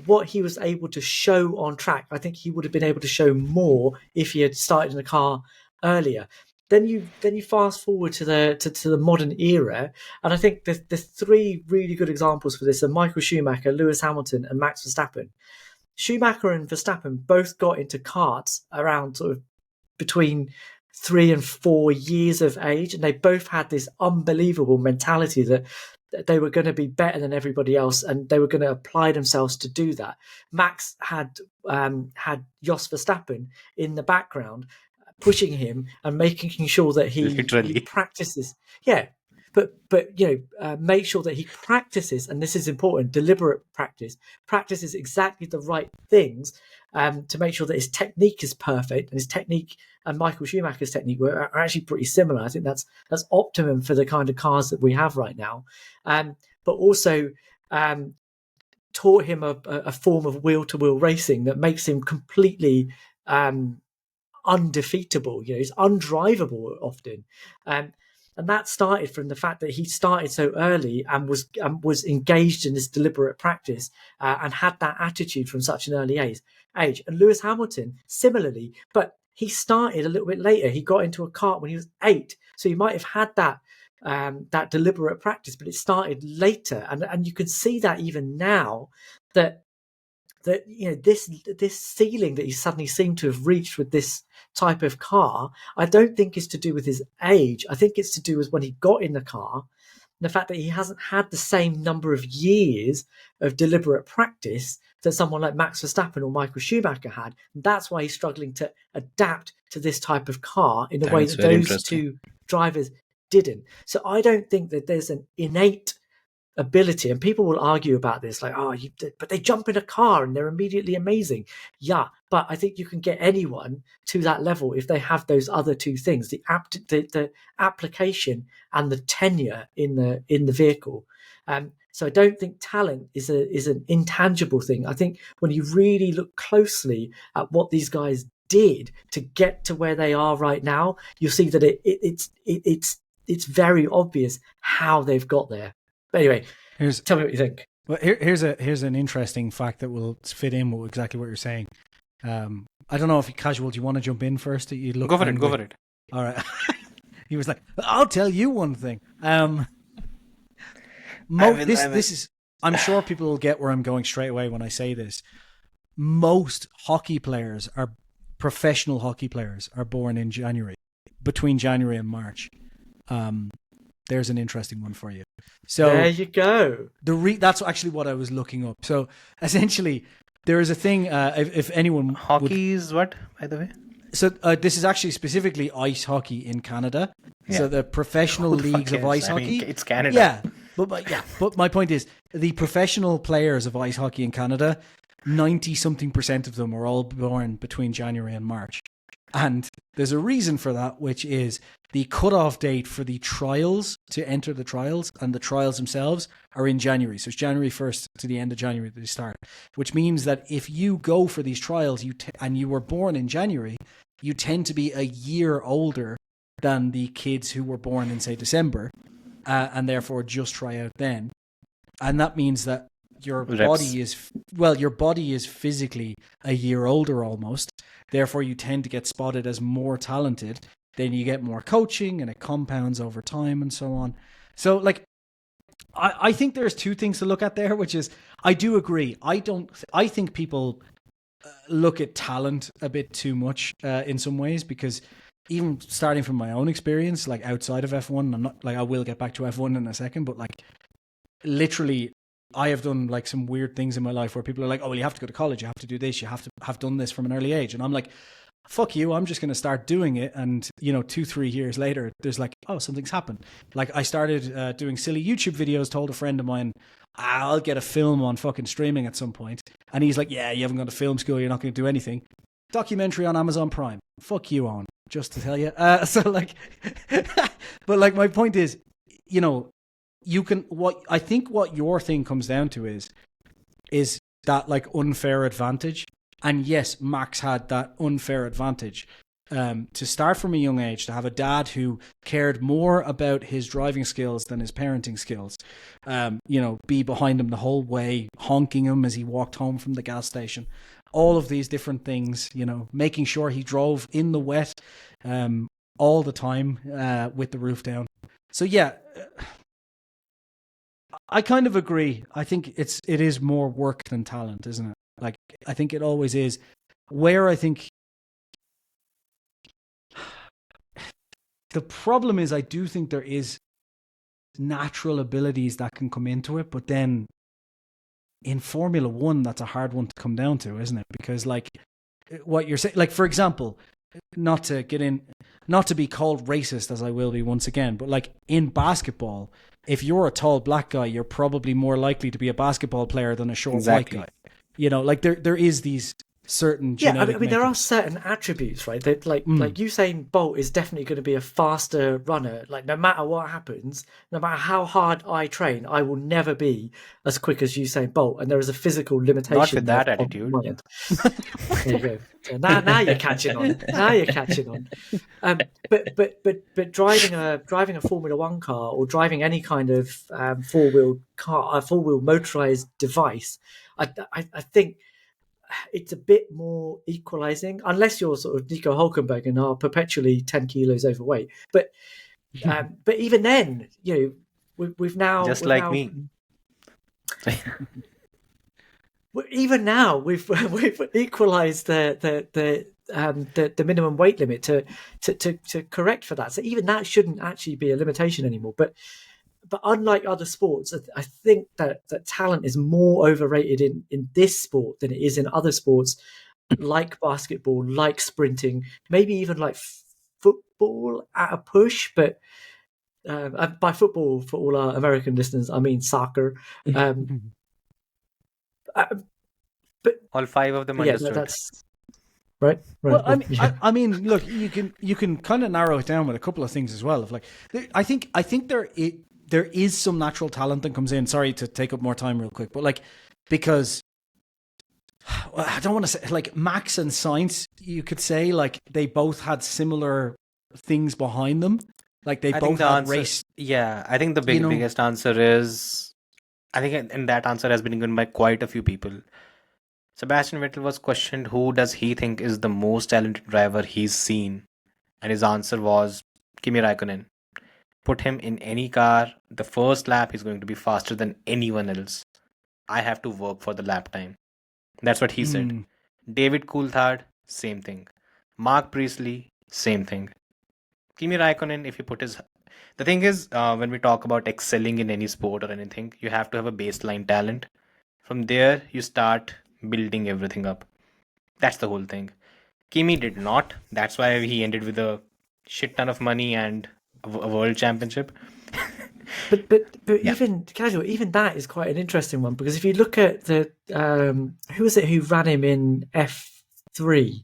what he was able to show on track, I think he would have been able to show more if he had started in a car earlier. Then you fast forward to the modern era, and I think the 3 really good examples for this are Michael Schumacher, Lewis Hamilton, and Max Verstappen. Schumacher and Verstappen both got into karts around sort of between 3 and 4 years of age, and they both had this unbelievable mentality that they were going to be better than everybody else, and they were going to apply themselves to do that. Max had Jos Verstappen in the background, pushing him and making sure that he practices. Yeah, but make sure that he practices, and this is important, deliberate practices exactly the right things to make sure that his technique is perfect, and his technique and Michael Schumacher's technique are actually pretty similar. I think that's optimum for the kind of cars that we have right now, but also taught him a form of wheel-to-wheel racing that makes him completely undefeatable. He's undrivable often, and that started from the fact that he started so early and was engaged in this deliberate practice and had that attitude from such an early age. And Lewis Hamilton similarly, but he started a little bit later. He got into a kart when he was 8, so he might have had that deliberate practice, but it started later, and you can see that even now that this ceiling that he suddenly seemed to have reached with this type of car, I don't think is to do with his age. I think it's to do with when he got in the car, the fact that he hasn't had the same number of years of deliberate practice that someone like Max Verstappen or Michael Schumacher had. And that's why he's struggling to adapt to this type of car in a way that those 2 drivers didn't. So I don't think that there's an innate ability, and people will argue about this, like, but they jump in a car and they're immediately amazing. Yeah, but I think you can get anyone to that level if they have those other 2 things: the application and the tenure in the vehicle. So I don't think talent is an intangible thing. I think when you really look closely at what these guys did to get to where they are right now, you'll see that it's very obvious how they've got there. But anyway, tell me what you think. Well, here's an interesting fact that will fit in with exactly what you're saying. I don't know if Casual, do you want to jump in first? You look go for it. All right. He was like, I'll tell you one thing. This is. I'm sure people will get where I'm going straight away when I say this. Most professional hockey players are born in January, between January and March. There's an interesting one for you. So there you go. That's actually what I was looking up. So essentially, there is a thing. If anyone hockey is what, by the way? So this is actually specifically ice hockey in Canada. Yeah. So the professional leagues of ice hockey. It's Canada. Yeah, but my point is the professional players of ice hockey in Canada, 90-something% of them are all born between January and March. And there's a reason for that, which is the cutoff date for the trials to enter the trials, and the trials themselves are in January. So it's January 1st to the end of January that they start, which means that if you go for these trials and you were born in January, you tend to be a year older than the kids who were born in, say, December, and therefore just try out then. And that means that your body is physically a year older almost. Therefore, you tend to get spotted as more talented. Then you get more coaching, and it compounds over time and so on. So, like, I think there's two things to look at there, which is, I do agree. I think people look at talent a bit too much in some ways, because even starting from my own experience, like outside of F1, I'm not like, I will get back to F1 in a second, but like literally I have done like some weird things in my life where people are like, oh, well, you have to go to college, you have to do this, you have to have done this from an early age. And I'm like, fuck you, I'm just going to start doing it. And, 2-3 years later, there's like, oh, something's happened. Like I started doing silly YouTube videos, told a friend of mine, I'll get a film on fucking streaming at some point. And he's like, yeah, you haven't gone to film school, you're not going to do anything. Documentary on Amazon Prime. Fuck you, on, just to tell you. So like, but like my point is, I think what your thing comes down to is that like unfair advantage. And yes, Max had that unfair advantage to start from a young age, to have a dad who cared more about his driving skills than his parenting skills. Be behind him the whole way, honking him as he walked home from the gas station. All of these different things, making sure he drove in the wet all the time with the roof down. So yeah, I kind of agree. I think it is more work than talent, isn't it? Like, I think it always is. Where I think the problem is, I do think there is natural abilities that can come into it, but then in Formula One, that's a hard one to come down to, isn't it? Because like what you're saying, like, for example, not to be called racist, as I will be once again, but like in basketball, if you're a tall black guy, you're probably more likely to be a basketball player than a short white guy. Like there is these certain genetic there are certain attributes, right? That like Usain Bolt is definitely going to be a faster runner. Like no matter what happens, no matter how hard I train, I will never be as quick as Usain Bolt. And there is a physical limitation. Not with that attitude. There you go. So now you're catching on. But driving a Formula One car, or driving any kind of four-wheel motorized device, I think it's a bit more equalizing, unless you're sort of Nico Hülkenberg and are perpetually 10 kilos overweight. But even then, we've now just like me. Even now, we've equalized the minimum weight limit to correct for that. So even that shouldn't actually be a limitation anymore. But unlike other sports, I think that talent is more overrated in this sport than it is in other sports, like basketball, like sprinting, maybe even like football at a push. But by football, for all our American listeners, I mean soccer. But all five of them understood. That's right. Well, I mean, look, you can kind of narrow it down with a couple of things as well. Of like, I think there is some natural talent that comes in. Sorry to take up more time real quick, but like, because I don't want to say like Max and Sainz, you could say like they both had similar things behind them. Like they both had race. Yeah, I think the biggest answer is, I think, and that answer has been given by quite a few people. Sebastian Vettel was questioned who does he think is the most talented driver he's seen, and his answer was Kimi Räikkönen. Put him in any car, the first lap he's going to be faster than anyone else. I have to work for the lap time. That's what he said. David Coulthard, same thing. Mark Priestley, same thing. Kimi Räikkönen, if you put The thing is, when we talk about excelling in any sport or anything, you have to have a baseline talent. From there, you start building everything up. That's the whole thing. Kimi did not. That's why he ended with a shit ton of money and a world championship. But Yeah. even casual, even that is quite an interesting one, because if you look at the who was it who ran him in F3?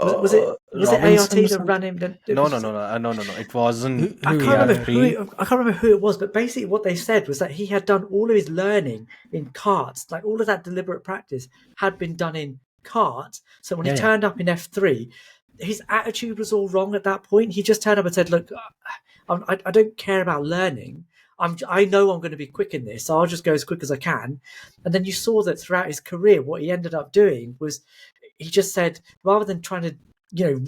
Was it ART Robinson or that ran something? him? No. It wasn't. I Who, can't remember AR3. I can't remember who it was, but basically what they said was that he had done all of his learning in karts, like all of that deliberate practice had been done in karts. So when he turned up in F3, his attitude was all wrong at that point. He just turned up and said, "Look, I don't care about learning. I know I'm going to be quick in this, so I'll just go as quick as I can." And then you saw that throughout his career, what he ended up doing was he just said, rather than trying to,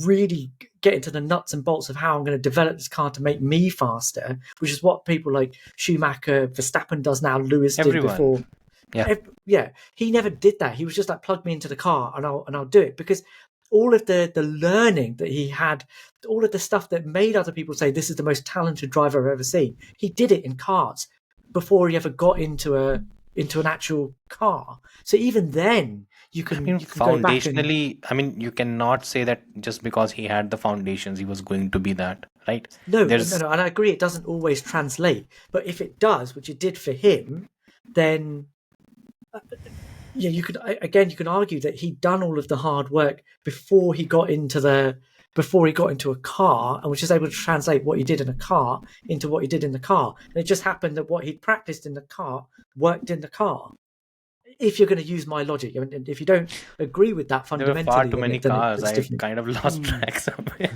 really get into the nuts and bolts of how I'm going to develop this car to make me faster, which is what people like Schumacher, Verstappen does now, Lewis did before. Yeah. He never did that. He was just like, plug me into the car and I'll do it, because all of the learning that he had, all of the stuff that made other people say this is the most talented driver I've ever seen, he did it in karts before he ever got into an actual car. So even then, you can go back foundationally, you cannot say that just because he had the foundations, he was going to be that, right? No, and I agree it doesn't always translate. But if it does, which it did for him, then you can argue that he'd done all of the hard work before he got into a car, and was just able to translate what he did in a car into what he did in the car. And it just happened that what he'd practiced in the car worked in the car. If you're going to use my logic, and if you don't agree with that fundamentally, there were far too many then cars. it's I different. kind of lost track somewhere.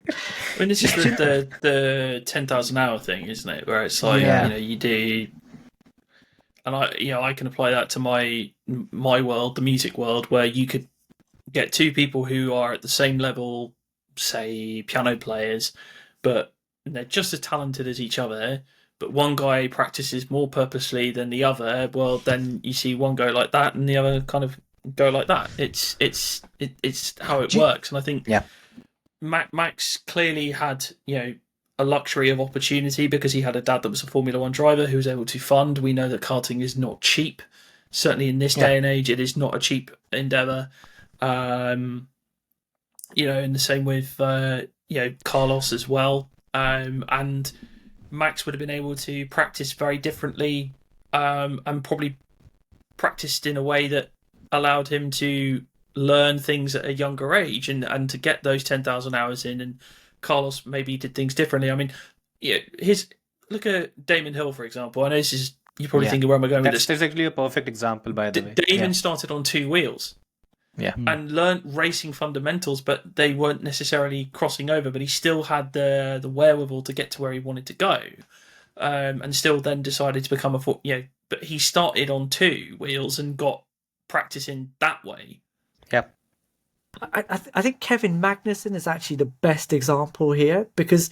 I mean, this is the 10,000 hour thing, isn't it? Where it's like, you do, and I can apply that to my world, the music world, where you could get two people who are at the same level, say piano players, but they're just as talented as each other. But one guy practices more purposely than the other. Well, then you see one go like that, and the other kind of go like that. It's how it works, and I think Max clearly had a luxury of opportunity because he had a dad that was a Formula One driver who was able to fund. We know that karting is not cheap. Certainly in this day and age, it is not a cheap endeavor. In the same with Carlos as well, and Max would have been able to practice very differently, and probably practiced in a way that allowed him to learn things at a younger age and to get those 10,000 hours in. And Carlos maybe did things differently. I mean, look at Damon Hill, for example. I know this is, you're probably thinking, where am I going with this? That's exactly a perfect example, by the way. Damon started on two wheels. Yeah. And learned racing fundamentals, but they weren't necessarily crossing over. But he still had the wherewithal to get to where he wanted to go, and still then decided to become But he started on two wheels and got practice in that way. Yep. I think Kevin Magnussen is actually the best example here because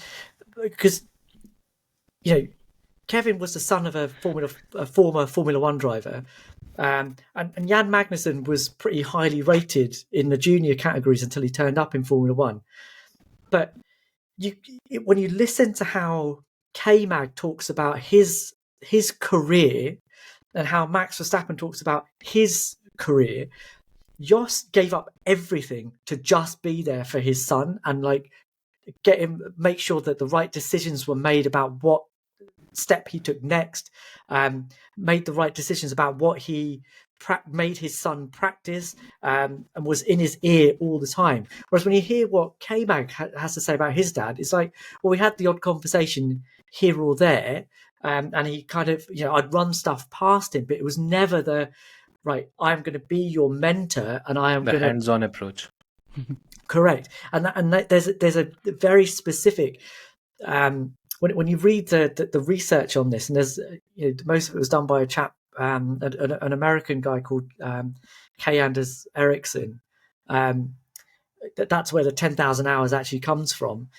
Kevin was the son of a former Formula One driver. And Jan Magnussen was pretty highly rated in the junior categories until he turned up in Formula One. But when you listen to how K-Mag talks about his career and how Max Verstappen talks about his career, Jos gave up everything to just be there for his son and make sure that the right decisions were made about what step he took next, made the right decisions about what he made his son practice, and was in his ear all the time. Whereas when you hear what K-Mag has to say about his dad, it's like, well, we had the odd conversation here or there, and he kind of, I'd run stuff past him, but it was never the, right, I'm going to be your mentor and I am going to... The hands-on approach. Correct. And there's a very specific... When you read the research on this, and there's most of it was done by a chap, an American guy called K. Anders Ericsson. That's where the 10,000 hours actually comes from.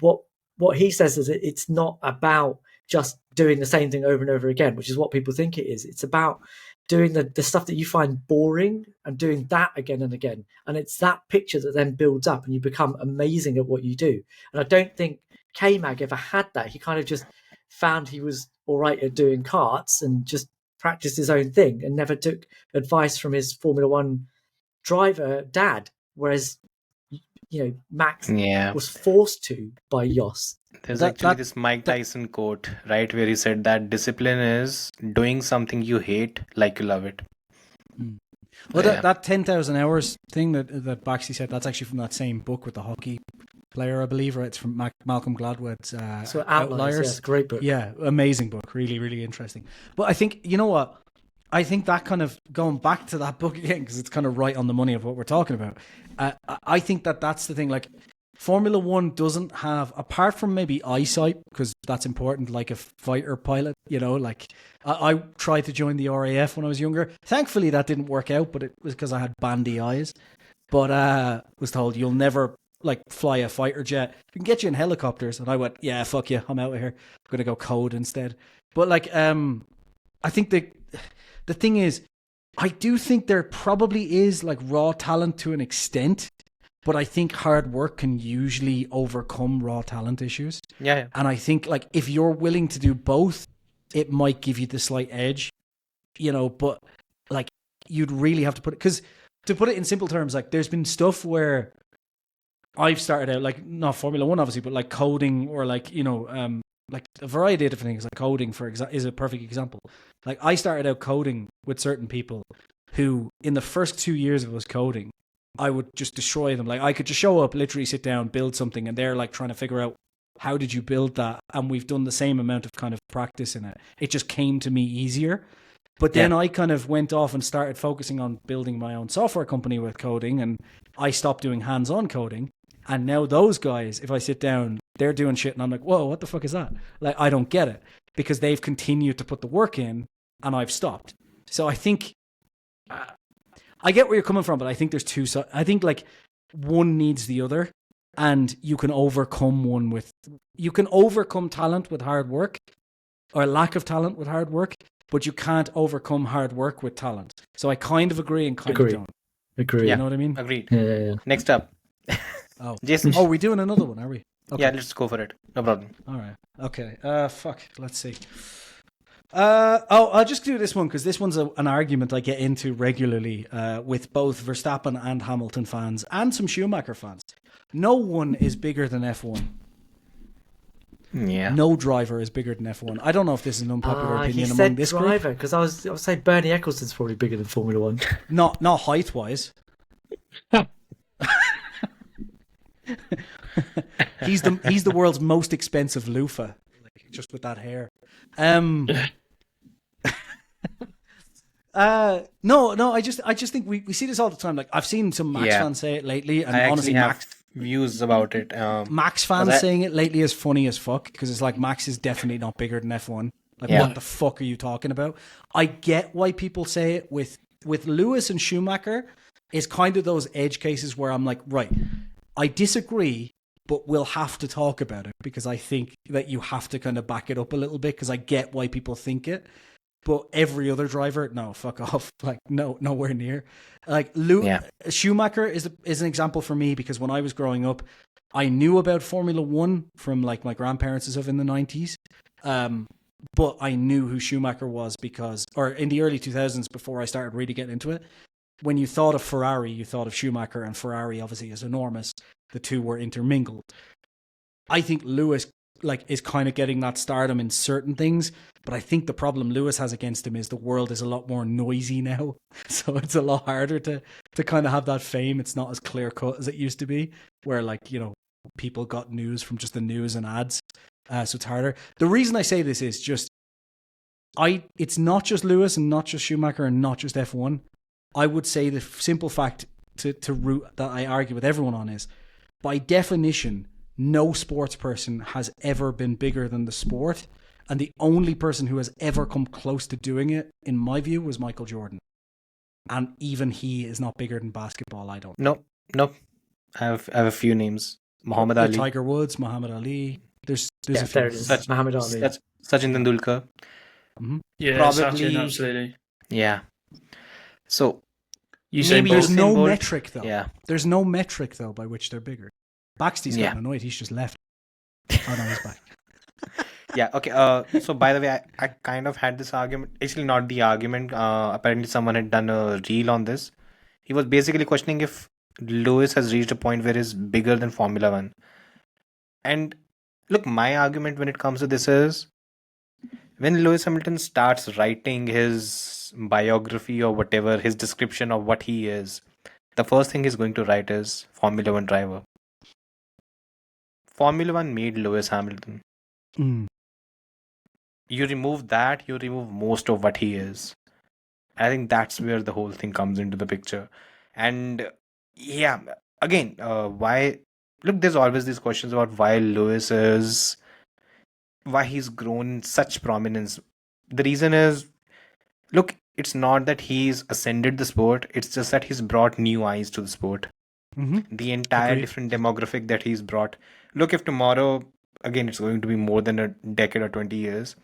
What he says is that it's not about just doing the same thing over and over again, which is what people think it is. It's about doing the stuff that you find boring and doing that again and again. And it's that picture that then builds up and you become amazing at what you do. And I don't think K-Mag ever had that. He kind of just found he was all right at doing karts and just practiced his own thing and never took advice from his Formula One driver dad. Whereas, Max was forced to by Jos. There's actually this Mike Tyson quote, right, where he said that discipline is doing something you hate like you love it. Well, that 10,000 hours thing that Baxi said, that's actually from that same book with the hockey player, I believe, right? It's from Malcolm Gladwell's Outliers. Yeah, it's a great book. Yeah, amazing book. Really, really interesting. But I think, you know what? I think that kind of, going back to that book again, because it's kind of right on the money of what we're talking about. I think that's the thing. Like, Formula One doesn't have, apart from maybe eyesight, because that's important, like a fighter pilot, I tried to join the RAF when I was younger. Thankfully, that didn't work out, but it was because I had bandy eyes. But was told, you'll never fly a fighter jet. We can get you in helicopters. And I went, yeah, fuck you, I'm out of here. I'm going to go code instead. But I think the thing is, I do think there probably is raw talent to an extent. But I think hard work can usually overcome raw talent issues. Yeah. And I think if you're willing to do both, it might give you the slight edge, but you'd really have to put it, because to put it in simple terms, there's been stuff where I've started out, not Formula One, obviously, but coding or a variety of different things. Like coding, for example, is a perfect example. I started out coding with certain people who in the first 2 years of us coding, I would just destroy them. I could just show up, literally sit down, build something, and they're trying to figure out, how did you build that? And we've done the same amount of kind of practice in it. It just came to me easier. But then I kind of went off and started focusing on building my own software company with coding, and I stopped doing hands-on coding. And now those guys, if I sit down, they're doing shit, and I'm like, whoa, what the fuck is that? I don't get it, because they've continued to put the work in, and I've stopped. So I think I get where you're coming from, but I think there's two. So I think one needs the other, and you can overcome you can overcome talent with hard work, or lack of talent with hard work, but you can't overcome hard work with talent. So I kind of agree and kind of don't. Agree. You know what I mean? Agreed. Yeah. Next up. Oh, Jason. we're doing another one, are we? Okay. Yeah, let's go for it. No problem. All right. Okay. Fuck. Let's see. I'll just do this one because this one's an argument I get into regularly with both Verstappen and Hamilton fans and some Schumacher fans. No one is bigger than F1. Yeah. No driver is bigger than F1. I don't know if this is an unpopular opinion among this group. driver because I was saying Bernie Eccleston's probably bigger than Formula One. Not height wise. He's the world's most expensive loofah, just with that hair. No, I just think we see this all the time. I've seen some Max fans say it lately, and I honestly, have views about it. Max fans saying it lately is funny as fuck because it's Max is definitely not bigger than F1. What the fuck are you talking about? I get why people say it with Lewis and Schumacher. Is kind of those edge cases where I'm right, I disagree, but we'll have to talk about it because I think that you have to kind of back it up a little bit because I get why people think it. But every other driver, no, fuck off. No, nowhere near. Schumacher is an example for me because when I was growing up, I knew about Formula One from my grandparents and stuff in the 90s. But I knew who Schumacher was or in the early 2000s before I started really getting into it. When you thought of Ferrari, you thought of Schumacher, and Ferrari obviously is enormous. The two were intermingled. I think Lewis is kind of getting that stardom in certain things, but I think the problem Lewis has against him is the world is a lot more noisy now, so it's a lot harder to kind of have that fame. It's not as clear cut as it used to be, where people got news from just the news and ads, so it's harder. The reason I say this is just it's not just Lewis and not just Schumacher and not just F1. I would say the simple fact to root that I argue with everyone on is, by definition, no sports person has ever been bigger than the sport. And the only person who has ever come close to doing it, in my view, was Michael Jordan. And even he is not bigger than basketball, I don't. Nope. I have a few names. Muhammad Ali. Tiger Woods, Muhammad Ali. There's Yeah, a few. there it is. Muhammad Ali. Sachin Tendulkar. Yeah, Probably- Sachin, absolutely. Yeah. So Usain maybe Bolt. There's no Bolt. metric though. Yeah. There's no metric though by which they're bigger. Baxty's Yeah. getting annoyed. He's just left. Oh no, he's back. Yeah, okay. So by the way, I kind of had this argument. Actually, not the argument. Apparently, someone had done a reel on this. He was basically questioning if Lewis has reached a point where he's bigger than Formula One. And look, my argument when it comes to this is when Lewis Hamilton starts writing his biography or whatever, his description of what he is, the first thing he's going to write is Formula One driver. Formula One made Lewis Hamilton. Mm. You remove that, you remove most of what he is. I think that's where the whole thing comes into the picture. And yeah, again, why? Look, there's always these questions about why he's grown such prominence. The reason is, look, it's not that he's ascended the sport, it's just that he's brought new eyes to the sport. Mm-hmm. The entire Agreed. different demographic that he's brought. Look, if tomorrow, again, it's going to be more than a decade or 20 years,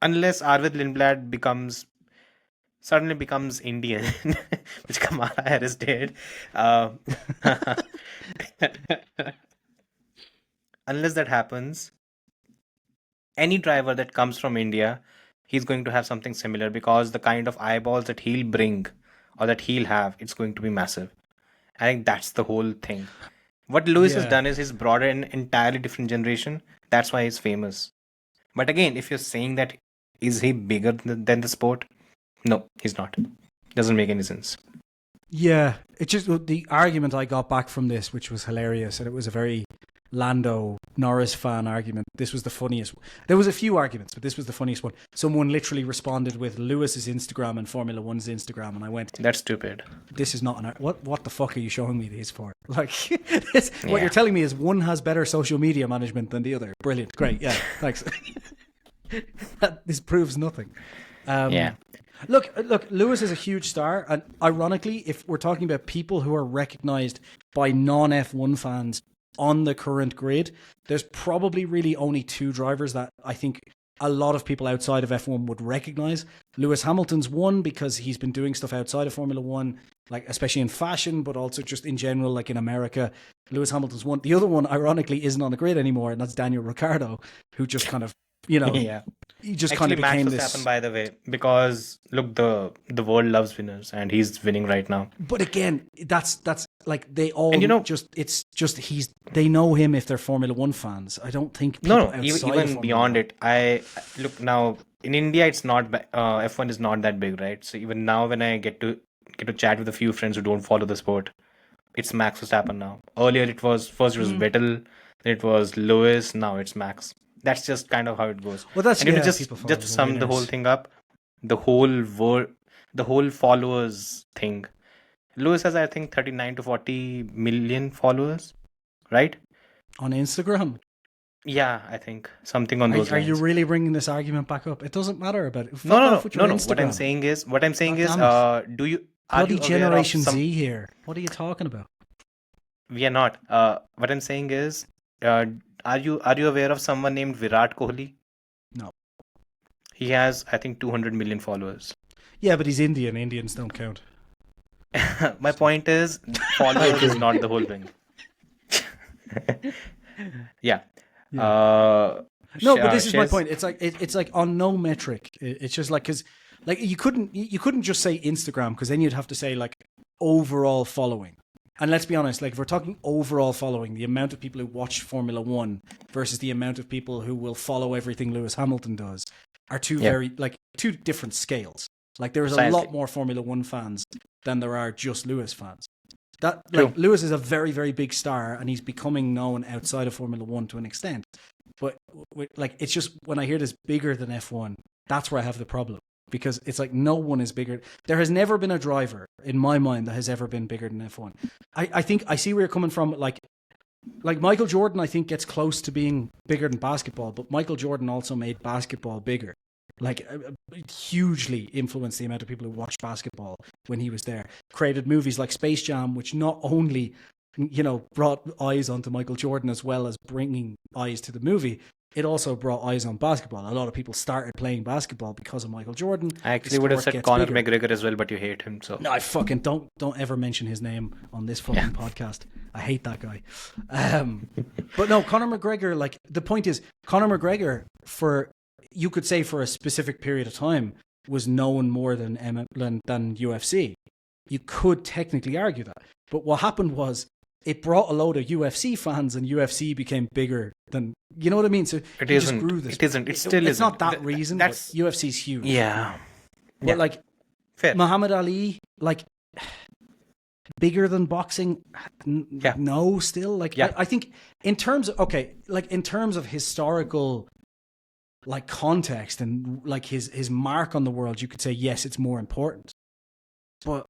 unless Arvid Lindblad suddenly becomes Indian, which Kamala Harris did, unless that happens, any driver that comes from India, he's going to have something similar because the kind of eyeballs that he'll bring or that he'll have, it's going to be massive. I think that's the whole thing. What Lewis has Yeah. done is he's brought an entirely different generation. That's why he's famous. But again, if you're saying that, is he bigger than the sport? No, he's not. Doesn't make any sense. Yeah, it just the argument I got back from this, which was hilarious, and it was a very Lando Norris fan argument. This was the funniest. There was a few arguments, but this was the funniest one. Someone literally responded with Lewis's Instagram and Formula One's Instagram, and I went, That's stupid. "This is not an what the fuck are you showing me these for? Like, what Yeah. you're telling me is one has better social media management than the other. Brilliant, great, yeah, thanks." This proves nothing. Yeah. Look, Lewis is a huge star, and ironically, if we're talking about people who are recognized by non-F1 fans on the current grid, there's probably really only two drivers that I think a lot of people outside of F1 would recognize. Lewis Hamilton's one because he's been doing stuff outside of Formula One, like especially in fashion, but also just in general, like in America. Lewis Hamilton's one. The other one, ironically, isn't on the grid anymore, and that's Daniel Ricciardo, who just kind of, Yeah. he just Actually, kind of Max became Verstappen, this. by the way, because look, the world loves winners, and he's winning right now. But again, that's like they all And they know him if they're Formula One fans. I don't think people No, outside of even Formula beyond One. it. I look now in India. It's not F1 is not that big, right? So even now, when I get to chat with a few friends who don't follow the sport, it's Max Verstappen now. Earlier, it was Vettel, then it was Lewis. Now it's Max. That's just kind of how it goes. Well, that's And yeah, just people follow just to sum the whole winners. thing up, the whole followers thing. Lewis has, I think, 39 to 40 million followers, right? on Instagram. Yeah, I think something on those Are you lines. really bringing this argument back up? It doesn't matter about it. Fuck No. off with your What I'm Instagram. saying is, God damn it. are you Bloody aware of Generation some? Z here. What are you talking about? We are not. What I'm saying is, are you aware of someone named Virat Kohli? No. He has, I think, 200 million followers. Yeah, but he's Indian. Indians don't count. My point is, followers is not the whole thing. Yeah. No, but this is my Shez- point. It's like on no metric. It's just like because like you couldn't just say Instagram because then you'd have to say like overall following. And let's be honest, like if we're talking overall following, the amount of people who watch Formula One versus the amount of people who will follow everything Lewis Hamilton does are two two different scales. Like there is a Precisely. lot more Formula One fans than there are just Lewis fans. That True. like Lewis is a very, very big star and he's becoming known outside of Formula One to an extent. But like it's just when I hear this bigger than F1, that's where I have the problem. Because it's like no one is bigger. There has never been a driver in my mind that has ever been bigger than F1. I think I see where you're coming from. Like Michael Jordan, I think gets close to being bigger than basketball, but Michael Jordan also made basketball bigger. Like hugely influenced the amount of people who watched basketball when he was there. Created movies like Space Jam, which not only brought eyes onto Michael Jordan as well as bringing eyes to the movie. It also brought eyes on basketball. A lot of people started playing basketball because of Michael Jordan. I actually would have said Conor McGregor as well, but you hate him, so. No, I fucking don't ever mention his name on this fucking podcast. I hate that guy. But no, Conor McGregor, like, the point is, Conor McGregor, you could say for a specific period of time, was known more than UFC. You could technically argue that. But what happened was, it brought a load of UFC fans, and UFC became bigger than, you know what I mean? So it isn't. It isn't. It still isn't. It's not that reason. That's UFC's huge. Yeah. But like, fair. Muhammad Ali, like, bigger than boxing? No, still. Like, I think in terms of historical, like, context and like his mark on the world, you could say yes, it's more important. But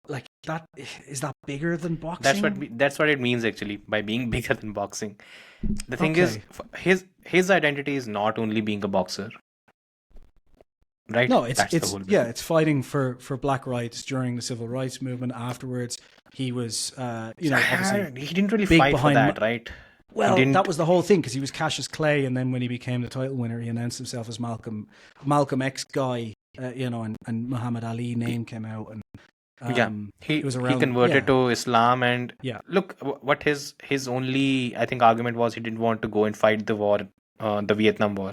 like, that is that bigger than boxing? That's what it means actually by being bigger than boxing. The thing is, his identity is not only being a boxer, right? No, it's fighting for black rights during the civil rights movement. Afterwards, he was obviously he didn't really fight for that, right? Well, that was the whole thing, because he was Cassius Clay, and then when he became the title winner, he announced himself as Malcolm X guy, and Muhammad Ali name came out, and he converted to Islam, and look, what his only, I think, argument was he didn't want to go and fight the war, the Vietnam War.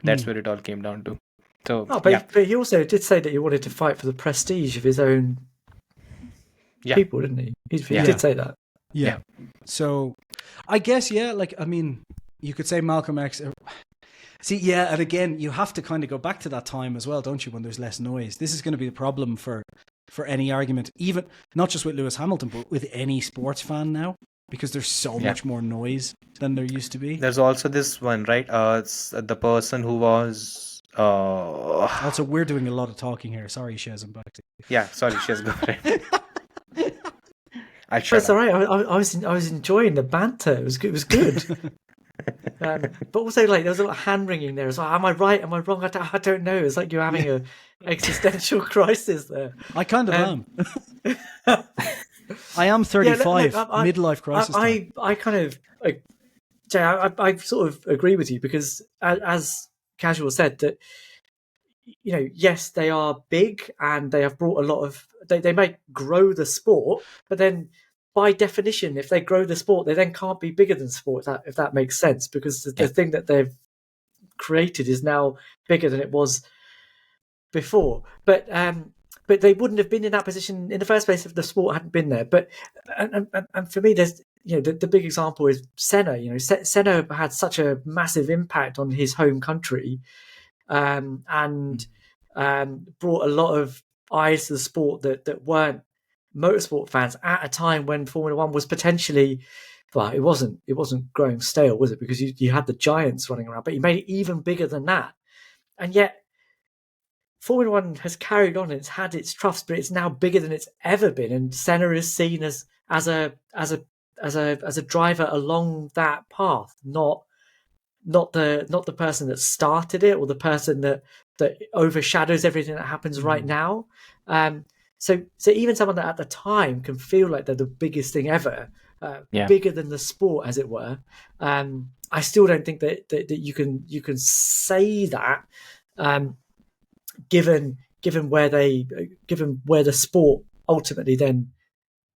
That's where it all came down to. So, but he also did say that he wanted to fight for the prestige of his own people, didn't he? He did say that. Yeah. So, I guess, like, I mean, you could say Malcolm X. See, and again, you have to kind of go back to that time as well, don't you, when there's less noise. This is going to be the problem for any argument, even not just with Lewis Hamilton, but with any sports fan now, because there's so much more noise than there used to be. There's also this one, right? It's the person who was... Also, we're doing a lot of talking here. Sorry, Shez, I'm back to you. Yeah, sorry, Shez, go for it. That's all right. I was enjoying the banter. It was good. But also, like, there was a lot of hand wringing there. It's like, am I right? Am I wrong? I don't know. It's like you're having an existential crisis there. I kind of am. I am 35. Midlife crisis. I kind of, like, Jay, I sort of agree with you, because as Casual said, that, yes, they are big and they have brought a lot of. They might grow the sport, but then by definition, if they grow the sport, they then can't be bigger than sport. If that makes sense, because the thing that they've created is now bigger than it was before. But they wouldn't have been in that position in the first place if the sport hadn't been there. But and for me, there's the big example is Senna. Senna had such a massive impact on his home country, and brought a lot of eyes to the sport that weren't motorsport fans at a time when Formula One was potentially, well, it wasn't growing stale, was it? Because you had the giants running around, but he made it even bigger than that. And yet Formula One has carried on, and it's had its troughs, but it's now bigger than it's ever been. And Senna is seen as a driver along that path, not the person that started it, or the person that overshadows everything that happens right now. So even someone that at the time can feel like they're the biggest thing ever, bigger than the sport, as it were. I still don't think that you can say that, given where the sport ultimately then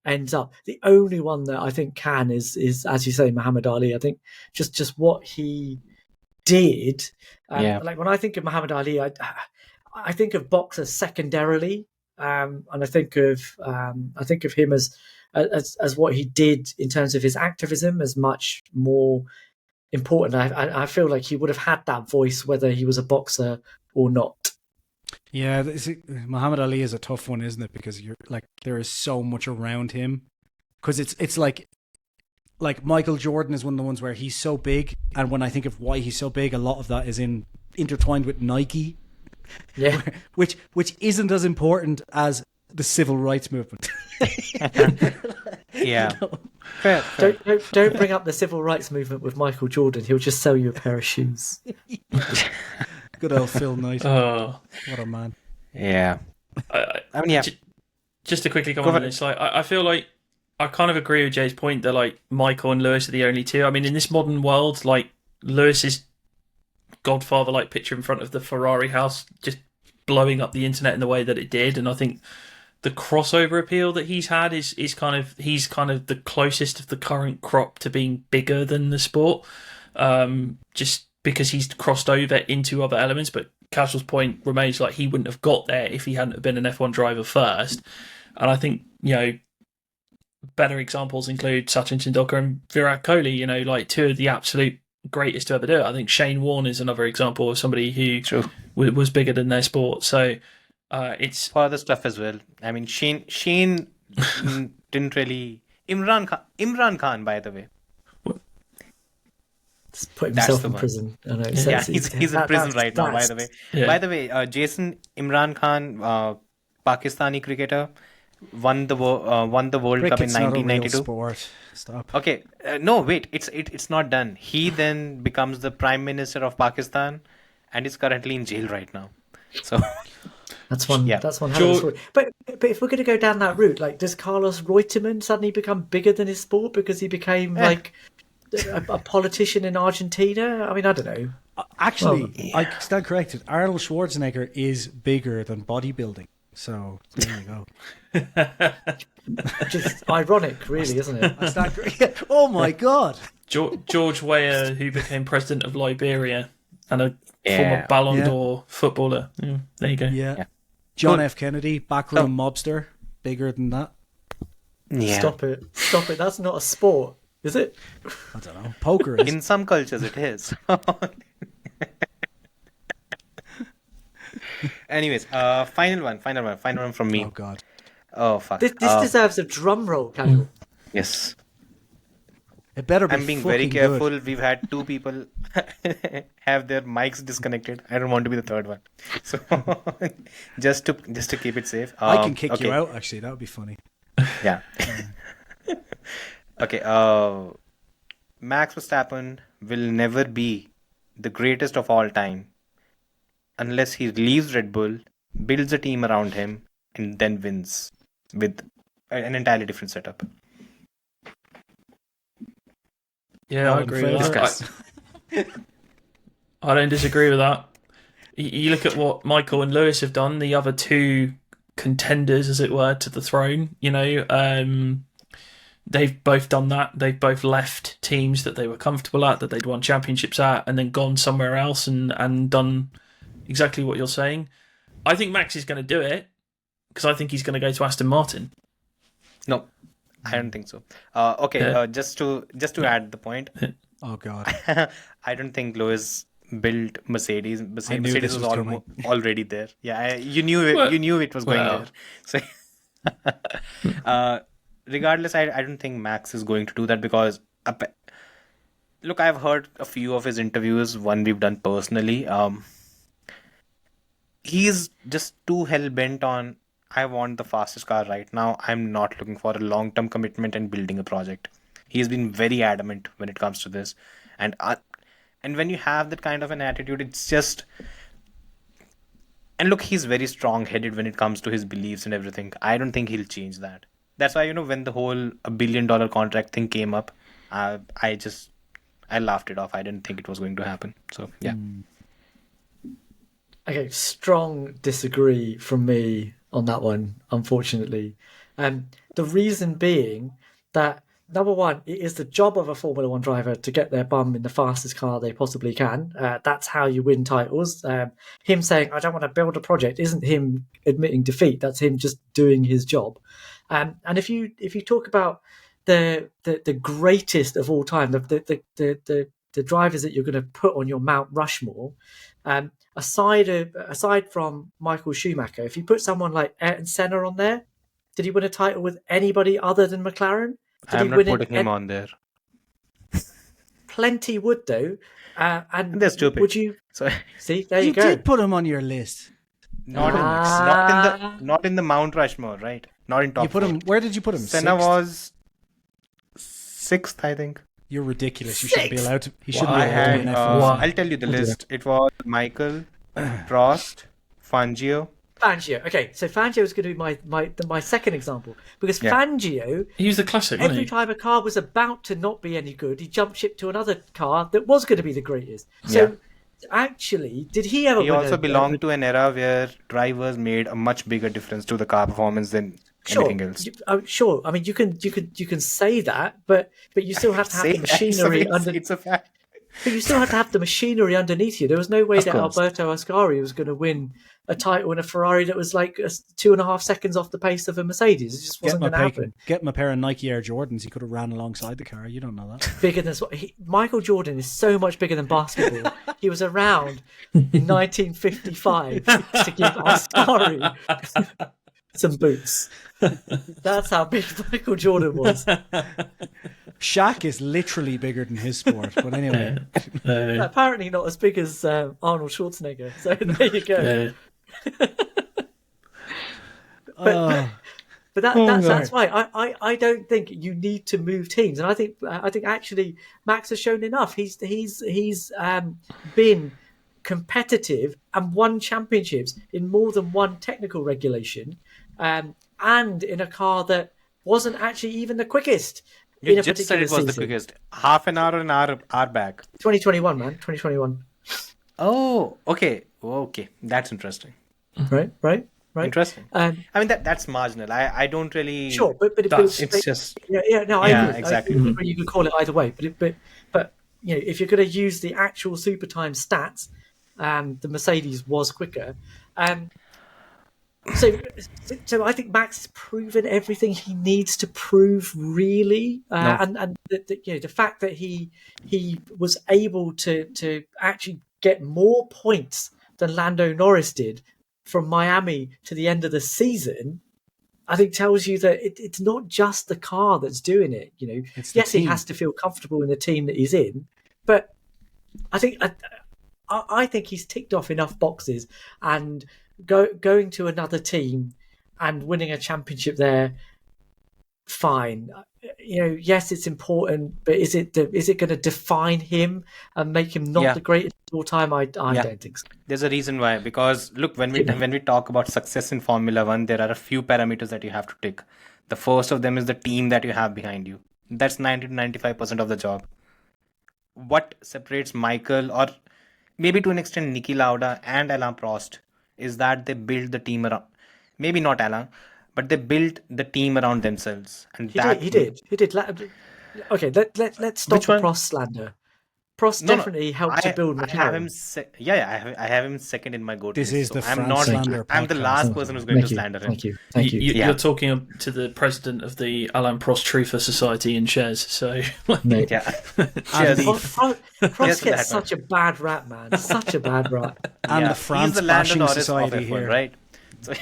ends up. The only one that I think can is as you say, Muhammad Ali. I think just what he did. Like, when I think of Muhammad Ali, I think of boxers secondarily, and I think of him as what he did in terms of his activism as much more important. I feel like he would have had that voice whether he was a boxer or not. Yeah, Muhammad Ali is a tough one, isn't it? Because you're like, there is so much around him. Because it's like Michael Jordan is one of the ones where he's so big, and when I think of why he's so big, a lot of that is intertwined with Nike. Yeah, which isn't as important as the civil rights movement. Yeah. Fair. Don't bring up the civil rights movement with Michael Jordan. He'll just sell you a pair of shoes. Good old Phil Knight. Oh, what a man. Yeah. I mean, just to quickly comment on this, like, I feel like I kind of agree with Jay's point that like Michael and Lewis are the only two. I mean, in this modern world, like Lewis's godfather-like picture in front of the Ferrari house just blowing up the internet in the way that it did, and I think the crossover appeal that he's had is kind of the closest of the current crop to being bigger than the sport, just because he's crossed over into other elements. But Casual's point remains, like, he wouldn't have got there if he hadn't have been an F1 driver first. And I think, better examples include Sachin Tendulkar and Virat Kohli, like two of the absolute greatest to ever do it. I think Shane Warne is another example of somebody who was bigger than their sport. So it's for other stuff as well. I mean, Shane didn't really. Imran Khan, by the way. Just put himself in prison. I know, he's in prison right now. By the way, Jason Imran Khan, Pakistani cricketer, won the World Cup in 1992. Sport. Stop. Okay, no, wait, it's not done. He then becomes the Prime Minister of Pakistan, and is currently in jail right now. So that's one. Yeah. That's one. But if we're going to go down that route, like, does Carlos Reutemann suddenly become bigger than his sport because he became like a politician in Argentina? I mean, I don't know. Actually, I stand corrected. Arnold Schwarzenegger is bigger than bodybuilding. So there you go. Just ironic, really, isn't it? Oh my God. George Weah, who became president of Liberia and a former Ballon d'Or footballer. Yeah, there you go. Yeah. John F. Kennedy, backroom mobster, bigger than that. Yeah. Stop it. That's not a sport, is it? I don't know. Poker is. In some cultures, it is. Anyways, final one from me. Oh God. Oh fuck. This deserves a drum roll, Casual. Yes. It better be. I'm being very careful. Good. We've had two people have their mics disconnected. I don't want to be the third one. So just to keep it safe. I can kick you out. Actually, that would be funny. Yeah. Okay. Max Verstappen will never be the greatest of all time unless he leaves Red Bull, builds a team around him, and then wins with an entirely different setup. Yeah, I agree with that. I don't disagree with that. You look at what Michael and Lewis have done, the other two contenders, as it were, to the throne. They've both done that. They've both left teams that they were comfortable at, that they'd won championships at, and then gone somewhere else and done exactly what you're saying. I think Max is going to do it because I think he's going to go to Aston Martin. No, I don't think so. Okay, just to add the point. Oh God. I don't think Lewis built Mercedes. Mercedes was already there. Yeah, you knew it. You knew it was going there. So, regardless, I don't think Max is going to do that because, look, I've heard a few of his interviews. One we've done personally. He's just too hell bent on, I want the fastest car right now. I'm not looking for a long-term commitment and building a project. He's been very adamant when it comes to this. And when you have that kind of an attitude, it's just... And look, he's very strong-headed when it comes to his beliefs and everything. I don't think he'll change that. That's why, when the whole $1 billion contract thing came up, I laughed it off. I didn't think it was going to happen. So, yeah. Okay, strong disagree from me on that one, unfortunately. The reason being that, number one, it is the job of a Formula One driver to get their bum in the fastest car they possibly can. That's how you win titles. Him saying, I don't want to build a project, isn't him admitting defeat. That's him just doing his job. And if you talk about the greatest of all time, the drivers that you're going to put on your Mount Rushmore, aside from Michael Schumacher, if you put someone like Ayrton Senna on there, did he win a title with anybody other than McLaren? I'm not putting him on there. Plenty would though, and they're stupid. Would you? Sorry. See, there you go. You did put him on your list. Not in the Mount Rushmore, right? Not in top. You put him. Where did you put him? Senna was 6th, I think. You're ridiculous. You shouldn't be allowed to. He shouldn't be allowed to be an F1. I'll tell you the list. It was Michael, Prost, Fangio, Fangio. Okay, so Fangio is going to be my second example because Fangio, He was the classic, wasn't every he? time a car was about to not be any good, he jumped ship to another car that was going to be the greatest. So actually, did he ever? He also belonged to an era where drivers made a much bigger difference to the car performance than anything else. Sure. I mean, you can say that, but you still have to have the machinery under. It's a fact. But you still have to have the machinery underneath you. There was no way that course. Alberto Ascari was going to win a title in a Ferrari that was like 2.5 seconds off the pace of a Mercedes. It just wasn't going to happen. Get him a pair of Nike Air Jordans. He could have ran alongside the car. You don't know that. Bigger than Michael Jordan is so much bigger than basketball. He was around in 1955 to give Ascari some boots. That's how big Michael Jordan was. Shaq is literally bigger than his sport. But anyway. Apparently not as big as Arnold Schwarzenegger. So there you go. But that's why I don't think you need to move teams, and I think actually Max has shown enough. He's been competitive and won championships in more than one technical regulation, and in a car that wasn't actually even the quickest. You just said it was the quickest. Half an hour or an hour back. 2021, man. 2021. Oh, okay. That's interesting. Right. Interesting. I mean that's marginal. I don't really. Sure, but it's just. No, I agree. Exactly. You can call it either way, but you know, if you're going to use the actual super time stats, the Mercedes was quicker. So I think Max has proven everything he needs to prove, really, and the fact that he was able to actually get more points than Lando Norris did from Miami to the end of the season, I think tells you that it's not just the car that's doing it. You know, yes, he has to feel comfortable in the team that he's in, but I think he's ticked off enough boxes, and going to another team and winning a championship there, fine. You know, yes, it's important, but is it going to define him and make him not the greatest of all time? I don't think so. There's a reason why. Because look, when we talk about success in Formula One, there are a few parameters that you have to tick. The first of them is the team that you have behind you. That's 90 to 95% of the job. What separates Michael, or maybe to an extent Niki Lauda and Alain Prost, is that they build the team around. Maybe not Alain, but they built the team around themselves, and he did. Okay, let's stop the Prost slander. Prost definitely helped to build McLaren. I have him second in my go-to. This is the I'm slander I'm the last person who's going to slander him. Thank you. You're talking to the president of the Alain Prost Truther Society in Shares. So Prost gets such a bad rap, man. Such a bad rap. And the France Bashing Society here, right? So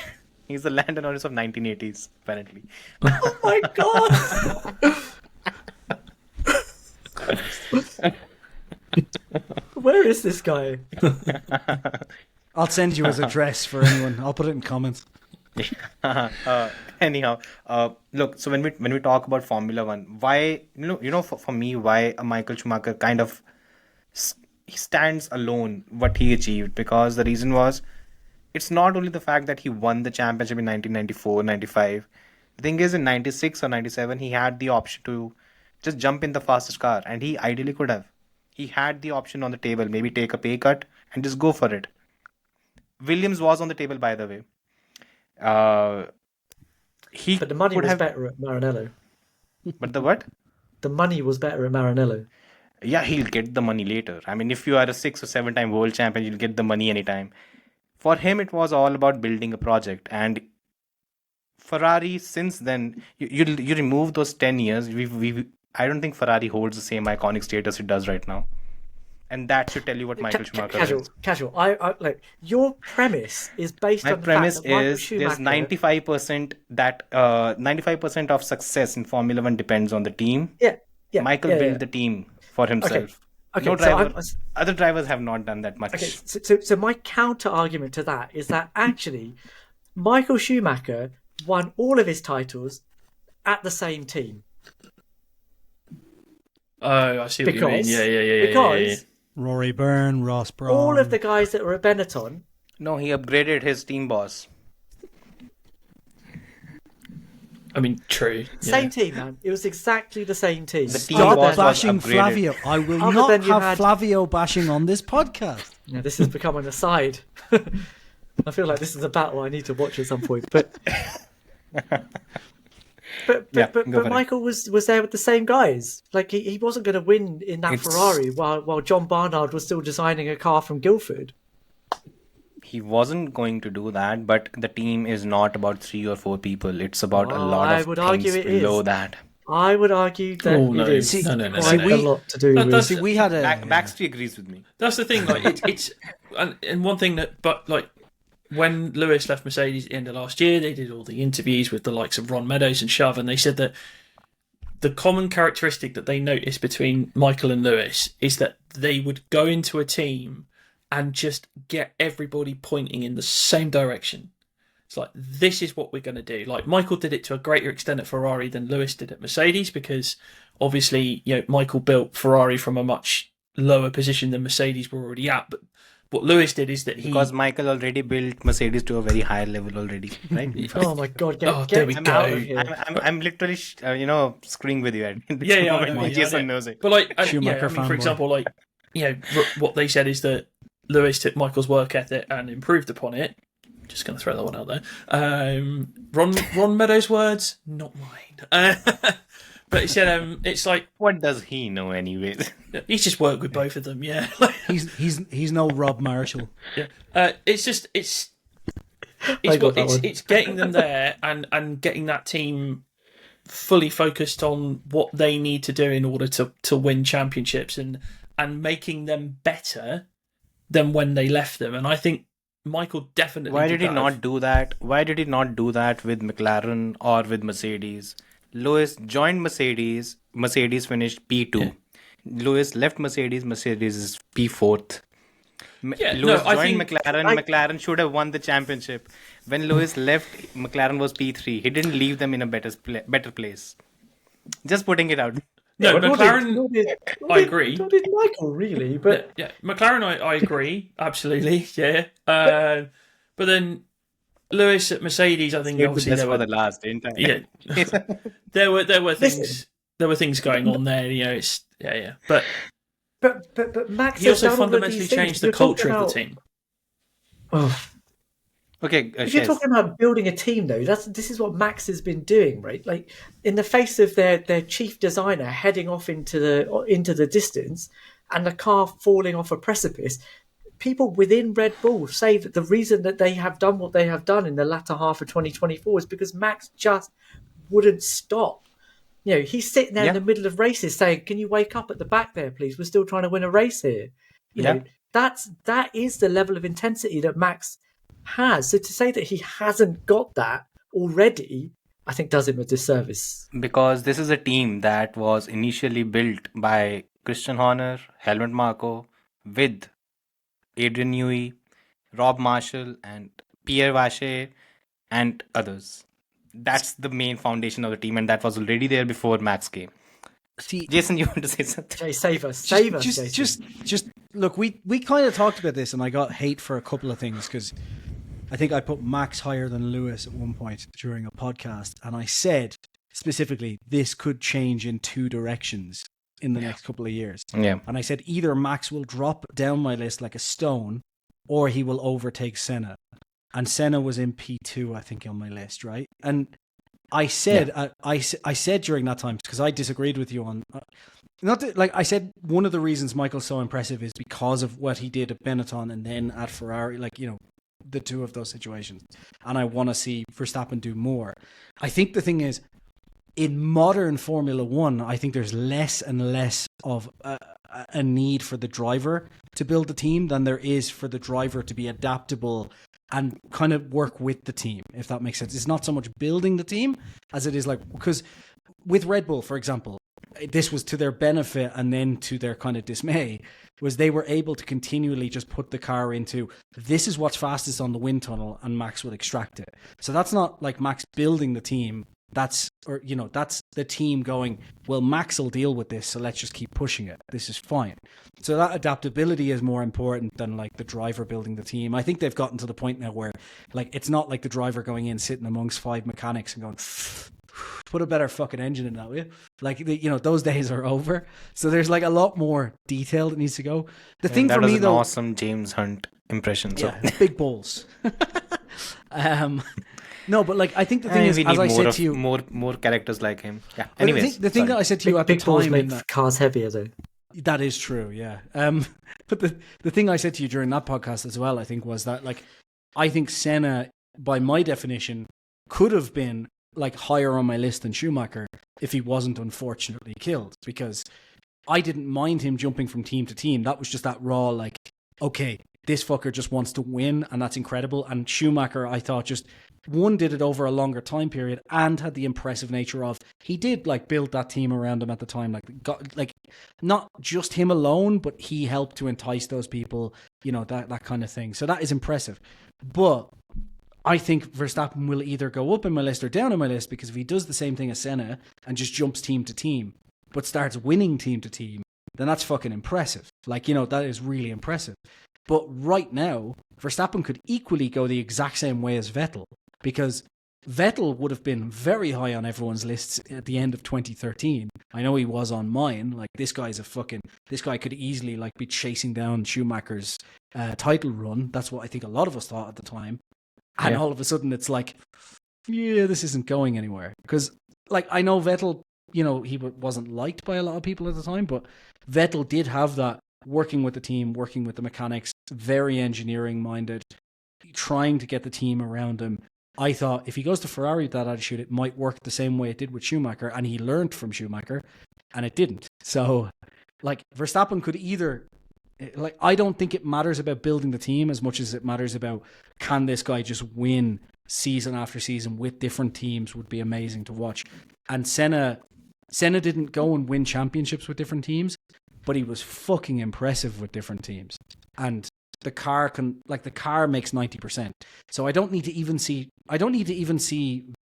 he's the Lando Norris of 1980s, apparently. Oh my god! Where is this guy? I'll send you his address for anyone. I'll put it in comments. Anyhow, look. So when we talk about Formula One, why for me, why a Michael Schumacher kind of he stands alone what he achieved, because the reason was, it's not only the fact that he won the championship in 1994, 95. The thing is, in 96 or 97, he had the option to just jump in the fastest car, and he ideally could have. He had the option on the table, maybe take a pay cut and just go for it. Williams was on the table, by the way. But the money was better at Maranello. But the what? The money was better at Maranello. Yeah, he'll get the money later. I mean, if you are a 6 or 7 time world champion, you'll get the money anytime. For him, it was all about building a project. And Ferrari, since then, you remove those 10 years, I don't think Ferrari holds the same iconic status it does right now. And that should tell you what Michael Schumacher is. Casual. I like your premise is based on the premise fact that Michael is Schumacher... there's 95% that 95% of success in Formula One depends on the team. Yeah. Michael built the team for himself. Okay. No driver, other drivers have not done that much. Okay. So my counter argument to that is that actually Michael Schumacher won all of his titles at the same team. Oh, I see what you mean. Yeah. Because Rory Byrne, Ross Brawn. all of the guys that were at Benetton. No, he upgraded his team boss. I mean, true. Same team, man. It was exactly the same team. The team Stop was bashing upgraded. Flavio. I will Other not than you have had- Flavio bashing on this podcast. Yeah, this has become an aside. I feel like this is a battle I need to watch at some point. But Yeah, go for it. Michael was there with the same guys. Like he wasn't going to win in that It's- Ferrari while John Barnard was still designing a car from Guildford. He wasn't going to do that, but the team is not about 3 or 4 people. It's about a lot I of would things argue it below is. that. I would argue that Oh, no. it is See, no. quite See, a lot to do with. that's- See, we had a Baxter agrees with me. That's the thing. Like it's and one thing that, but like when Lewis left Mercedes at the end of last year, they did all the interviews with the likes of Ron Meadows and Shove, and they said that the common characteristic that they noticed between Michael and Lewis is that they would go into a team and just get everybody pointing in the same direction. It's like, this is what we're going to do. Like Michael did it to a greater extent at Ferrari than Lewis did at Mercedes, because obviously, Michael built Ferrari from a much lower position than Mercedes were already at. But what Lewis did is that Because Michael already built Mercedes to a very high level already, right? Oh my god! Get, Oh, get there we him go. out of here. I'm literally, screwing with you at this Yeah, I moment. know, yeah, Jason I know. knows it. But like, Schumacher for fanboy. example, what they said is that Lewis took Michael's work ethic and improved upon it. Just going to throw that one out there. Ron Meadows' words, not mine. But he said, it's like What does he know anyways? he's just worked with both of them. Yeah, he's no Rob Marshall. yeah. It's I got that one. it's getting them there and getting that team fully focused on what they need to do in order to win championships and making them better than when they left them. And I think Michael definitely Why did he that. not do that? Why did he not do that with McLaren or with Mercedes? Lewis joined Mercedes. Mercedes finished P2. Yeah. Lewis left Mercedes. Mercedes is P4th. Yeah, Lewis I joined think- McLaren. McLaren should have won the championship. When Lewis left, McLaren was P3. He didn't leave them in a better place. Just putting it out. No, Nor did- McLaren. nor did- I agree. Nor did Michael really, but Yeah, McLaren, I agree, absolutely, yeah. But then Lewis at Mercedes, I think Saved the obviously best there for were the last, didn't I? yeah, there were things going on there. It's but but Max he has also done all of fundamentally these things. changed the You're talking culture of about- the team. Oh, Okay, if you're Shez. talking about building a team, though, this is what Max has been doing, right? Like in the face of their chief designer heading off into the distance, and the car falling off a precipice. People within Red Bull say that the reason that they have done what they have done in the latter half of 2024 is because Max just wouldn't stop. He's sitting there in the middle of races saying, "Can you wake up at the back there, please? We're still trying to win a race here." That is the level of intensity that Max has. So to say that he hasn't got that already, I think does him a disservice. Because this is a team that was initially built by Christian Horner, Helmut Marko, with Adrian Newey, Rob Marshall, and Pierre Vacher, and others. That's the main foundation of the team, and that was already there before Max came. See, Jason, you want to say something? Jay, save us, Jason. just look. We kind of talked about this, and I got hate for a couple of things because I think I put Max higher than Lewis at one point during a podcast, and I said specifically this could change in 2 directions in the next couple of years. Yeah. And I said either Max will drop down my list like a stone, or he will overtake Senna. And Senna was in P2, I think, on my list, right? And I said, I said during that time, because I disagreed with you on, not that, like I said, one of the reasons Michael's so impressive is because of what he did at Benetton and then at Ferrari, the 2 of those situations. And I want to see Verstappen do more. I think the thing is, in modern Formula One, I think there's less and less of a need for the driver to build a team than there is for the driver to be adaptable and kind of work with the team, if that makes sense. It's not so much building the team as it is because with Red Bull, for example, this was to their benefit and then to their kind of dismay, was they were able to continually just put the car into, this is what's fastest on the wind tunnel, and Max will extract it. So that's not like Max building the team. That's the team going, well, Max will deal with this, so let's just keep pushing it. This is fine. So that adaptability is more important than like the driver building the team. I think they've gotten to the point now where like it's not like the driver going in, sitting amongst 5 mechanics and going, put a better fucking engine in that, will you? Like, those days are over. So there's like a lot more detail that needs to go. The thing that for was me, an though, awesome James Hunt impression. So. yeah, big balls. No, but like I think the thing is, we as need I said more to you, more characters like him. Yeah. but Anyways, the thing that I said to you at the Big balls time, make cars heavier, though. that is true, yeah. But the thing I said to you during that podcast as well, I think, was that like I think Senna, by my definition, could have been like higher on my list than Schumacher if he wasn't unfortunately killed, because I didn't mind him jumping from team to team. That was just that raw, like, okay, this fucker just wants to win, and that's incredible. And Schumacher, I thought, just one, did it over a longer time period and had the impressive nature of he did like build that team around him at the time, like not just him alone, but he helped to entice those people, that kind of thing. So that is impressive. But I think Verstappen will either go up in my list or down in my list, because if he does the same thing as Senna and just jumps team to team but starts winning team to team, then that's fucking impressive. Like, that is really impressive. But right now, Verstappen could equally go the exact same way as Vettel, because Vettel would have been very high on everyone's lists at the end of 2013. I know he was on mine. Like, this guy could easily like be chasing down Schumacher's title run. That's what I think a lot of us thought at the time. And all of a sudden it's like, yeah, this isn't going anywhere. Because like, I know Vettel, he wasn't liked by a lot of people at the time, but Vettel did have that working with the team, working with the mechanics, very engineering minded, trying to get the team around him. I thought if he goes to Ferrari with that attitude, it might work the same way it did with Schumacher, and he learned from Schumacher, and it didn't. So, like, Verstappen could either, like, I don't think it matters about building the team as much as it matters about, can this guy just win season after season with different teams? Would be amazing to watch. And Senna didn't go and win championships with different teams, but he was fucking impressive with different teams. And the car makes 90%. So I don't need to even see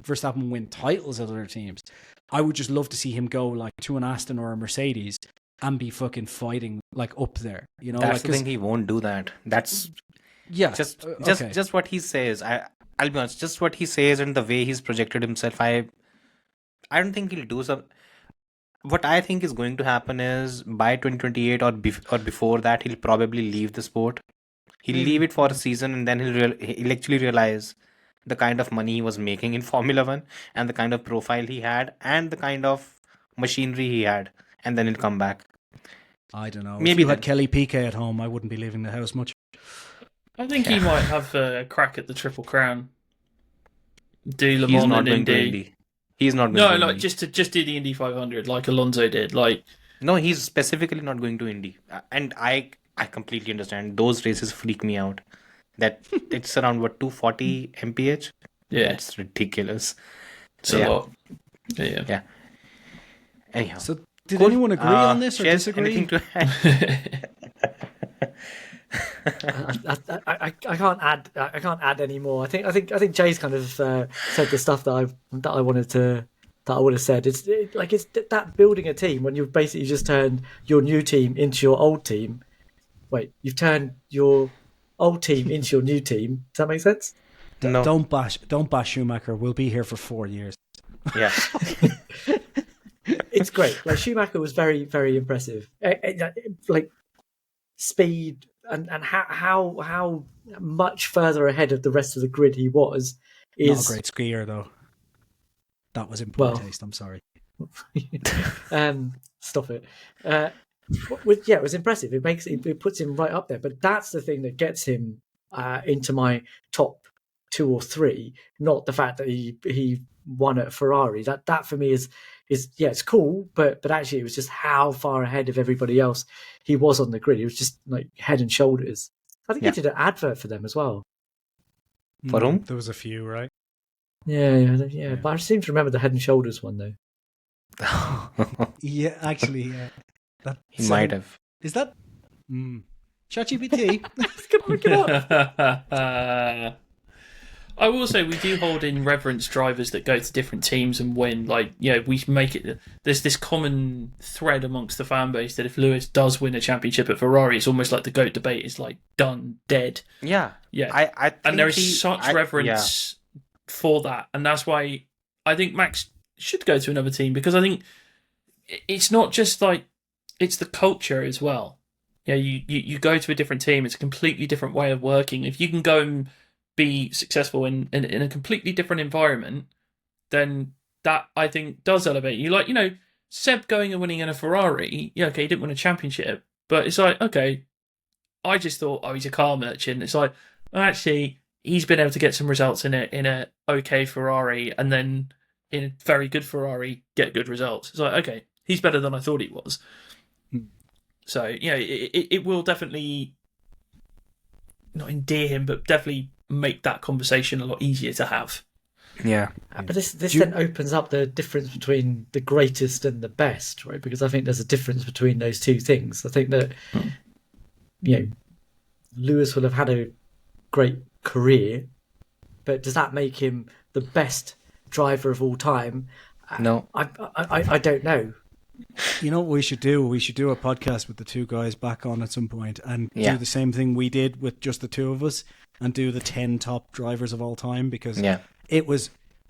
Verstappen win titles at other teams. I would just love to see him go like to an Aston or a Mercedes and be fucking fighting like up there. That's like, the thing. He won't do that. That's just what he says. I'll be honest. Just what he says and the way he's projected himself. I don't think he'll do some. What I think is going to happen is by 2028 or before that, he'll probably leave the sport. He'll leave it for a season, and then he'll actually realize the kind of money he was making in Formula One and the kind of profile he had and the kind of machinery he had, and then he'll come back. I don't know. Maybe if you had Kelly Piquet at home, I wouldn't be leaving the house much. I think he might have a crack at the Triple Crown. Do Le He's Mans not and going to Indy. Indy. He's not going No, to like Indy. just do the Indy 500 like Alonso did. Like, No, he's specifically not going to Indy. And I completely understand. Those races freak me out. That it's around 240 mph. yeah, That's ridiculous. it's a lot. Yeah. Anyhow. So did anyone agree on this or Shez, disagree? anything to add? I can't add any more. I think Jay's kind of said the stuff that I wanted to that I would have said. It's that building a team when you've basically just turned your new team into your old team. Wait, you've turned your old team into your new team. Does that make sense? No. Don't bash Schumacher. We'll be here for 4 years. Yeah. It's great. Like, Schumacher was very, very impressive. Like, speed and how much further ahead of the rest of the grid he was is Not a great skier though. That was in poor taste. I'm sorry. Stop it. It was impressive. It puts him right up there. But that's the thing that gets him into my top 2 or 3. Not the fact that he won at Ferrari. That for me is it's cool. But actually, it was just how far ahead of everybody else he was on the grid. It was just like head and shoulders. I think he did an advert for them as well. For whom? There was a few, right? Yeah. But I seem to remember the head and shoulders one though. Yeah, actually, yeah. He might have. Is that ChatGPT? I will say we do hold in reverence drivers that go to different teams and win. Like, we make it. There's this common thread amongst the fan base that if Lewis does win a championship at Ferrari, it's almost like the GOAT debate is like done, dead. Yeah. I think there is such reverence for that, and that's why I think Max should go to another team, because I think it's not just like, it's the culture as well. Yeah, you go to a different team, it's a completely different way of working. If you can go and be successful in a completely different environment, then that, I think, does elevate you. Like, Seb going and winning in a Ferrari, yeah, okay, he didn't win a championship, but it's like, okay, I just thought, oh, he's a car merchant. It's like, well, actually, he's been able to get some results in a okay Ferrari, and then in a very good Ferrari, get good results. It's like, okay, he's better than I thought he was. So, it will definitely, not endear him, but definitely make that conversation a lot easier to have. Yeah. But this then opens up the difference between the greatest and the best, right? Because I think there's a difference between those two things. I think that, Lewis will have had a great career, but does that make him the best driver of all time? No. I don't know. You know what we should do? We should do a podcast with the two guys back on at some point and do the same thing we did with just the two of us, and do the 10 top drivers of all time, because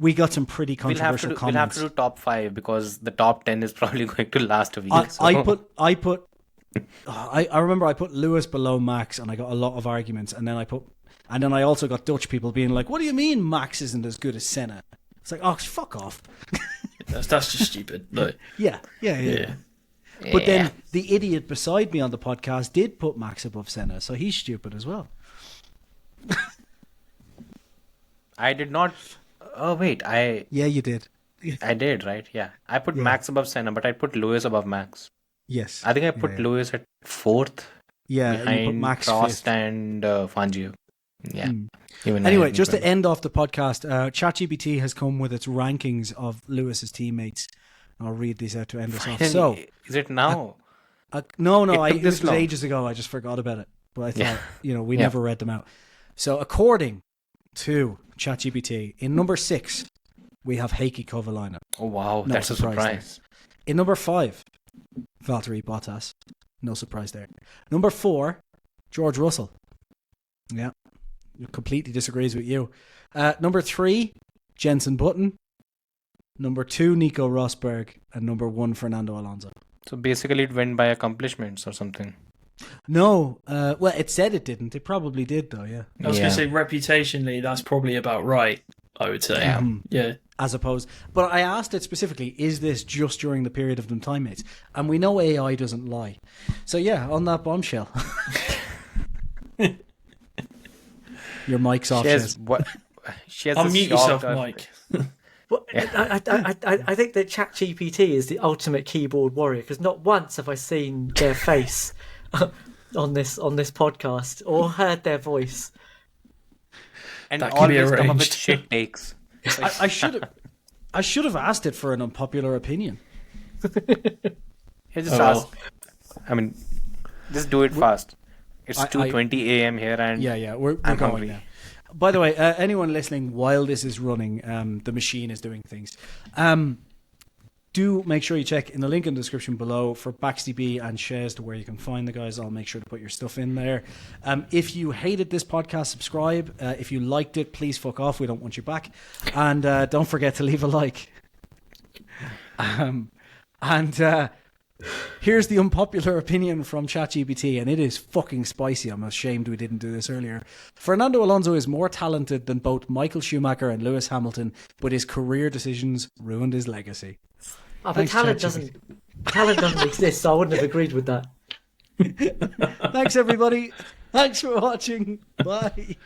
we got some pretty controversial comments. We'll have to do top 5, because the top 10 is probably going to last a week. I remember I put Lewis below Max, and I got a lot of arguments, and then I also got Dutch people being like, "What do you mean Max isn't as good as Senna?" It's like, oh, fuck off. That's just stupid. Like, yeah. But then the idiot beside me on the podcast did put Max above Senna, so he's stupid as well. I did not. Oh wait, Yeah, you did. I did, right? Yeah, I put Max above Senna, but I put Lewis above Max. Yes, I think I put Lewis at 4th. Yeah, behind you put Max Prost 5th. And Fangio. Yeah. Anyway, just to end off the podcast, ChatGPT has come with its rankings of Lewis's teammates. I'll read these out to end us off. So, is it now? No, It this was long. ages ago. I just forgot about it. But I thought, we never read them out. So, according to ChatGPT, in number 6, we have Heikki Kovalainen. Oh wow, No that's a surprise. In number 5, Valtteri Bottas. No surprise there. Number 4, George Russell. Yeah, completely disagrees with you. Number 3, Jenson Button. Number 2, Nico Rosberg. And number 1, Fernando Alonso. So basically, it went by accomplishments or something. No, well, it said it didn't. It probably did, though. Yeah. I was going to say, reputationally, that's probably about right, I would say. Yeah. As opposed, but I asked it specifically, is this just during the period of them timeouts? And we know AI doesn't lie. So yeah, on that bombshell. Your mic's off. She has Unmute yourself, Mike. Well, I think that ChatGPT is the ultimate keyboard warrior, because not once have I seen their face on this podcast or heard their voice. And That can be always come up with arranged. shit takes. I should have asked it for an unpopular opinion. Just ask. I mean, just do it fast. It's 2:20 a.m. here, and we're I'm going hungry. now. By the way, anyone listening, while this is running, the machine is doing things. Do make sure you check in the link in the description below for BaxDB and Shares to where you can find the guys. I'll make sure to put your stuff in there. If you hated this podcast, subscribe. If you liked it, please fuck off. We don't want you back. And don't forget to leave a like. Here's the unpopular opinion from ChatGPT, and it is fucking spicy. I'm ashamed we didn't do this earlier. Fernando Alonso is more talented than both Michael Schumacher and Lewis Hamilton, but his career decisions ruined his legacy. But Thanks, talent ChatGPT. doesn't exist, so I wouldn't have agreed with that. Thanks, everybody. Thanks for watching. Bye.